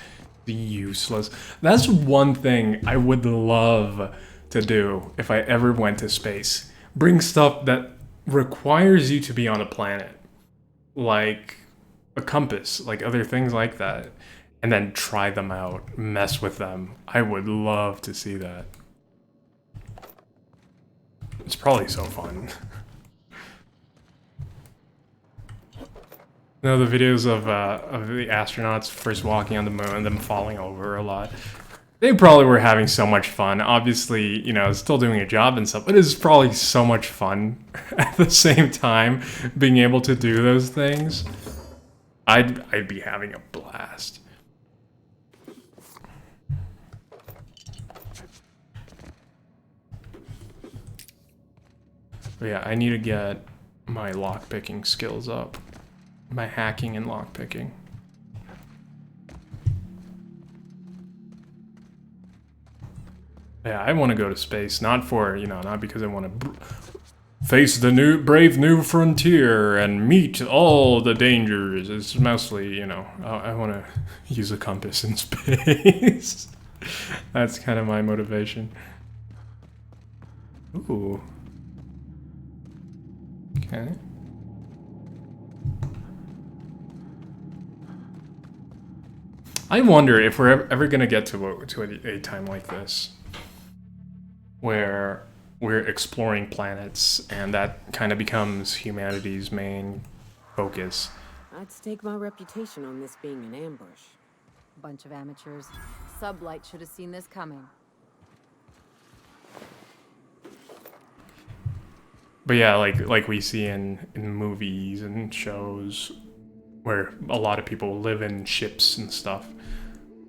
Useless. That's one thing I would love to do if I ever went to space. Bring stuff that requires you to be on a planet. Like a compass, like other things like that. And then try them out, mess with them. I would love to see that. It's probably so fun. You know, the videos of the astronauts first walking on the moon and them falling over a lot. They probably were having so much fun. Obviously, you know, still doing a job and stuff, but it's probably so much fun at the same time being able to do those things. I'd be having a blast. But yeah, I need to get my lockpicking skills up. My hacking and lockpicking. Yeah, I want to go to space, not for, you know, not because I want to face the brave new frontier and meet all the dangers. It's mostly, you know, I want to use a compass in space. That's kind of my motivation. Ooh. Okay. I wonder if we're ever going to get to a time like this where we're exploring planets and that kind of becomes humanity's main focus. I'd stake my reputation on this being an ambush. Bunch of amateurs. Sublight should have seen this coming. But yeah, like we see in movies and shows where a lot of people live in ships and stuff.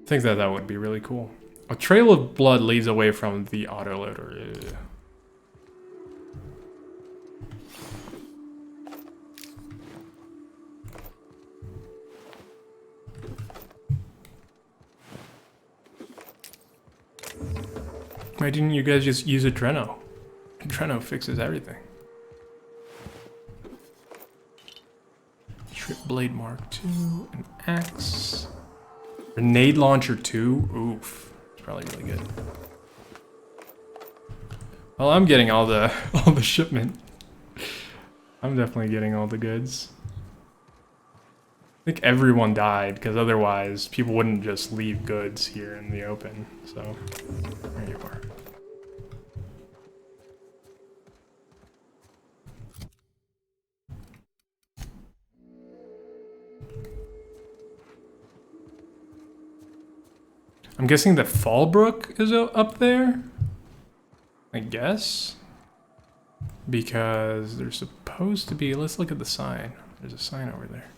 I think that would be really cool. A trail of blood leads away from the autoloader. Why didn't you guys just use a Dreno? Dreno fixes everything. Trip Blade Mark II, an axe. Grenade Launcher 2? Oof. It's probably really good. Well, I'm getting all the shipment. I'm definitely getting all the goods. I think everyone died, because otherwise people wouldn't just leave goods here in the open. So, there you are. I'm guessing that Fallbrook is up there? I guess? Because there's supposed to be... Let's look at the sign. There's a sign over there.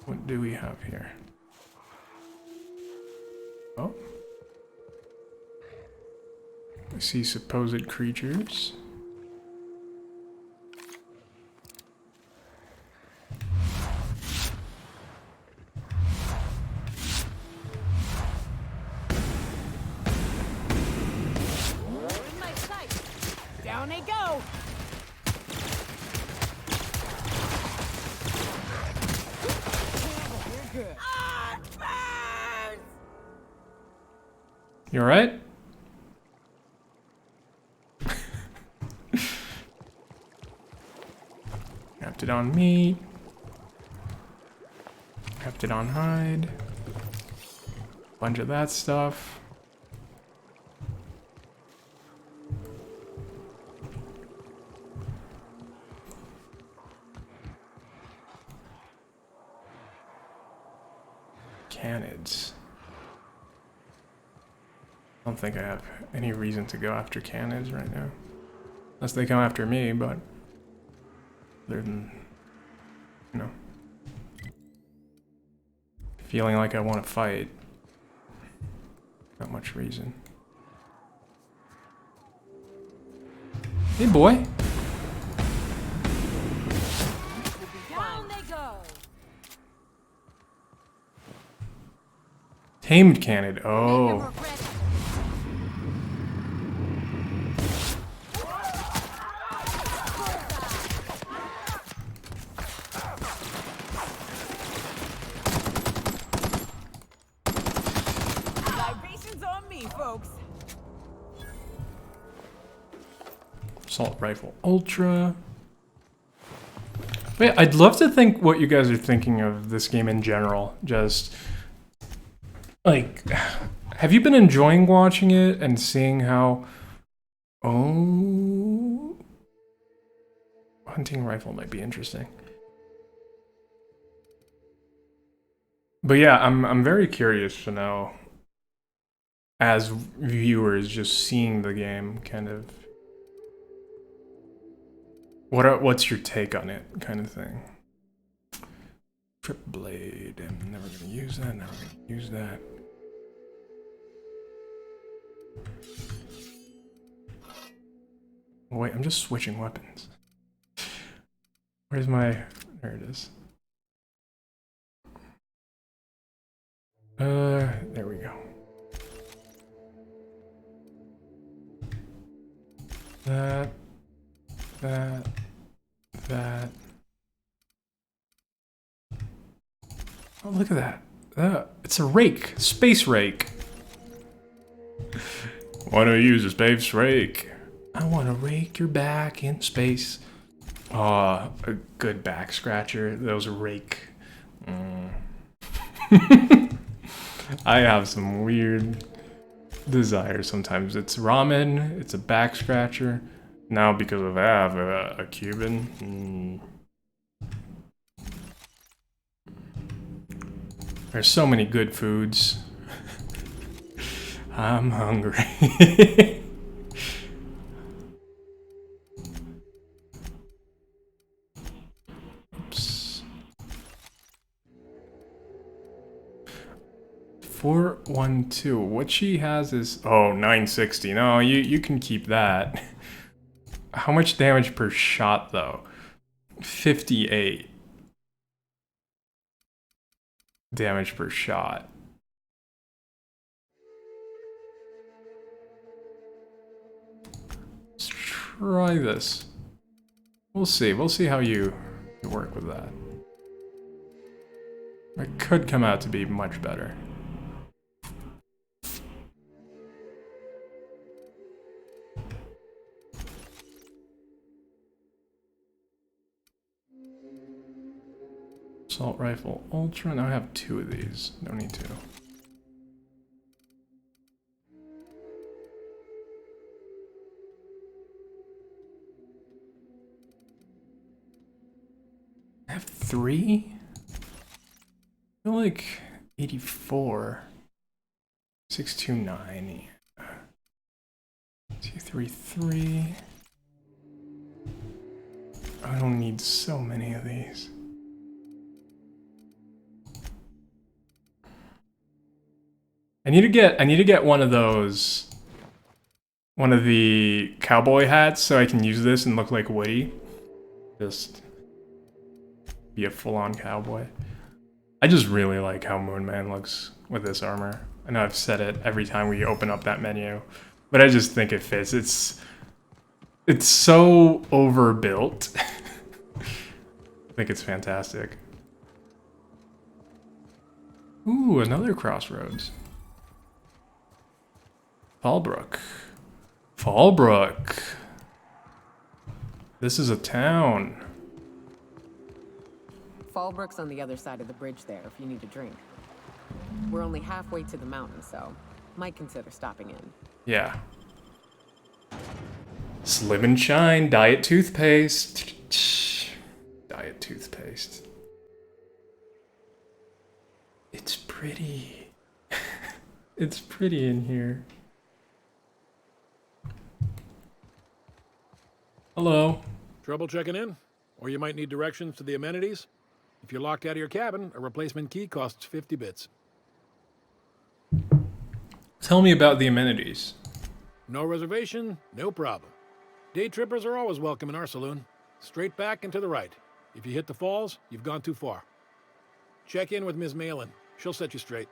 What do we have here? Oh. I see supposed creatures. Down they go. You alright? Kept it on meat. Kept it on hide. Bunch of that stuff. Canids. I don't think I have any reason to go after canids right now. Unless they come after me, but other than, you know, feeling like I want to fight. Not much reason. Hey boy. Down they go. Tamed canid. Oh. Libations on me, folks. Assault Rifle Ultra. Wait, I'd love to think what you guys are thinking of this game in general. Just, like, have you been enjoying watching it and seeing how... Oh... Hunting Rifle might be interesting. But yeah, I'm very curious to know, as viewers just seeing the game, kind of... What's your take on it, kind of thing. Trip Blade, I'm never gonna use that, never gonna use that. Wait, I'm just switching weapons. Where's my... There it is. There we go. That. Oh, look at that. It's a rake. Space rake. Why don't you use a space rake? I want to rake your back in space. Oh, a good back scratcher. Those rake. I have some weird desires sometimes. It's ramen. It's a back scratcher. Now because of that, I have a Cuban. There's so many good foods. I'm hungry. Oops. 412. What she has is... Oh, 960. No, you can keep that. How much damage per shot, though? 58. Damage per shot. Let's try this. We'll see. We'll see how you work with that. It could come out to be much better. Assault Rifle Ultra. Now I have 2 of these. Don't need 2. I have 3? like 84. 629. 233. I don't need so many of these. I need to get one of those, one of the cowboy hats, so I can use this and look like Woody. Just be a full-on cowboy. I just really like how Moon Man looks with this armor. I know I've said it every time we open up that menu, but I just think it fits. It's so overbuilt. I think it's fantastic. Ooh, another crossroads. Fallbrook. Fallbrook. This is a town. Fallbrook's on the other side of the bridge there if you need a drink. We're only halfway to the mountain, so might consider stopping in. Yeah. Slim and Shine Diet Toothpaste. Diet Toothpaste. It's pretty. It's pretty in here. Hello. Trouble checking in? Or you might need directions to the amenities? If you're locked out of your cabin, a replacement key costs 50 bits. Tell me about the amenities. No reservation, no problem. Day trippers are always welcome in our saloon. Straight back and to the right. If you hit the falls, you've gone too far. Check in with Ms. Malin. She'll set you straight.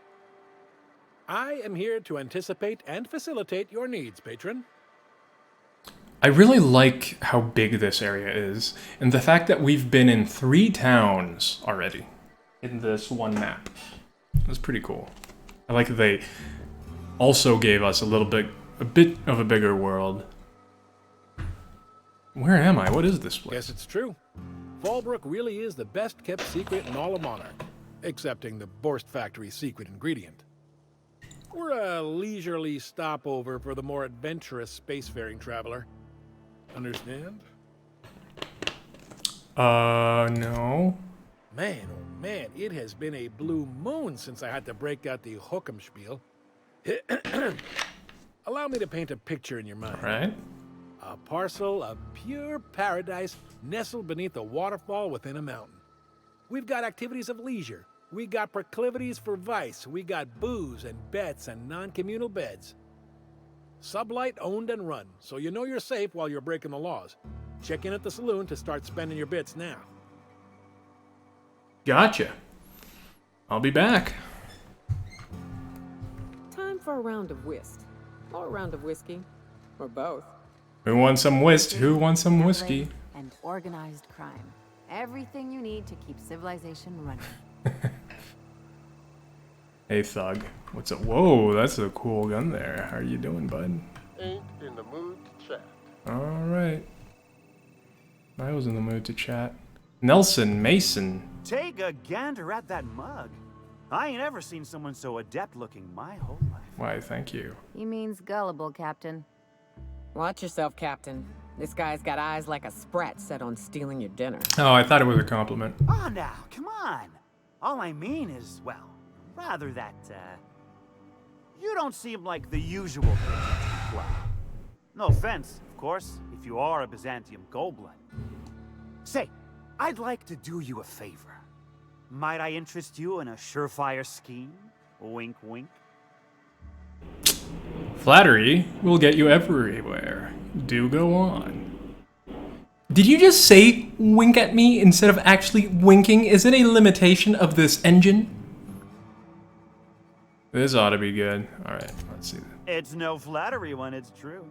I am here to anticipate and facilitate your needs, patron. I really like how big this area is, and the fact that we've been in 3 towns already in this one map. That's pretty cool. I like that they also gave us a bit of a bigger world. Where am I? What is this place? Yes, it's true. Fallbrook really is the best kept secret in all of Monarch, excepting the Borst Factory's secret ingredient. We're a leisurely stopover for the more adventurous spacefaring traveler. Understand? No. Man, oh man, it has been a blue moon since I had to break out the Hook'em spiel. Allow me to paint a picture in your mind. All right. A parcel of pure paradise nestled beneath a waterfall within a mountain. We've got activities of leisure. We got proclivities for vice. We got booze and bets and non-communal beds. Sublight owned and run, so you know you're safe while you're breaking the laws. Check in at the saloon to start spending your bits now. Gotcha. I'll be back. Time for a round of whist. Or a round of whiskey. Or both. Who wants some whist? Who wants some whiskey? And organized crime. Everything you need to keep civilization running. Hey, Thug. What's up? Whoa, that's a cool gun there. How are you doing, bud? Ain't in the mood to chat. Alright. I was in the mood to chat. Nelson Mason. Take a gander at that mug. I ain't ever seen someone so adept looking my whole life. Why, thank you. He means gullible, Captain. Watch yourself, Captain. This guy's got eyes like a sprat set on stealing your dinner. Oh, I thought it was a compliment. Oh, now, come on. All I mean is, well, rather that, you don't seem like the usual Byzantine blood. No offense, of course, if you are a Byzantium goldblood. Say, I'd like to do you a favor. Might I interest you in a surefire scheme? Wink, wink. Flattery will get you everywhere. Do go on. Did you just say wink at me instead of actually winking? Is it a limitation of this engine? This ought to be good. Alright, let's see. It's no flattery when it's true.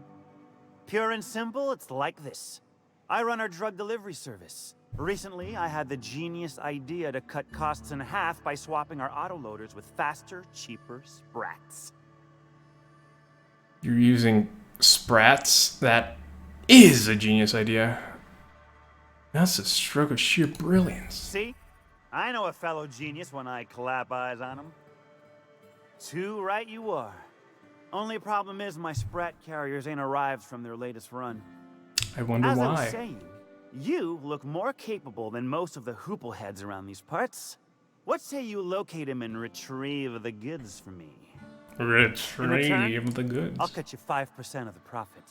Pure and simple, it's like this. I run our drug delivery service. Recently, I had the genius idea to cut costs in half by swapping our autoloaders with faster, cheaper sprats. You're using sprats? That is a genius idea. That's a stroke of sheer brilliance. See? I know a fellow genius when I clap eyes on him. Too right you are. Only problem is my sprat carriers ain't arrived from their latest run. I wonder As why. I was saying, you look more capable than most of the hoople heads around these parts. What say you locate him and retrieve the goods for me? Retrieve the goods. I'll cut you 5% of the profit.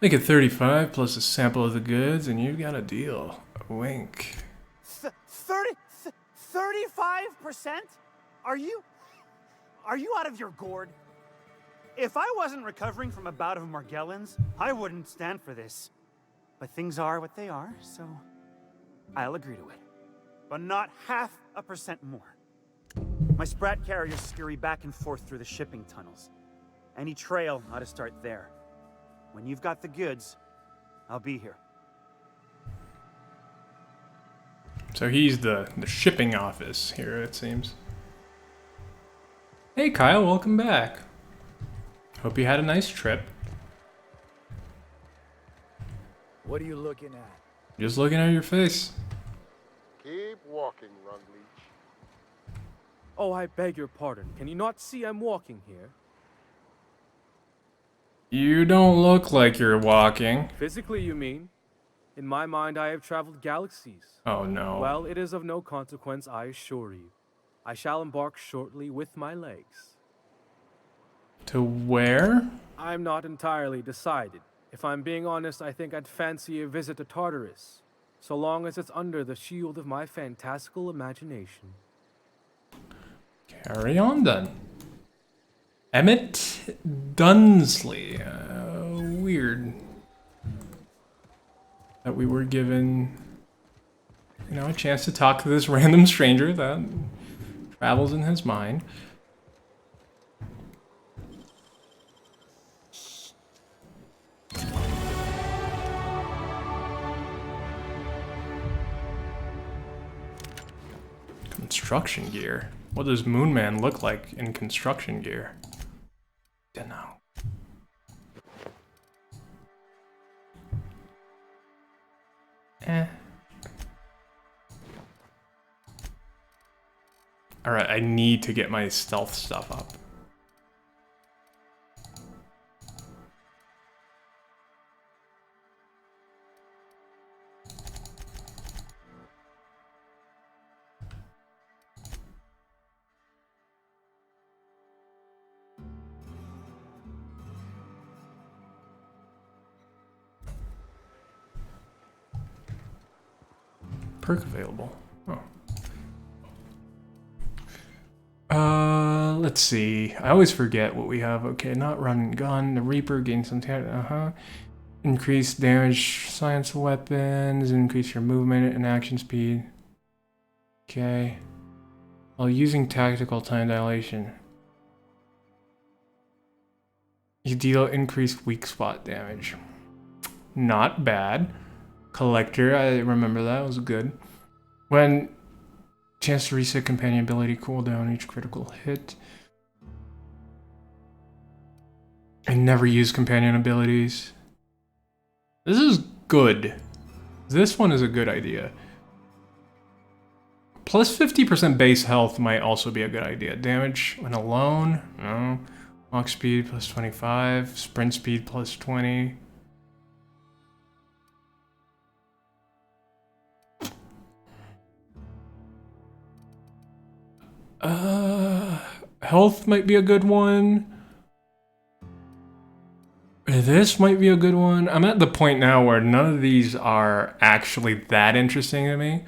Make it 35 plus a sample of the goods, and you got a deal. A wink. 35%? Are you out of your gourd? If I wasn't recovering from a bout of Morgellons, I wouldn't stand for this. But things are what they are, so I'll agree to it. But not 0.5% more. My Sprat carriers scurry back and forth through the shipping tunnels. Any trail ought to start there. When you've got the goods, I'll be here. So he's the shipping office here, it seems. Hey Kyle, welcome back. Hope you had a nice trip. What are you looking at? Just looking at your face. Keep walking, Rungleech. Oh, I beg your pardon. Can you not see I'm walking here? You don't look like you're walking. Physically, you mean? In my mind, I have traveled galaxies. Oh no. Well, it is of no consequence, I assure you. I shall embark shortly with my legs. To where? I'm not entirely decided. If I'm being honest, I think I'd fancy a visit to Tartarus, so long as it's under the shield of my fantastical imagination. Carry on then. Emmett Dunsley. Weird that we were given, a chance to talk to this random stranger that travels in his mind. Construction gear. What does Moon Man look like in construction gear? Dunno. Alright, I need to get my stealth stuff up. Perk available. Oh. Let's see. I always forget what we have. Okay, not run and gun. The Reaper gains some increase damage, science weapons, increase your movement and action speed. Okay. While using tactical time dilation, you deal increased weak spot damage. Not bad. Collector, I remember that was good. When chance to reset companion ability cooldown each critical hit. And never use companion abilities. This is good. This one is a good idea. Plus 50% base health might also be a good idea. Damage when alone, no. Walk speed plus 25. Sprint speed plus 20. Health might be a good one. This might be a good one. I'm at the point now where none of these are actually that interesting to me.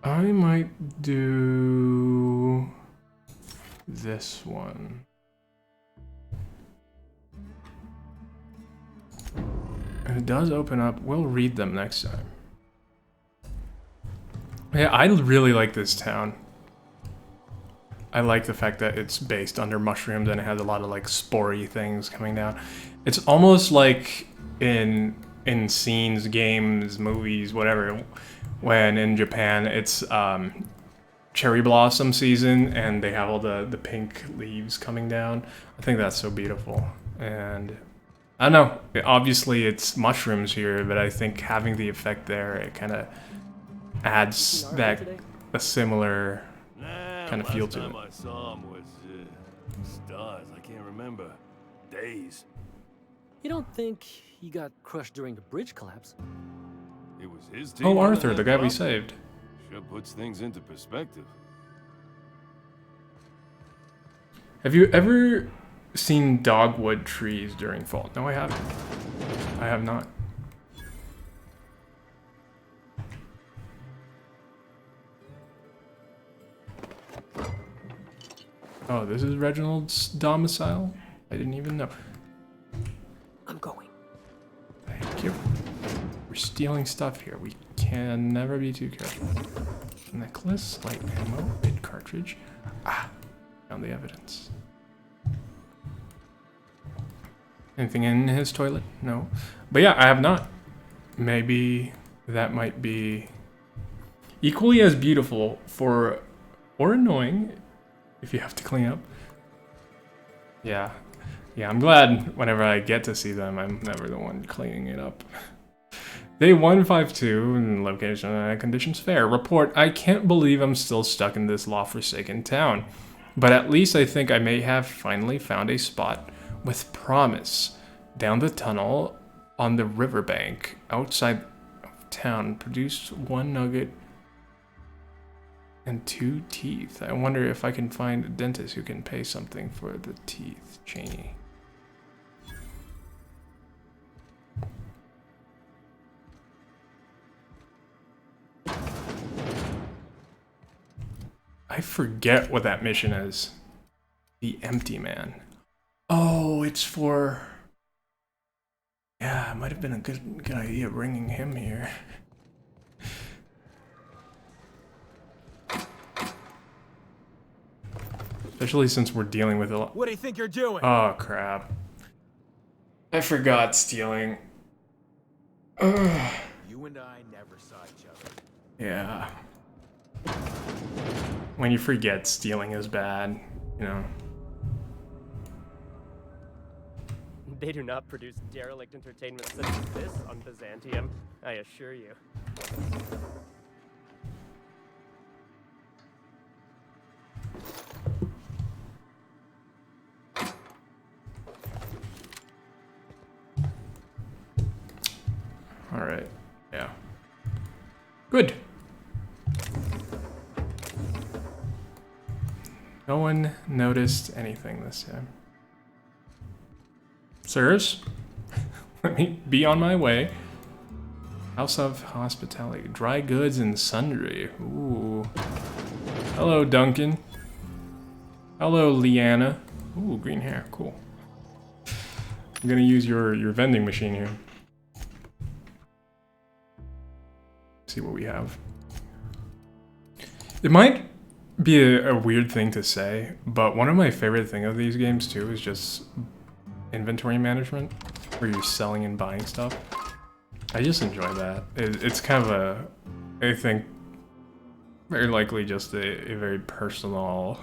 I might do this one. And it does open up. We'll read them next time. Yeah, I really like this town. I like the fact that it's based under mushrooms and it has a lot of like spory things coming down. It's almost like in scenes, games, movies, whatever, when in Japan it's cherry blossom season and they have all the pink leaves coming down. I think that's so beautiful. And I don't know, obviously it's mushrooms here, but I think having the effect there, it kind of adds that a similar kind of feel to it. Last time I saw him was stars. I can't remember. Days. You don't think he got crushed during the bridge collapse? It was his team. Oh, running Arthur, that the guy we drop. saved. Sure puts things into perspective. Have you ever seen dogwood trees during fall? No, I haven't. I have not. Oh, this is Reginald's domicile? I didn't even know. I'm going. Thank you. We're stealing stuff here. We can never be too careful. Necklace, light ammo, bit cartridge. Ah, found the evidence. Anything in his toilet? No. But yeah, I have not. Maybe that might be equally as beautiful or annoying if you have to clean up. Yeah. Yeah, I'm glad whenever I get to see them, I'm never the one cleaning it up. Day 152, and location and conditions fair. Report, I can't believe I'm still stuck in this law-forsaken town. But at least I think I may have finally found a spot with promise. Down the tunnel on the riverbank outside of town. Produced 1 nugget and 2 teeth. I wonder if I can find a dentist who can pay something for the teeth. Cheney. I forget what that mission is. The Empty Man. Oh, it's for... Yeah, it might have been a good idea bringing him here. Especially since we're dealing with a lot. What do you think you're doing? Oh, crap. I forgot stealing. Ugh. You and I never saw each other. Yeah. When you forget stealing is bad, you know. They do not produce derelict entertainment such as this on Byzantium, I assure you. Alright, yeah. Good. No one noticed anything this time. Sirs, let me be on my way. House of Hospitality, dry goods and sundry. Ooh. Hello, Duncan. Hello, Leanna. Ooh, green hair, cool. I'm gonna use your vending machine here. See what we have. It might be a weird thing to say, but one of my favorite things of these games too is just inventory management, where you're selling and buying stuff. I just enjoy that. It's kind of a, I think, very likely just a very personal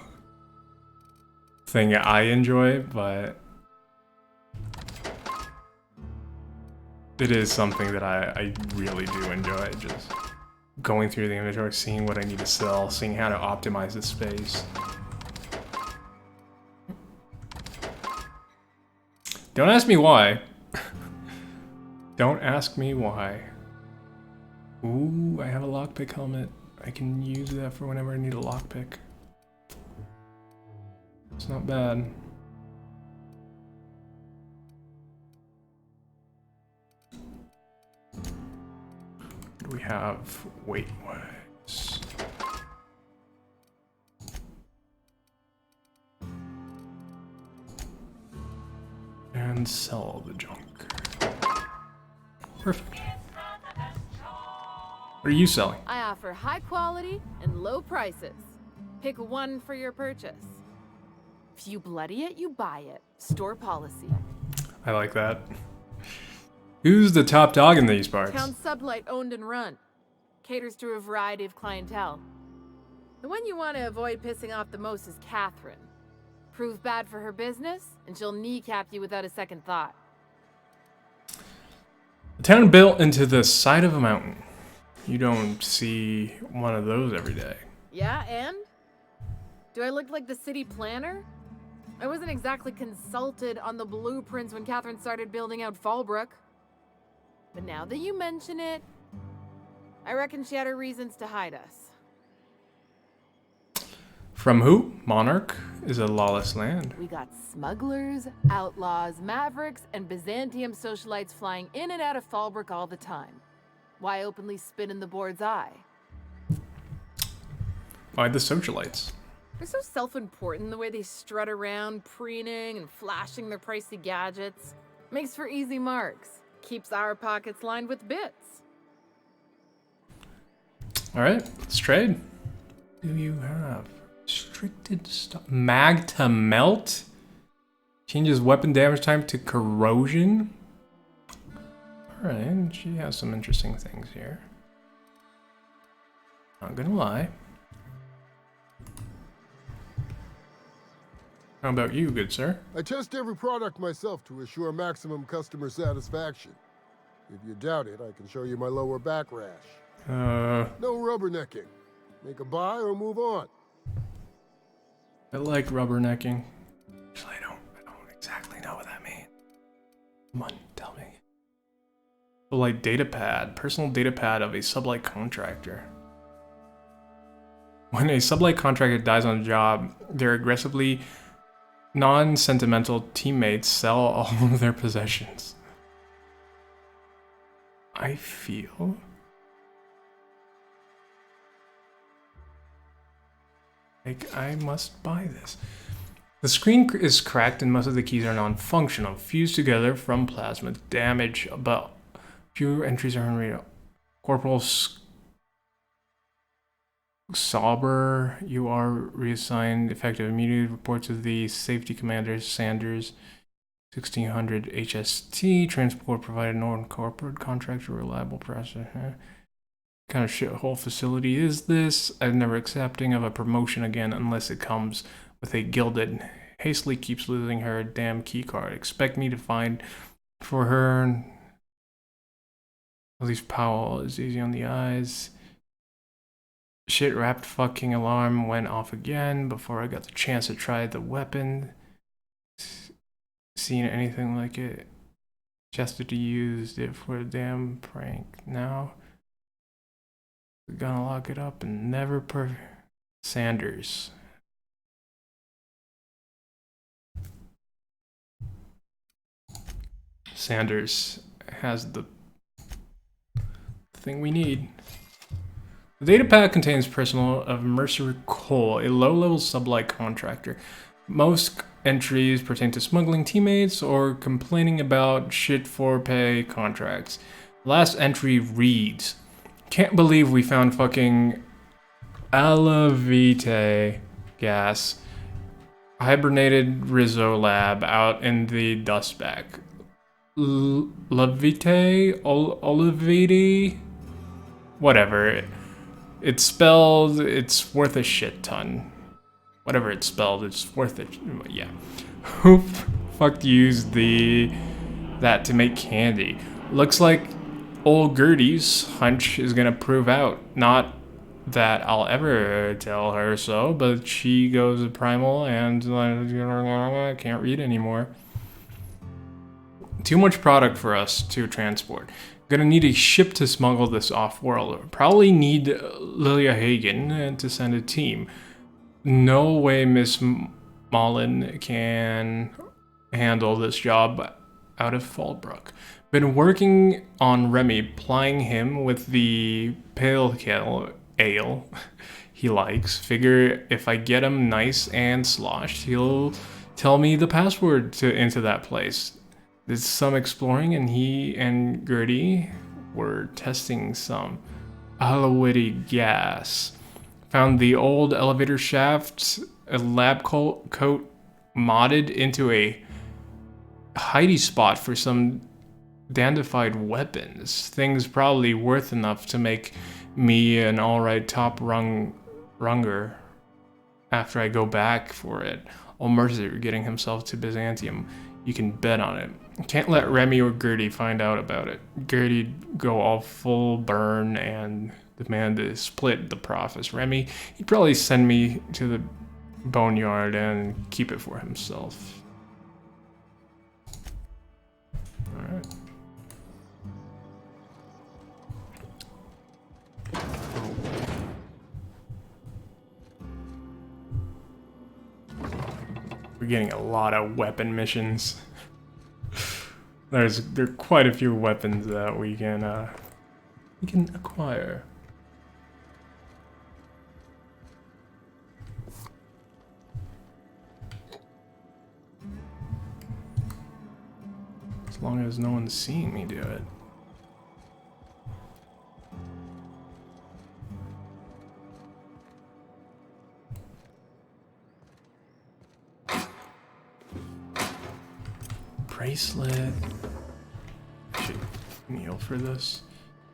thing I enjoy, but it is something that I really do enjoy, just going through the inventory, seeing what I need to sell, seeing how to optimize the space. Don't ask me why. Don't ask me why. Ooh, I have a lockpick helmet. I can use that for whenever I need a lockpick. It's not bad. What do we have weight-wise? And sell all the junk. Perfect. What are you selling? I offer high quality and low prices. Pick one for your purchase. If you bloody it, you buy it. Store policy. I like that. Who's the top dog in these parts? Town Sublight owned and run. Caters to a variety of clientele. The one you want to avoid pissing off the most is Catherine. Prove bad for her business, and she'll kneecap you without a second thought. A town built into the side of a mountain. You don't see one of those every day. Yeah, and? Do I look like the city planner? I wasn't exactly consulted on the blueprints when Catherine started building out Fallbrook. But now that you mention it, I reckon she had her reasons to hide us. From who? Monarch is a lawless land. We got smugglers, outlaws, mavericks, and Byzantium socialites flying in and out of Fallbrook all the time. Why openly spit in the board's eye? Why the socialites? They're so self-important the way they strut around, preening and flashing their pricey gadgets. Makes for easy marks. Keeps our pockets lined with bits. Alright, let's trade. What do you have? Restricted stock. Mag to melt? Changes weapon damage time to corrosion? Alright, she has some interesting things here. Not gonna lie. How about you, good sir? I test every product myself to assure maximum customer satisfaction. If you doubt it, I can show you my lower back rash. No rubbernecking. Make a buy or move on. I like rubbernecking. Actually, I don't exactly know what that means. Come on, tell me. Sublight data pad. Personal data pad of a sublight contractor. When a sublight contractor dies on a job, their aggressively non-sentimental teammates sell all of their possessions. I feel like I must buy this. The screen is cracked and most of the keys are non-functional, fused together from plasma damage, but few entries are unread. Corporal Sauber, you are reassigned effective immediately. Report to the safety commander, Sanders. 1600 HST. Transport provided non-corporate contractor, reliable process. What kind of shithole facility is this? I'm never accepting of a promotion again unless it comes with a gilded. Hastily keeps losing her damn key card. Expect me to find for her. At least Powell is easy on the eyes. Shit wrapped fucking alarm went off again before I got the chance to try the weapon. Seen anything like it? Chastity used it for a damn prank. Now we're gonna lock it up and never Sanders. Sanders has the thing we need. The data pad contains personnel of Mercer Cole, a low-level sublight contractor. Most entries pertain to smuggling teammates or complaining about shit-for-pay contracts. Last entry reads, can't believe we found fucking Alavite gas hibernated Rizzo lab out in the dust bag. Lavite? Olivide? Whatever. It's spelled, it's worth a shit ton. Whatever it's spelled, it's worth it. Yeah. Who fuck used that to make candy? Looks like old Gertie's hunch is gonna prove out. Not that I'll ever tell her so, but she goes primal and I can't read anymore. Too much product for us to transport. Gonna need a ship to smuggle this off-world. Probably need Lilia Hagen to send a team. No way Miss Mullen can handle this job out of Fallbrook. Been working on Remy, plying him with the pale ale he likes. Figure if I get him nice and sloshed, he'll tell me the password into that place. Did some exploring and he and Gertie were testing some Alawiti gas. Found the old elevator shaft, a lab coat modded into a hidey spot for some dandified weapons. Things probably worth enough to make me an alright top runger after I go back for it. Old Mercer getting himself to Byzantium. You can bet on it. Can't let Remy or Gertie find out about it. Gertie'd go all full burn and demand to split the profits. Remy, he'd probably send me to the boneyard and keep it for himself. Alright. We're getting a lot of weapon missions. There are quite a few weapons that we can acquire. As long as no one's seeing me do it. Bracelet. I should kneel for this.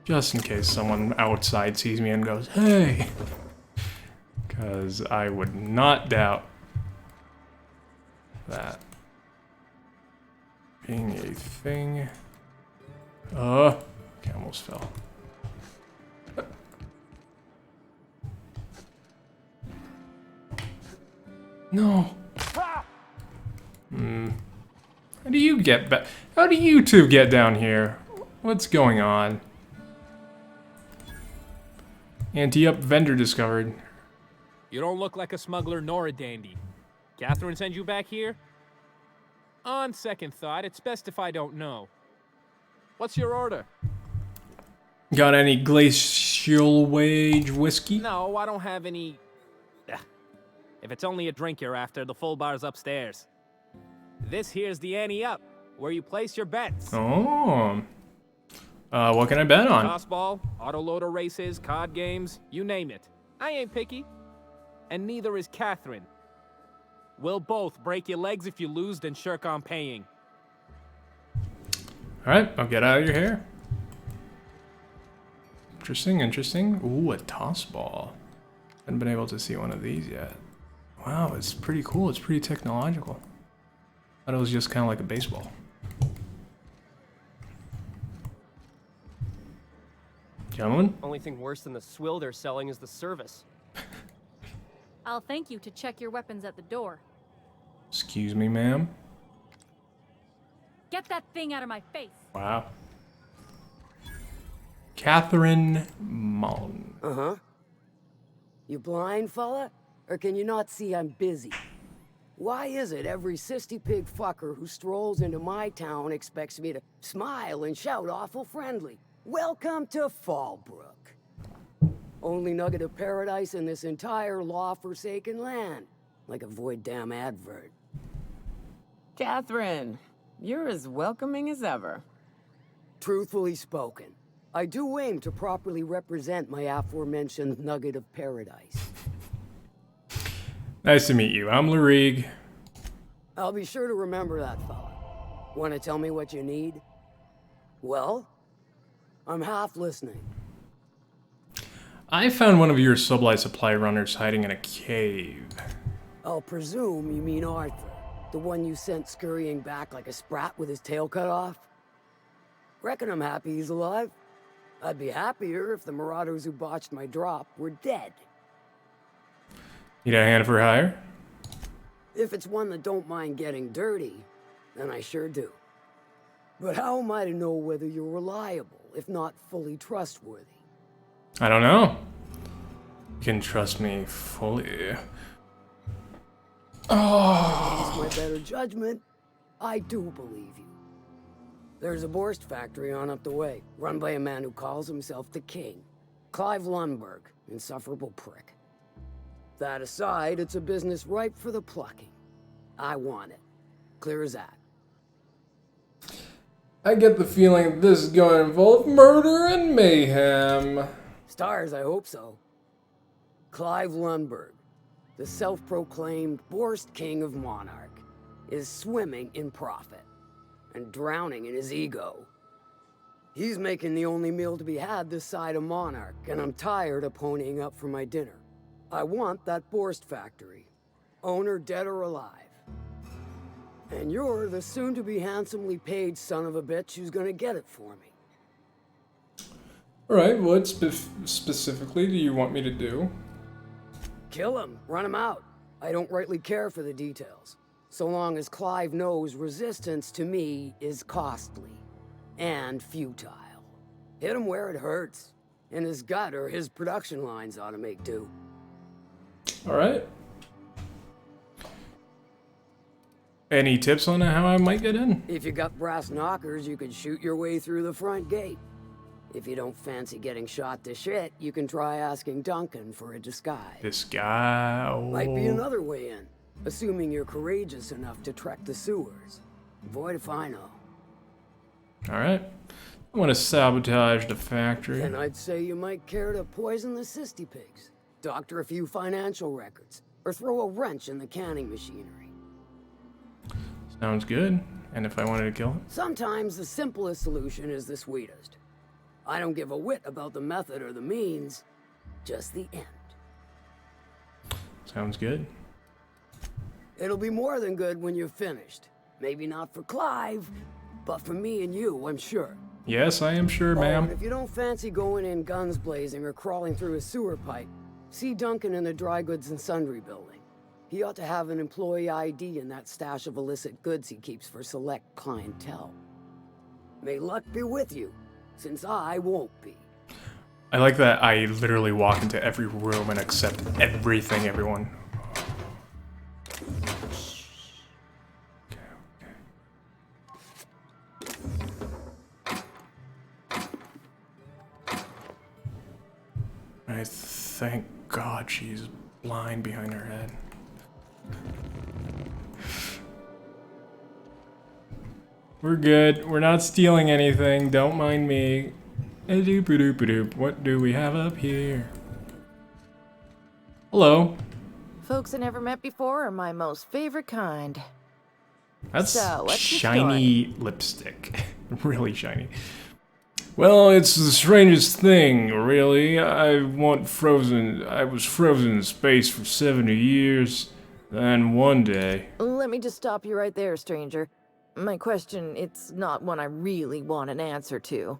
Just in case someone outside sees me and goes, hey! Because I would not doubt that being a thing. Okay, almost fell. No. How do you get back? How do you two get down here? What's going on? Anti-up vendor discovered. You don't look like a smuggler nor a dandy. Catherine sent you back here? On second thought, it's best if I don't know. What's your order? Got any glacial wage whiskey? No, I don't have any... If it's only a drink you're after, the full bar's upstairs. This here's the ante up, where you place your bets. Oh. What can I bet on? Tossball, autoloader races, card games, you name it. I ain't picky. And neither is Catherine. We'll both break your legs if you lose, then shirk on paying. Alright, I'll get out of your hair. Interesting, interesting. Ooh, a tossball. Haven't been able to see one of these yet. Wow, it's pretty cool. It's pretty technological. I thought it was just kind of like a baseball. Gentlemen? Only thing worse than the swill they're selling is the service. I'll thank you to check your weapons at the door. Excuse me, ma'am? Get that thing out of my face. Wow. Catherine Mullen. Uh-huh. You blind, fella? Or can you not see I'm busy? Why is it every sissy pig fucker who strolls into my town expects me to smile and shout awful friendly? Welcome to Fallbrook. Only nugget of paradise in this entire law-forsaken land. Like a void damn advert. Catherine, you're as welcoming as ever. Truthfully spoken, I do aim to properly represent my aforementioned nugget of paradise. Nice to meet you. I'm Lurig. I'll be sure to remember that, fella. Want to tell me what you need? Well, I'm half listening. I found one of your sublight supply runners hiding in a cave. I'll presume you mean Arthur, the one you sent scurrying back like a sprat with his tail cut off? Reckon I'm happy he's alive. I'd be happier if the marauders who botched my drop were dead. Need a hand for hire? If it's one that don't mind getting dirty, then I sure do. But how am I to know whether you're reliable, if not fully trustworthy? I don't know. You can trust me fully. Oh. Against my better judgment, I do believe you. There's a Borst factory on up the way, run by a man who calls himself the King. Clive Lundberg, insufferable prick. That aside, it's a business ripe for the plucking. I want it. Clear as that. I get the feeling this is going to involve murder and mayhem. Stars, I hope so. Clive Lundberg, the self-proclaimed Borst King of Monarch, is swimming in profit and drowning in his ego. He's making the only meal to be had this side of Monarch, and I'm tired of ponying up for my dinner. I want that Borst factory, owner dead or alive. And you're the soon-to-be handsomely paid son of a bitch who's gonna get it for me. Alright, what specifically do you want me to do? Kill him, run him out. I don't rightly care for the details, so long as Clive knows resistance to me is costly and futile. Hit him where it hurts, in his gut or his production lines ought to make do. Alright. Any tips on how I might get in? If you got brass knockers, you could shoot your way through the front gate. If you don't fancy getting shot to shit, you can try asking Duncan for a disguise. This guy... Oh. Might be another way in, assuming you're courageous enough to trek the sewers. Void if I know. Alright. I want to sabotage the factory. And I'd say you might care to poison the cysty pigs, doctor a few financial records, or throw a wrench in the canning machinery. Sounds good. And if I wanted to kill him? Sometimes the simplest solution is the sweetest. I don't give a whit about the method or the means, just the end. Sounds good. It'll be more than good when you're finished. Maybe not for Clive, but for me and you, I'm sure. Yes, I am sure, ma'am. And if you don't fancy going in guns blazing or crawling through a sewer pipe, see Duncan in the dry goods and sundry building. He ought to have an employee ID in that stash of illicit goods he keeps for select clientele. May luck be with you, since I won't be. I like that I literally walk into every room and accept everything, everyone. I thank God she's blind behind her head. We're good. We're not stealing anything. Don't mind me. Doop-a-doop-a-doop. What do we have up here? Hello. Folks I never met before are my most favorite kind. That's So, what's your shiny lipstick. Really shiny. Well, it's the strangest thing, really. I was frozen in space for 70 years. Then one day... Let me just stop you right there, stranger. My question, it's not one I really want an answer to.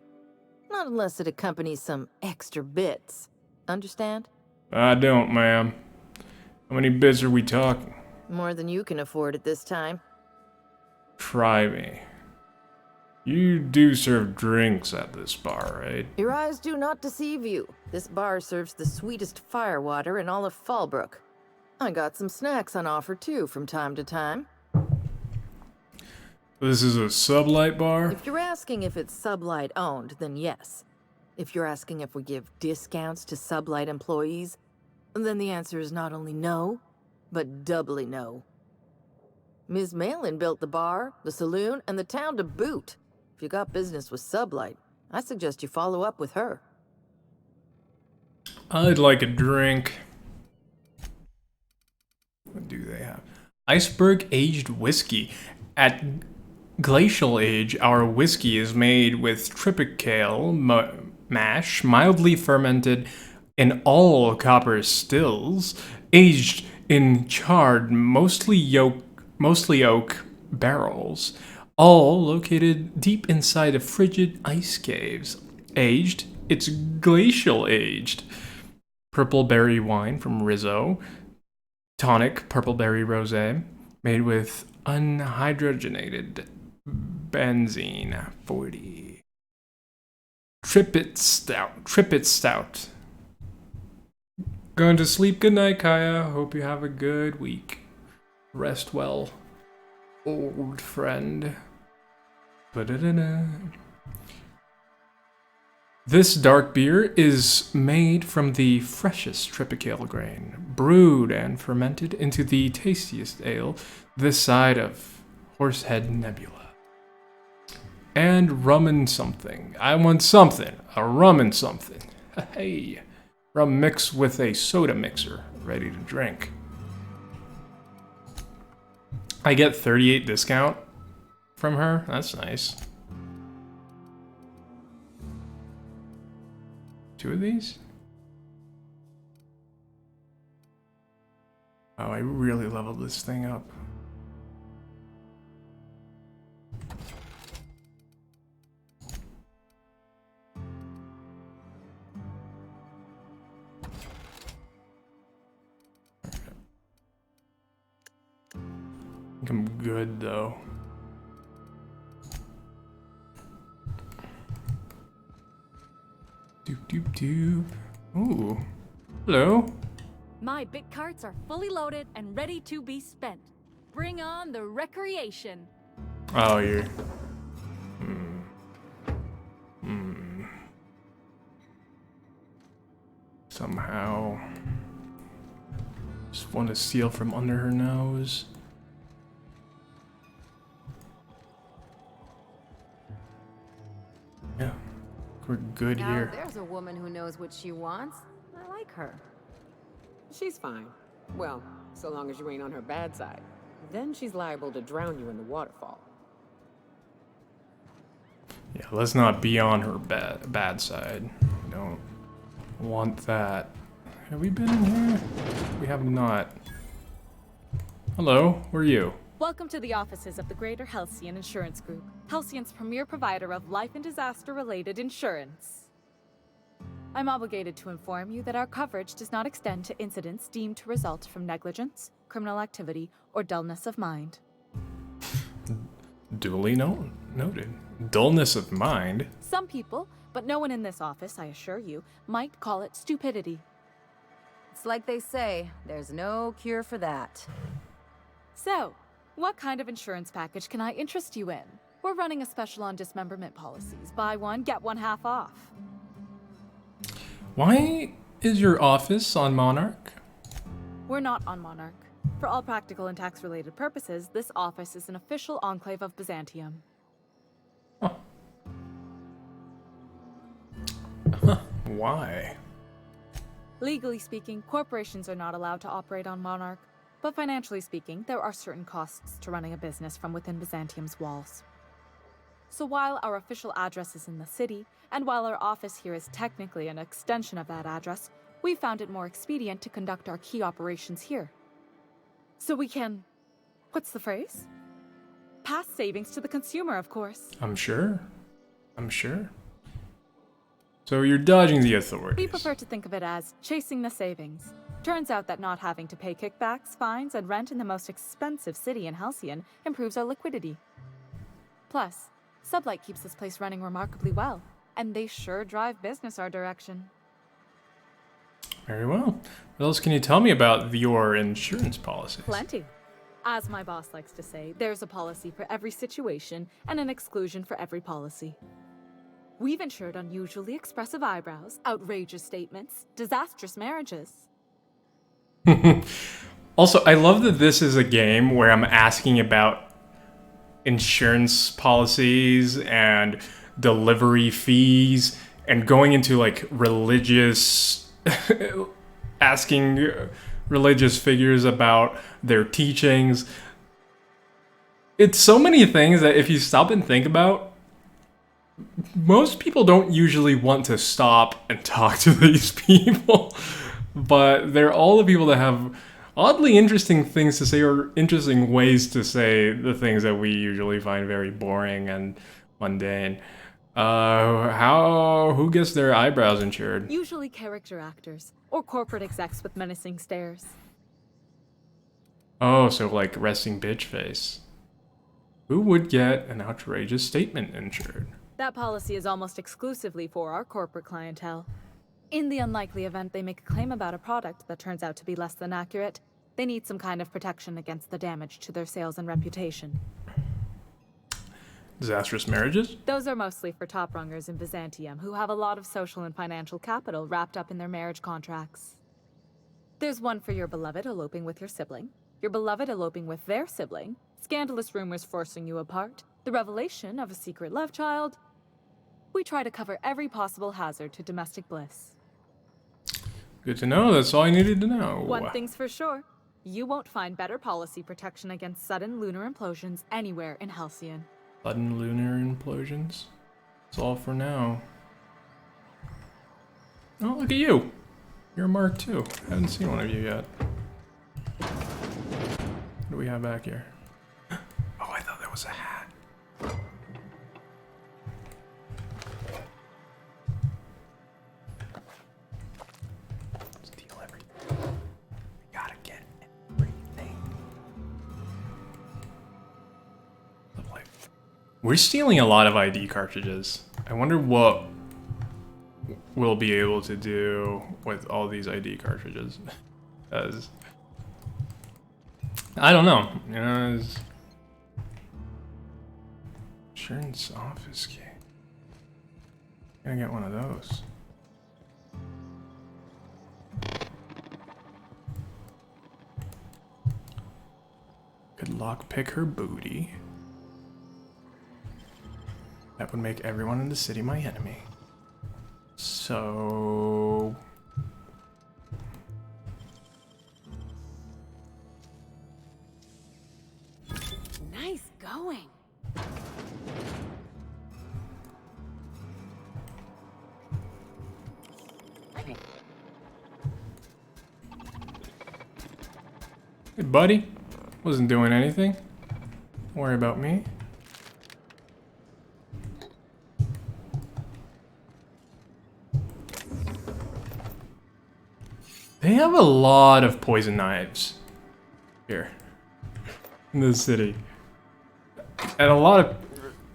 Not unless it accompanies some extra bits. Understand? I don't, ma'am. How many bits are we talking? More than you can afford at this time. Try me. You do serve drinks at this bar, right? Your eyes do not deceive you. This bar serves the sweetest firewater in all of Fallbrook. I got some snacks on offer too from time to time. This is a sublight bar? If you're asking if it's Sublight owned, then yes. If you're asking if we give discounts to Sublight employees, then the answer is not only no, but doubly no. Ms. Malin built the bar, the saloon, and the town to boot. If you got business with Sublight, I suggest you follow up with her. I'd like a drink. What do they have? Iceberg aged whiskey. At glacial age, our whiskey is made with triticale mash, mildly fermented in all copper stills, aged in charred, mostly oak barrels, all located deep inside of frigid ice caves. Aged, it's glacial aged. Purple berry wine from Rizzo. Tonic purple berry rosé, made with unhydrogenated benzene 40. Trippet stout. Going to sleep. Good night, Kaya. Hope you have a good week. Rest well, old friend. Ba-da-da-da. This dark beer is made from the freshest triticale grain, brewed and fermented into the tastiest ale this side of Horsehead Nebula. And rum and something. I want something. A rum and something. Hey. Rum mixed with a soda mixer, ready to drink. I get 38 discount from her. That's nice. 2 of these? Oh, I really leveled this thing up. I think I'm good though. Doop doop doop. Ooh. Hello. My bit carts are fully loaded and ready to be spent. Bring on the recreation. Oh, you're... Somehow... Just want to steal from under her nose. Yeah, we're good Now, here. there's a woman who knows what she wants. I like her. She's fine. Well, so long as you ain't on her bad side. Then she's liable to drown you in the waterfall. Yeah, let's not be on her bad side. I don't want that. Have we been in here? We have not. Hello, who are you? Welcome to the offices of the Greater Halcyon Insurance Group, Halcyon's premier provider of life and disaster-related insurance. I'm obligated to inform you that our coverage does not extend to incidents deemed to result from negligence, criminal activity, or dullness of mind. Duly noted. Dullness of mind? Some people, but no one in this office, I assure you, might call it stupidity. It's like they say, there's no cure for that. So, what kind of insurance package can I interest you in? We're running a special on dismemberment policies. Buy one, get one half off. Why is your office on Monarch? We're not on Monarch. For all practical and tax-related purposes, this office is an official enclave of Byzantium. Why? Legally speaking, corporations are not allowed to operate on Monarch, but financially speaking, there are certain costs to running a business from within Byzantium's walls. So while our official address is in the city, and while our office here is technically an extension of that address, we found it more expedient to conduct our key operations here. So we can... what's the phrase? Pass savings to the consumer, of course. I'm sure. So you're dodging the authorities. We prefer to think of it as chasing the savings. Turns out that not having to pay kickbacks, fines, and rent in the most expensive city in Halcyon improves our liquidity. Plus, Sublight keeps this place running remarkably well, and they sure drive business our direction. Very well. What else can you tell me about your insurance policies? Plenty. As my boss likes to say, there's a policy for every situation and an exclusion for every policy. We've insured unusually expressive eyebrows, outrageous statements, disastrous marriages. Also, I love that this is a game where I'm asking about insurance policies and delivery fees and going into like religious, asking religious figures about their teachings. It's so many things that if you stop and think about, most people don't usually want to stop and talk to these people, but they're all the people that have oddly interesting things to say or interesting ways to say the things that we usually find very boring and mundane. Who gets their eyebrows insured? Usually character actors, or corporate execs with menacing stares. Oh, so like resting bitch face. Who would get an outrageous statement insured? That policy is almost exclusively for our corporate clientele. In the unlikely event they make a claim about a product that turns out to be less than accurate, they need some kind of protection against the damage to their sales and reputation. Disastrous marriages? Those are mostly for top-rungers in Byzantium who have a lot of social and financial capital wrapped up in their marriage contracts. There's one for your beloved eloping with your sibling, your beloved eloping with their sibling, scandalous rumors forcing you apart, the revelation of a secret love child. We try to cover every possible hazard to domestic bliss. Good to know. That's all I needed to know. One thing's for sure. You won't find better policy protection against sudden lunar implosions anywhere in Halcyon. Sudden lunar implosions? That's all for now. Oh, look at you. You're a Mark II. Haven't seen one of you yet. What do we have back here? Oh, I thought that was a hat. Steal everything. We gotta get everything. Lovely. We're stealing a lot of ID cartridges. I wonder what we'll be able to do with all these ID cartridges. As I don't know. You know, insurance office key. Gonna get one of those. Could lockpick her booty. That would make everyone in the city my enemy. So... Nice going. Hey, buddy. Wasn't doing anything. Don't worry about me. They have a lot of poison knives here in this city. And a lot of,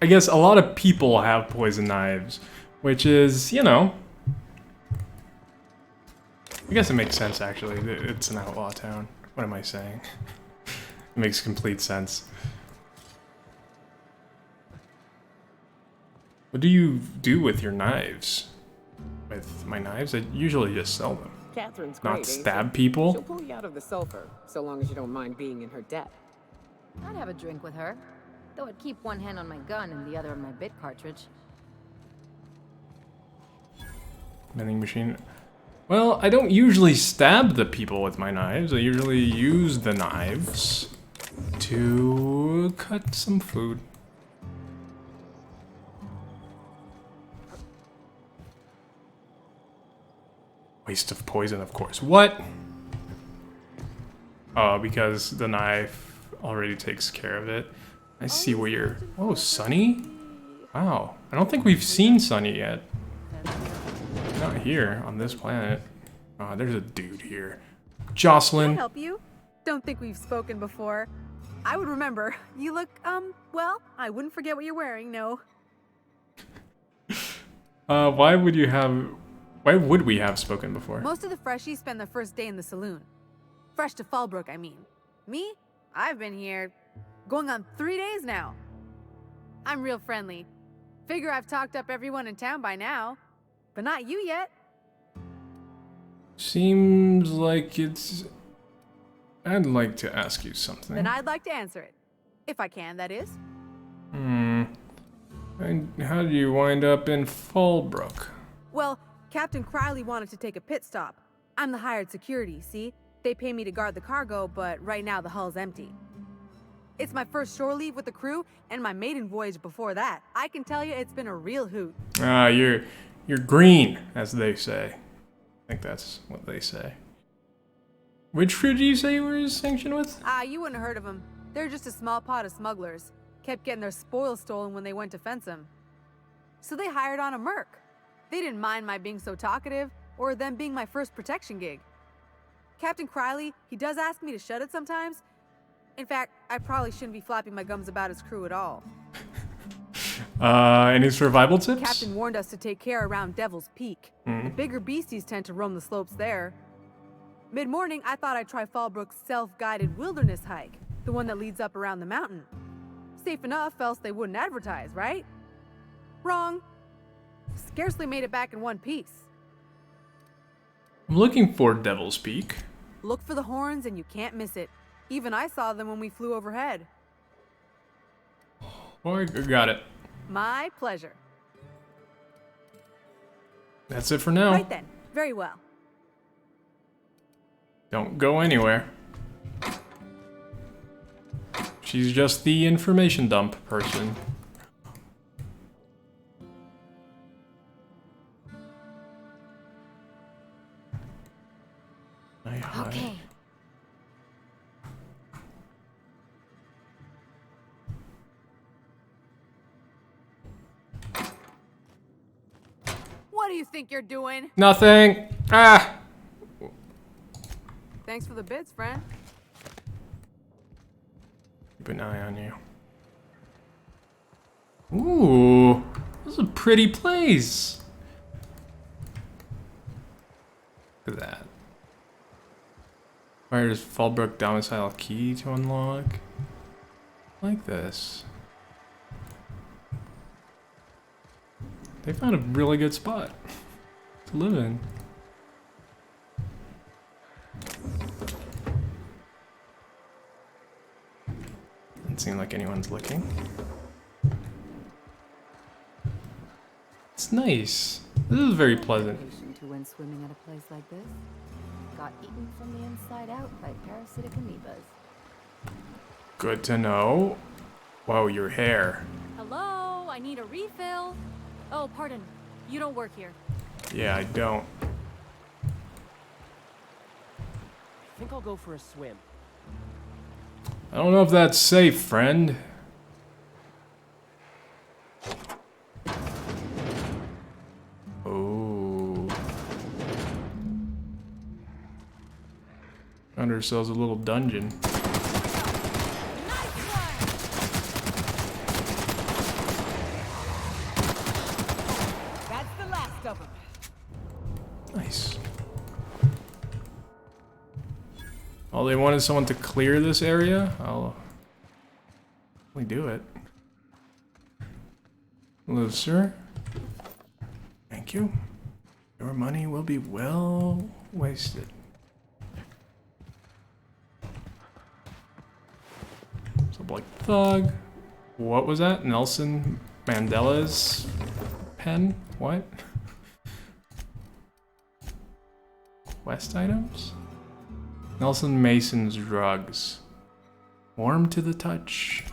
I guess a lot of people have poison knives, which is, you know, I guess it makes sense actually. It's an outlaw town. What am I saying? It makes complete sense. What do you do with your knives? With my knives? I usually just sell them. Catherine's great, Not stab people. She'll pull you out of the sulfur, so long as you don't mind being in her debt. I'd have a drink with her, though I'd keep one hand on my gun and the other on my bit cartridge. Vending machine. Well, I don't usually stab the people with my knives. I usually use the knives to cut some food. Waste of poison, of course. What? Oh, because the knife already takes care of it. I see where you're... Oh, Sunny? Wow. I don't think we've seen Sunny yet. Not here, on this planet. Oh, there's a dude here. Jocelyn. Can I help you? Don't think we've spoken before. I would remember. You look, well, I wouldn't forget what you're wearing, no. Why would we have spoken before? Most of the freshies spend their first day in the saloon. Fresh to Fallbrook, I mean. Me? I've been here going on 3 days now. I'm real friendly. Figure I've talked up everyone in town by now. But not you yet. Seems like it's... I'd like to ask you something. Then I'd like to answer it. If I can, that is. And how did you wind up in Fallbrook? Well, Captain Crowley wanted to take a pit stop. I'm the hired security, see? They pay me to guard the cargo, but right now the hull's empty. It's my first shore leave with the crew, and my maiden voyage before that. I can tell you it's been a real hoot. Ah, you're green, as they say. I think that's what they say. Which crew did you say you were sanctioned with? You wouldn't have heard of them. They're just a small pot of smugglers. Kept getting their spoils stolen when they went to fence them. So they hired on a merc. They didn't mind my being so talkative, or them being my first protection gig. Captain Crowley, he does ask me to shut it sometimes. In fact, I probably shouldn't be flapping my gums about his crew at all. Any survival tips? Captain warned us to take care around Devil's Peak. The bigger beasties tend to roam the slopes there. Mid-morning, I thought I'd try Fallbrook's self-guided wilderness hike, the one that leads up around the mountain. Safe enough, else they wouldn't advertise, right? Wrong. Scarcely made it back in one piece. I'm looking for Devil's Peak. Look for the horns and you can't miss it. Even I saw them when we flew overhead. Boy, got it. My pleasure. That's it for now. Right then. Very well. Don't go anywhere. She's just the information dump person. Okay. What do you think you're doing? Nothing. Ah. Thanks for the bits, friend. Keep an eye on you. Ooh, this is a pretty place. Look at that. Requires Fallbrook domicile key to unlock. Like this. They found a really good spot to live in. Doesn't seem like anyone's looking. It's nice. This is very pleasant. To win swimming at a place like this. Got eaten from the inside out by parasitic amoebas. Good to know. Whoa, your hair. Hello, I need a refill. Oh, pardon. You don't work here. Yeah, I don't. I think I'll go for a swim. I don't know if that's safe, friend. Oh. Found ourselves a little dungeon. That's the last of them. Nice. All they wanted someone to clear this area. I'll do it. Hello, sir. Thank you. Your money will be well wasted. Sublight Thug. What was that? Nelson Mandela's pen? What? Quest items? Nelson Mason's drugs. Warm to the touch.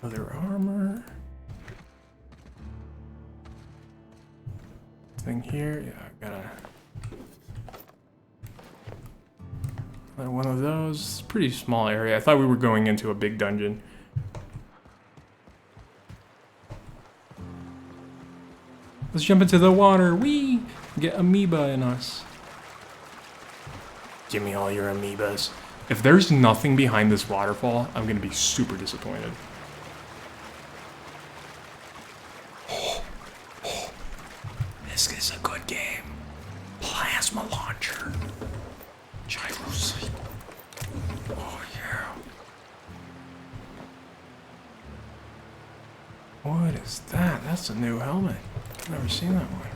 Other armor. Thing here. Yeah, I gotta. Another one of those. Pretty small area. I thought we were going into a big dungeon. Let's jump into the water. Whee! Get amoeba in us. Give me all your amoebas. If there's nothing behind this waterfall, I'm gonna be super disappointed. This is a good game. Plasma launcher. Gyrosleep. Oh yeah. What is that? That's a new helmet. I've never seen that one.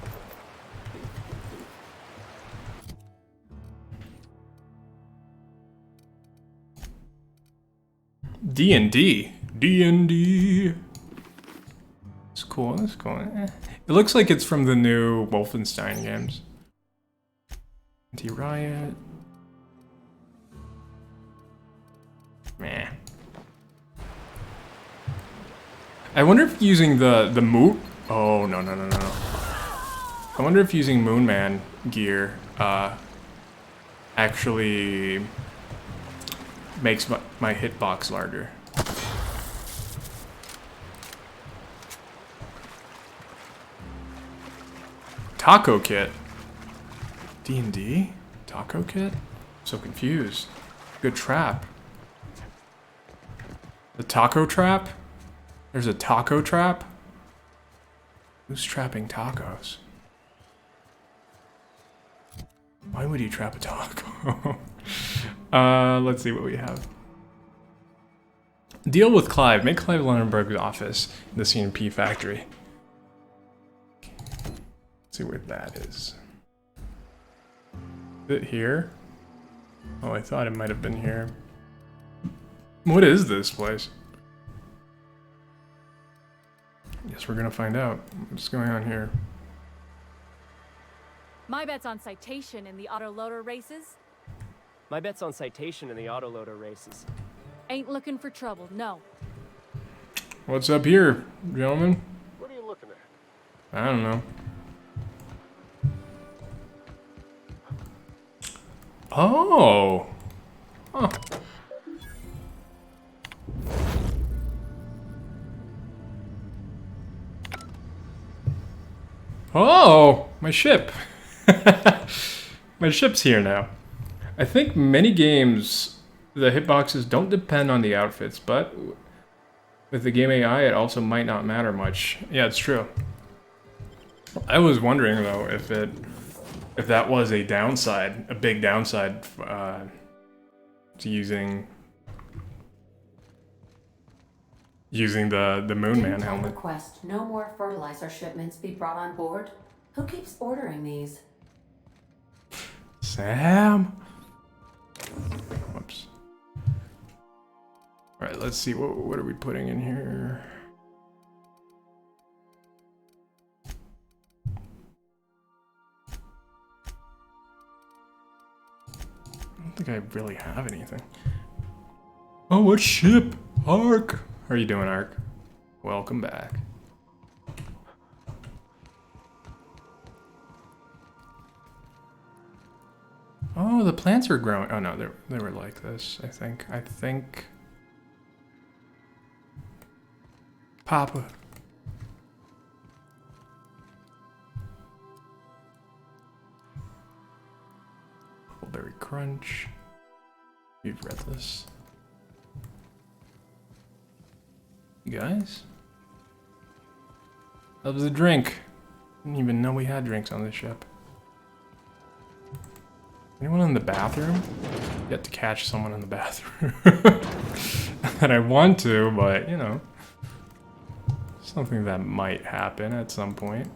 D&D. D&D. It's cool. That's cool. It looks like it's from the new Wolfenstein games. Anti-Riot. Meh. I wonder if using the moon. Oh no. I wonder if using Moonman gear actually makes my hitbox larger. Taco kit. D&D? Taco kit? So confused. Good trap. The taco trap? There's a taco trap? Who's trapping tacos? Why would you trap a taco? Let's see what we have. Deal with Clive. Make Clive Lunenburg's office in the CNP factory. Let's see where that is. Is it here? Oh, I thought it might have been here. What is this place? Guess we're gonna find out what's going on here. My bet's on citation in the autoloader races. My bet's on citation in the autoloader races. Ain't looking for trouble, no. What's up here, gentlemen? What are you looking at? I don't know. Oh! Huh. Oh! My ship! My ship's here now. I think many games, the hitboxes don't depend on the outfits, but With the game AI, it also might not matter much. Yeah, it's true. I was wondering though if that was a downside, a big downside to using the Moon Man helmet. Request no more fertilizer shipments be brought on board. Who keeps ordering these? Sam. Whoops. All right, let's see what are we putting in here. I don't think I really have anything. Oh, what ship? Ark. How are you doing, Ark? Welcome back. Oh, the plants are growing. Oh no, they were like this. I think. Papa. Huckleberry Crunch. You've read this. You guys? That was a drink. Didn't even know we had drinks on this ship. Anyone in the bathroom? Yet to catch someone in the bathroom. And I want to, but you know. Something that might happen at some point.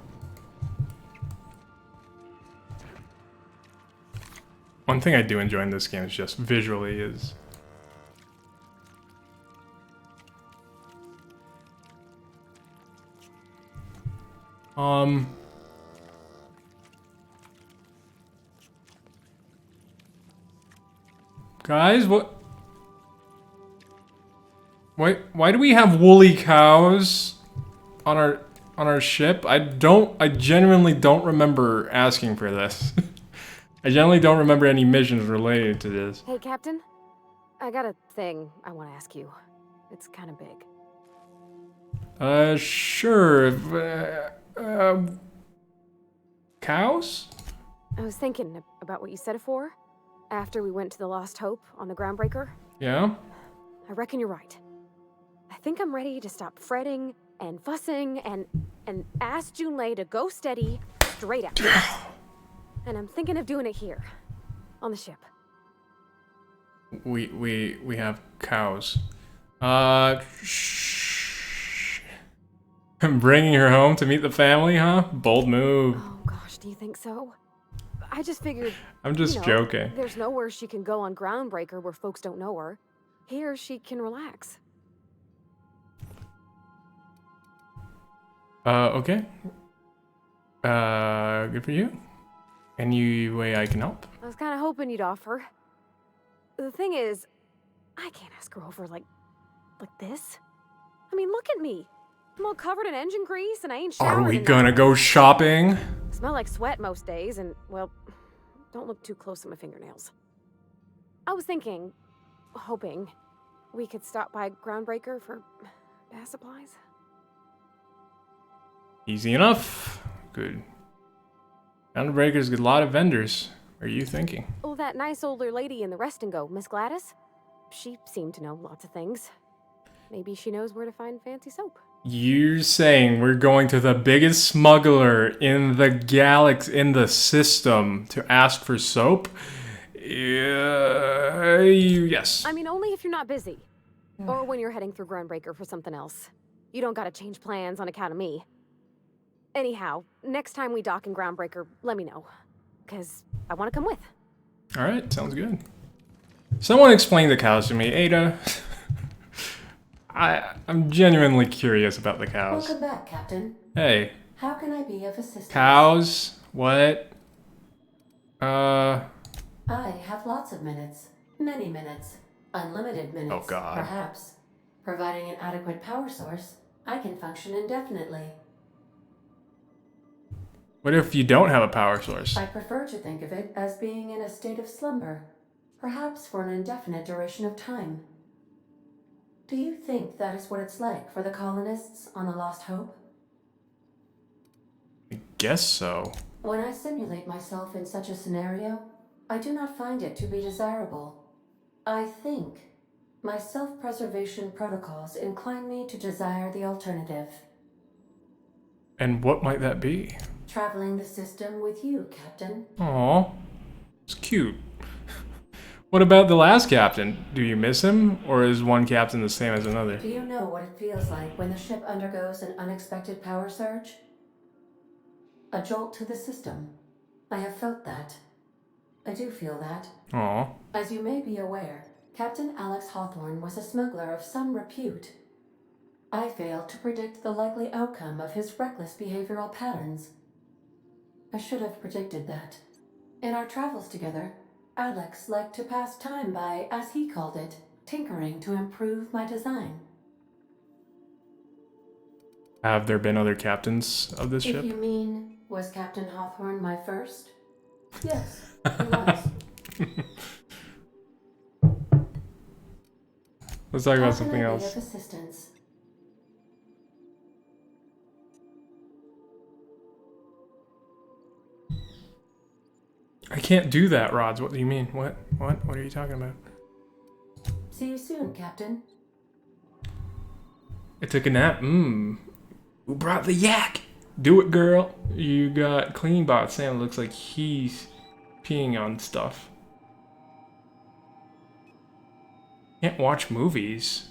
One thing I do enjoy in this game is just visually is guys, what? Why do we have woolly cows on our ship? I genuinely don't remember asking for this. I generally don't remember any missions related to this. Hey, Captain. I got a thing I want to ask you. It's kind of big. Sure. Cows? I was thinking about what you said afore, after we went to the Lost Hope on the Groundbreaker. Yeah? I reckon you're right. I think I'm ready to stop fretting and fussing and ask Junlei to go steady straight out. And I'm thinking of doing it here, on the ship. We have cows. I'm bringing her home to meet the family, huh? Bold move. Oh gosh, do you think so? I just figured. I'm just joking. There's nowhere she can go on Groundbreaker where folks don't know her. Here she can relax. Okay. Good for you. Any way I can help? I was kind of hoping you'd offer. The thing is, I can't ask her over like this. I mean, look at me. I'm all covered in engine grease and I ain't showered. Are we gonna go shopping? I smell like sweat most days and, well, don't look too close at my fingernails. I was thinking, hoping, we could stop by Groundbreaker for bath supplies. Easy enough. Good. Groundbreaker's got a lot of vendors. What are you thinking? Oh, that nice older lady in the rest and go, Miss Gladys? She seemed to know lots of things. Maybe she knows where to find fancy soap. You're saying we're going to the biggest smuggler in the galaxy, in the system, to ask for soap? Yes. I mean, only if you're not busy. Or when you're heading through Groundbreaker for something else. You don't gotta change plans on account of me. Anyhow, next time we dock in Groundbreaker, let me know. Because I want to come with. Alright, sounds good. Someone explain the cows to me. Ada. I'm genuinely curious about the cows. Welcome back, Captain. Hey. How can I be of assistance? Cows? What? I have lots of minutes. Many minutes. Unlimited minutes. Oh, God. Perhaps. Providing an adequate power source, I can function indefinitely. What if you don't have a power source? I prefer to think of it as being in a state of slumber, perhaps for an indefinite duration of time. Do you think that is what it's like for the colonists on the Lost Hope? I guess so. When I simulate myself in such a scenario, I do not find it to be desirable. I think My self-preservation protocols incline me to desire the alternative. And what might that be? Traveling the system with you, Captain. Aw, it's cute. What about the last captain? Do you miss him, or is one captain the same as another? Do you know what it feels like when the ship undergoes an unexpected power surge? A jolt to the system. I have felt that. I do feel that. Aw. As you may be aware, Captain Alex Hawthorne was a smuggler of some repute. I failed to predict the likely outcome of his reckless behavioral patterns. I should have predicted that. In our travels together, Alex liked to pass time by, as he called it, tinkering to improve my design. Have there been other captains of this If ship? you mean, was Captain Hawthorne my first? Yes, he was. Let's talk about How something can I be else. of assistance? I can't do that, Rods. What do you mean? What? What are you talking about? See you soon, Captain. I took a nap. Who brought the yak? Do it, girl. You got Cleanbot Sam. Looks like he's peeing on stuff. Can't watch movies.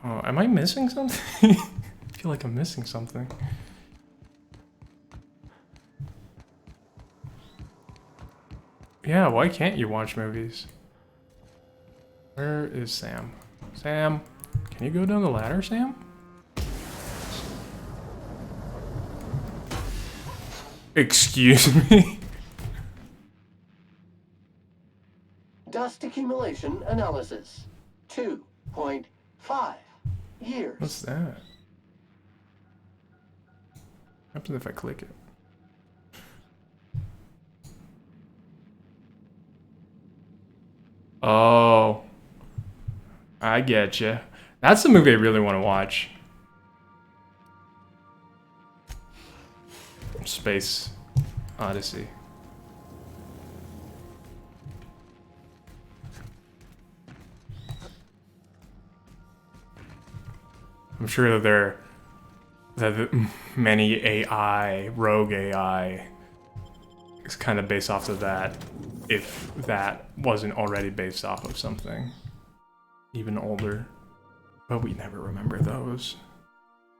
Oh, am I missing something? I feel like I'm missing something. Yeah, why can't you watch movies? Where is Sam? Sam, can you go down the ladder, Sam? Excuse me? Dust accumulation analysis. 2.5 years. What's that? What happens if I click it? Oh, I get you. That's the movie I really want to watch. Space Odyssey. I'm sure that many AI, rogue AI, is kind of based off of that, if that wasn't already based off of something even older. But we never remember those.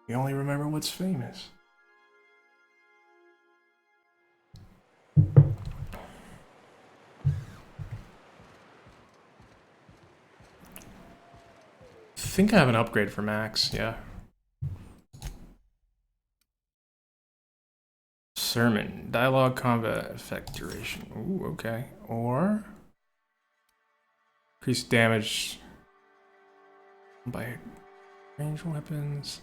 We only remember what's famous. I think I have an upgrade for Max, yeah. Sermon, dialogue, combat, effect, duration. Ooh, okay. Or increase damage by ranged weapons.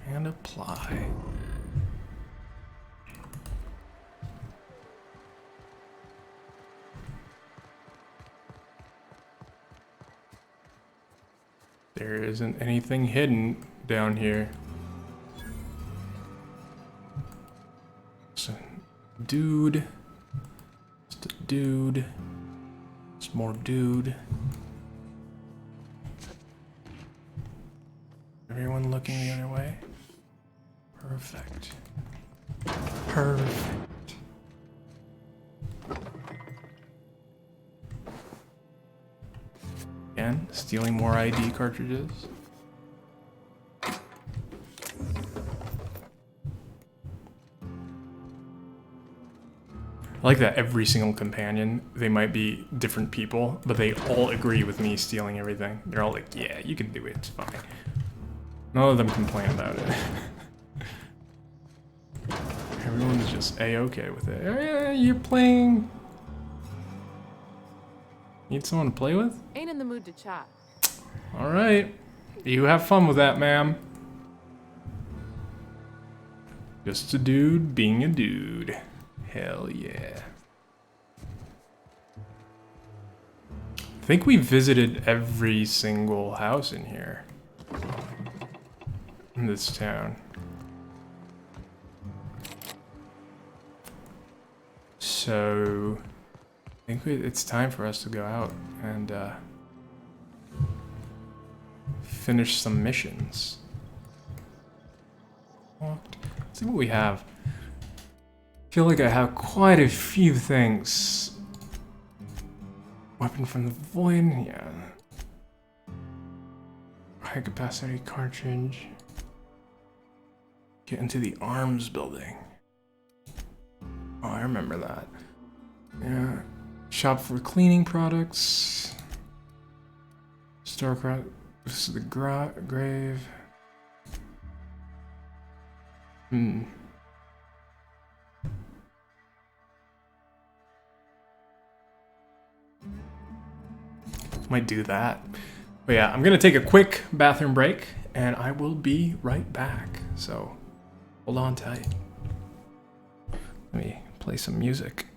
And apply. There isn't anything hidden down here. So, dude. Just a dude. It's more dude. Everyone looking the other way? Perfect. Perfect. Again, stealing more ID cartridges. I like that every single companion, they might be different people, but they all agree with me stealing everything. They're all like, yeah, you can do it, it's fine. None of them complain about it. Everyone's just A-okay with it. Oh, yeah, you're playing... Need someone to play with? Ain't in the mood to chat. Alright. You have fun with that, ma'am. Just a dude being a dude. Hell yeah. I think we visited every single house in here. In this town. So I think it's time for us to go out and finish some missions. Let's see what we have. I feel like I have quite a few things. Weapon from the Void, yeah. High capacity cartridge. Get into the arms building. Oh, I remember that. Yeah. Shop for cleaning products. Starcraft. This is the grave. Might do that. But yeah, I'm gonna take a quick bathroom break and I will be right back. So hold on tight. Let me play some music.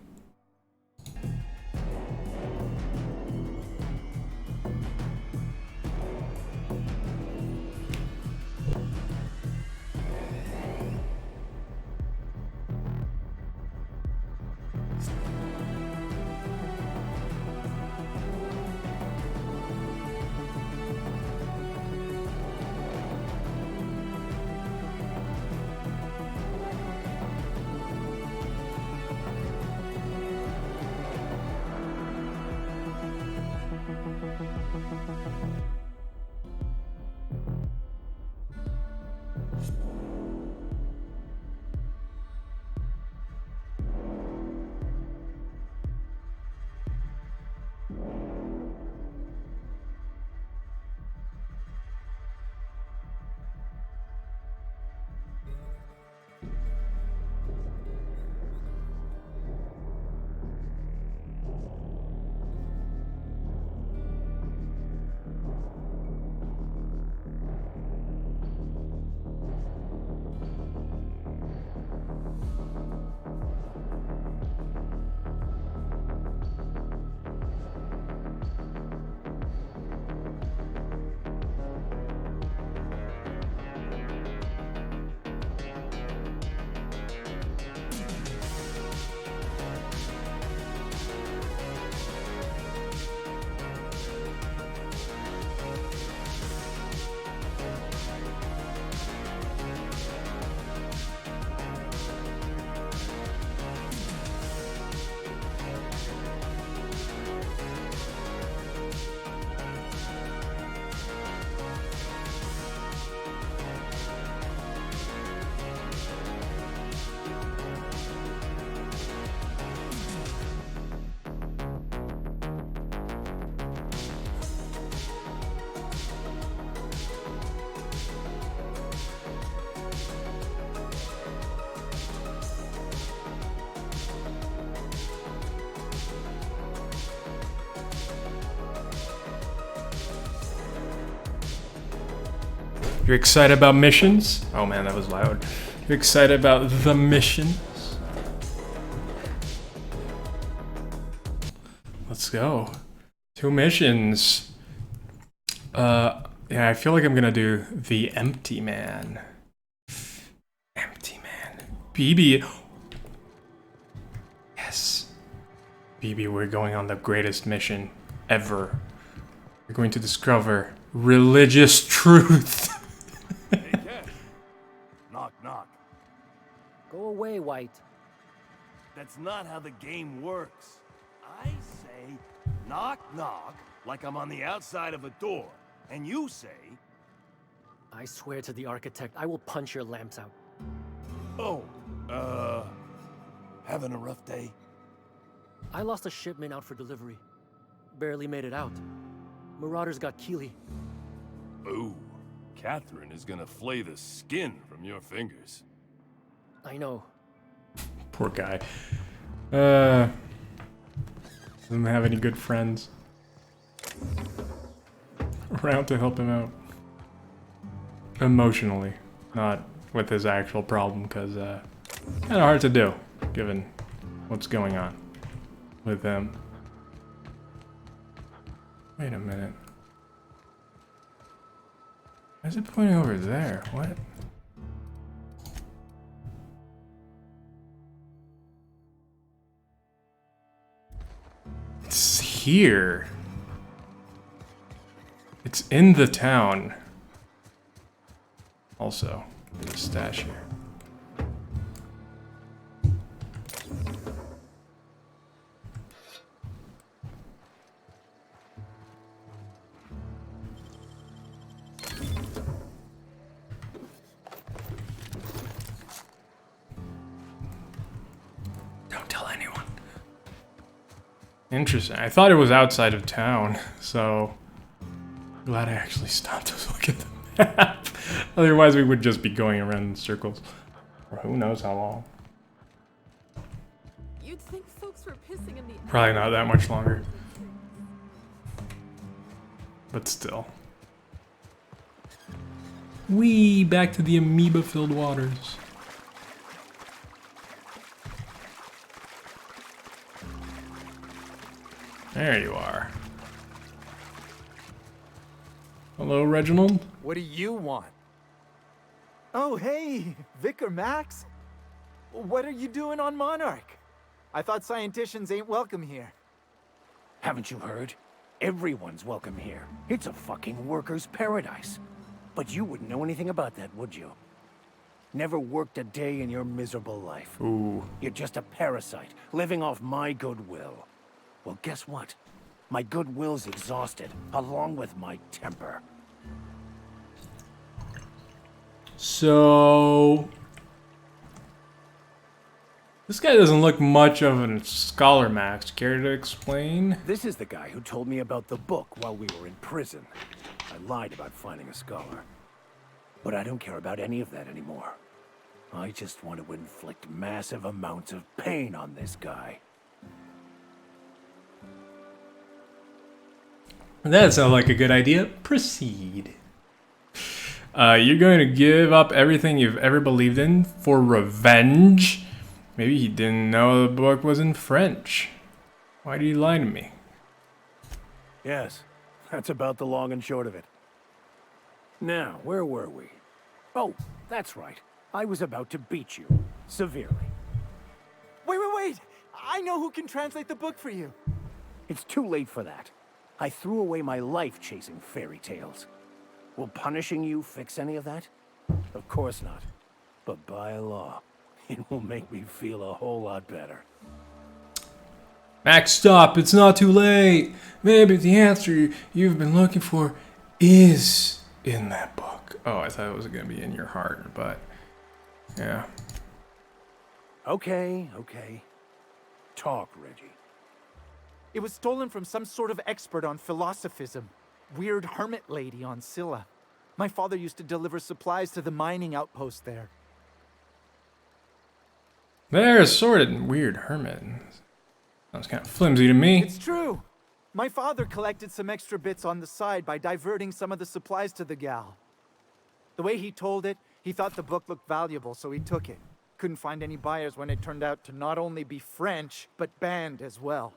You're excited about missions? Oh man, that was loud. You're excited about the missions? Let's go. 2 missions. Yeah, I feel like I'm gonna do the Empty Man. Empty Man. BB. Yes. BB, we're going on the greatest mission ever. We're going to discover religious truth. Hey, Cat. Knock, knock. Go away, White. That's not how the game works. I say, knock, knock, like I'm on the outside of a door. And you say... I swear to the architect, I will punch your lamps out. Oh, having a rough day? I lost a shipment out for delivery. Barely made it out. Marauders got Keeley. Ooh, Catherine is gonna flay the skin from your fingers. I know. Poor guy. Doesn't have any good friends around to help him out. Emotionally, not with his actual problem, because kind of hard to do, given what's going on with him. Wait a minute. Why is it pointing over there? What? It's here. It's in the town. Also, there's a stash here. Don't tell anyone. Interesting. I thought it was outside of town, so glad I actually stopped to look at the map. Otherwise, we would just be going around in circles for who knows how long. You'd think folks were pissing in the Probably not that much longer. But still. Whee! Back to the amoeba-filled waters. There you are. Hello, Reginald. What do you want? Oh, hey, Vicar Max. What are you doing on Monarch? I thought scienticians ain't welcome here. Haven't you heard? Everyone's welcome here. It's a fucking worker's paradise. But you wouldn't know anything about that, would you? Never worked a day in your miserable life. Ooh. You're just a parasite, living off my goodwill. Well, guess what? My goodwill's exhausted, along with my temper. So... this guy doesn't look much of a scholar, Max. Care to explain? This is the guy who told me about the book while we were in prison. I lied about finding a scholar. But I don't care about any of that anymore. I just want to inflict massive amounts of pain on this guy. That sounds like a good idea. Proceed. You're going to give up everything you've ever believed in for revenge? Maybe he didn't know the book was in French. Why did you lie to me? Yes, that's about the long and short of it. Now, where were we? Oh, that's right. I was about to beat you. Severely. Wait! I know who can translate the book for you. It's too late for that. I threw away my life chasing fairy tales. Will punishing you fix any of that? Of course not. But by law, it will make me feel a whole lot better. Max, stop. It's not too late. Maybe the answer you've been looking for is in that book. Oh, I thought it was going to be in your heart, but yeah. Okay. Talk, Reggie. It was stolen from some sort of expert on philosophism. Weird hermit lady on Scylla. My father used to deliver supplies to the mining outpost there. There's sort of weird hermit. Sounds kind of flimsy to me. It's true. My father collected some extra bits on the side by diverting some of the supplies to the gal. The way he told it, he thought the book looked valuable, so he took it. Couldn't find any buyers when it turned out to not only be French, but banned as well.